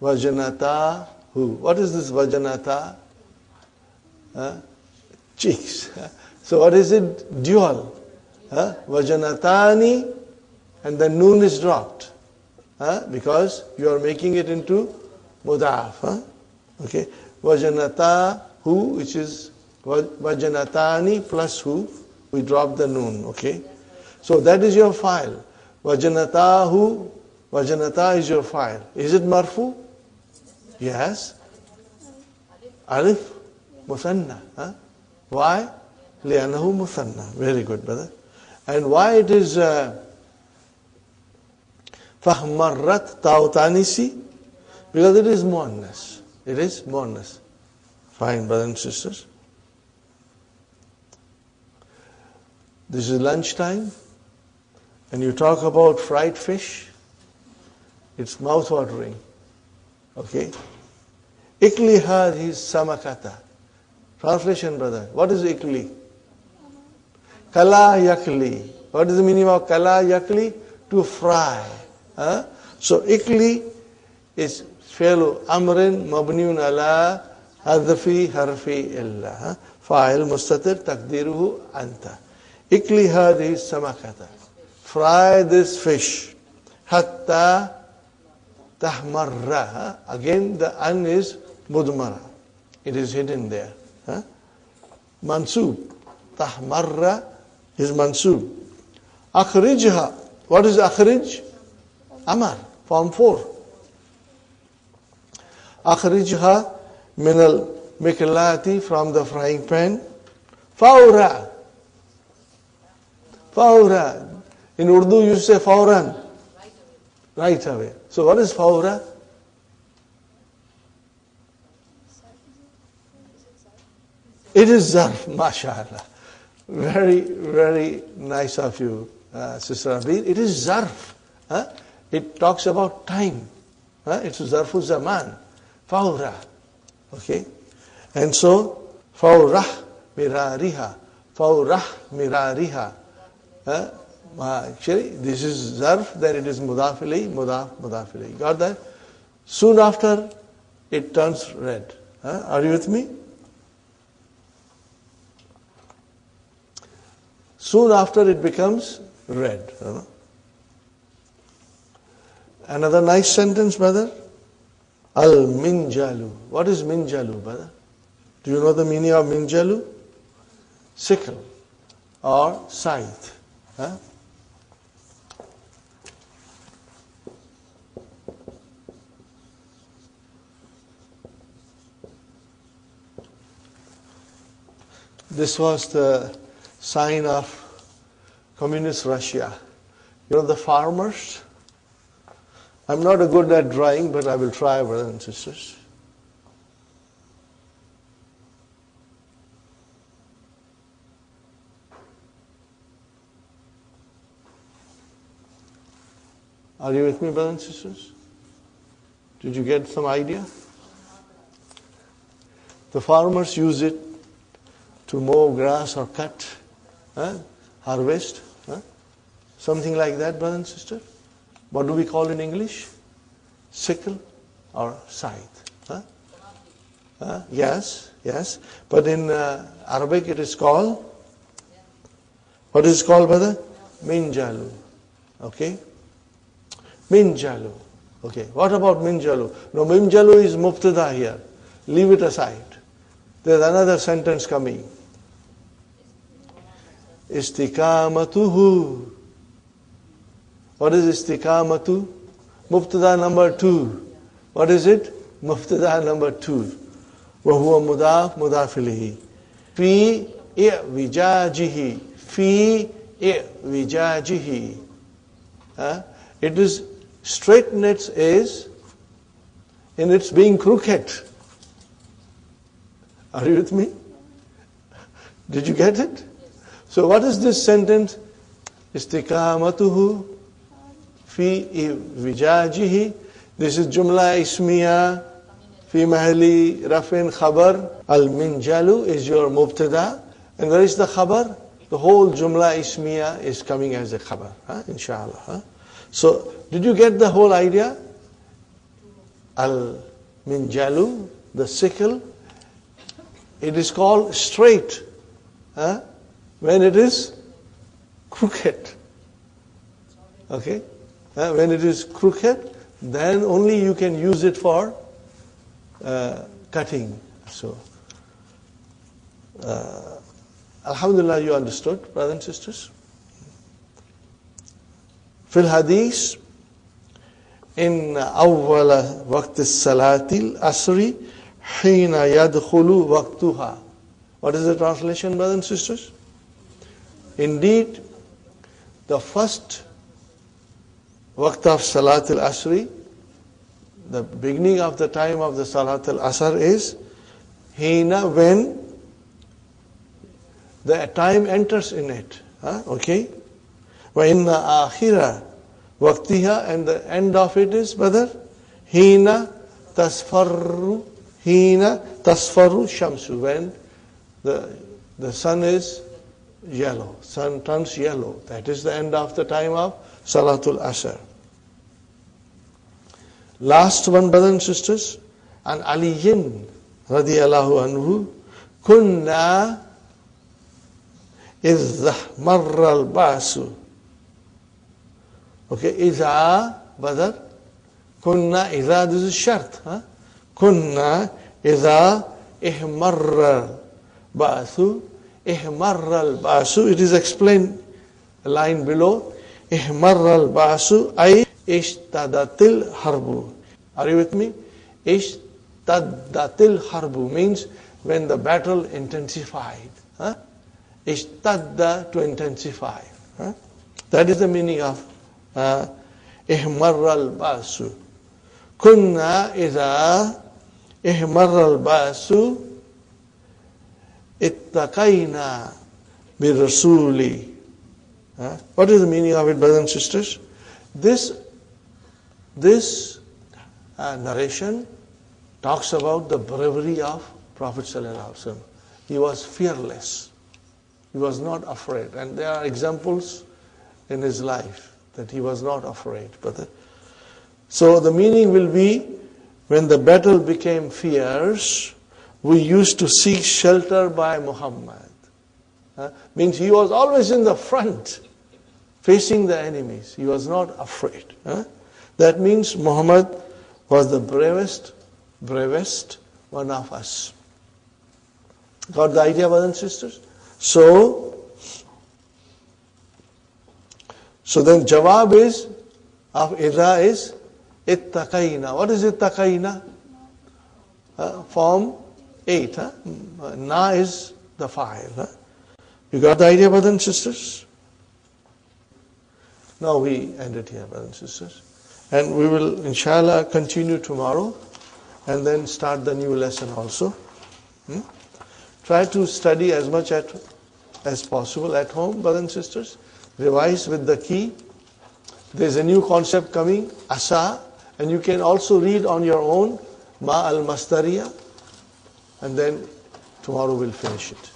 Vajanatahu. What is this vajanata? Cheeks. So what is it? Dual. Vajanatani, and the noon is dropped. Because you are making it into mudaf. Okay. Vajanata hu, which is vajanatani plus hu, we drop the noon, okay? So that is your file. Vajanatahu, vajanata is your file. Is it marfu? Yes. Alif, musanna. Huh? Why? Li'annahu musanna. Very good, brother. And why it is fahmarrat ta'utanisi? Because it is muannas. It is muannas. Fine, brothers and sisters. This is lunchtime, and you talk about fried fish. It's mouth-watering. Okay? Ikli hadhihi samakata. Translation, brother. What is ikli? Kala yakli. What is the meaning of kala yakli? To fry. Huh? So ikli is fi'lu amrin mabniun ala hadfi harfi illa. Fa'il mustatir taqdiruhu anta. Ikli hadhihi samakata. Fry this fish. Hatta tahmarra. Again the an is mudmara. It is hidden there. Mansub. Tahmarra is mansub. Akhrijha. What is akhrij? Amar. Form 4. Akhrijha min al-miklati, from the frying pan. Fawra. Fawra. In Urdu you say fawran. Right away. So what is fawra? It is zarf, mashallah. Very, very nice of you, Sister Abir. It is zarf. It talks about time. It's zarfu zaman. Fawra. Okay? And so, fawrah mirariha. Fawrah mirariha. Actually, this is zarf, then it is mudaf ilayhi, mudaf ilayhi. Got that? Soon after, it turns red. Are you with me? Soon after, it becomes red. Another nice sentence, brother. Al-minjalu. What is minjalu, brother? Do you know the meaning of minjalu? Sickle or scythe. This was the sign of communist Russia. You know the farmers? I'm not a good at drawing, but I will try, brothers and sisters. Are you with me, brothers and sisters? Did you get some idea? The farmers use it to mow grass or cut, harvest, something like that, brothers and sisters. What do we call in English? Sickle or scythe. Yes. But in Arabic it is called, what is it called, brother? Minjalu. Okay? Minjalu. Okay. What about minjalu? No, minjalu is mubtada here. Leave it aside. There's another sentence coming. Istiqamatuhu. What is istiqamatu? Mubtada number 2. What is it? Mubtada number 2. وهو مضاف مضاف إليه. في إعوجاجه. في إعوجاجه. It is straightness is in its being crooked. Are you with me? Did you get it? So what is this sentence? Istiqamatuhu fi vijajihi. This is jumla ismiya fi mahali rafin khabar. Al-minjalu is your mubtada. And where is the khabar? The whole jumla ismiya is coming as a khabar. Inshallah. So, did you get the whole idea? Al-minjalu, the sickle, it is called straight when it is crooked. Okay? When it is crooked, then only you can use it for cutting. So, Alhamdulillah, you understood, brothers and sisters? في الحديث إن أول وقت الصلاة العصر حين يدخل وقتها. What is the translation, brothers and sisters? Indeed, the first waqt of Salat al-Asri, the beginning of the time of the Salat al-Asr is hina, when the time enters in it. Okay? وَإِنَّ آخِرَ وَقْتِهَا, and the end of it is, brother, hina tasfarru shamsu, when the sun is yellow, sun turns yellow. That is the end of the time of Salatul Asr. Last one, brothers and sisters, and Aliyin radiyallahu anhu, kunna idh marra al-ba'su. Okay, idha, brother, kunna idha, this is shart. Kunna idha ihmarra al-ba'su, ihmarra al-ba'su, it is explained, a line below, ihmarra al-ba'su, ay ishtadatil harbu. Are you with me? Ishtadatil harbu means when the battle intensified. Ishtadda, to intensify. That is the meaning of ihmarra al-ba'su. Kunna idha ihmarra al-ba'su ittaqayna bi rasuli. What is the meaning of it, brothers and sisters? This narration talks about the bravery of Prophet ﷺ. He was fearless. He was not afraid. And there are examples in his life that he was not afraid. So the meaning will be, when the battle became fierce, we used to seek shelter by Muhammad. Means he was always in the front, facing the enemies. He was not afraid. That means Muhammad was the bravest one of us. Got the idea, brothers and sisters? So then jawab is, of idha is ittaqayna. What is ittaqayna? Form 8. Na is the fa'il. You got the idea, brothers and sisters? Now we end it here, brothers and sisters. And we will, inshallah, continue tomorrow and then start the new lesson also. Try to study as much as possible at home, brothers and sisters. Revise with the key. There's a new concept coming, asa, and you can also read on your own, ma al-masdariya, and then tomorrow we'll finish it.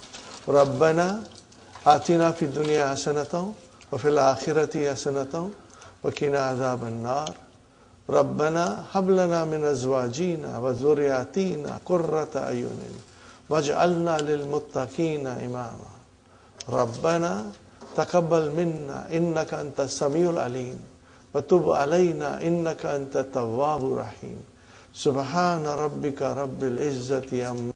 Rabbana atina fi dunya hasanatan wa fil akhirati hasanatan wa qina adhaban nar. Rabbana hab lana min azwajina wa dhurriyyatina qurrata ayunin waj'alna lil muttaqina imama. Rabbana taqabbal minna innaka antas samiul alim wa tub alayna innaka antat tawwabur rahim. Subhana rabbika rabbil izzati amma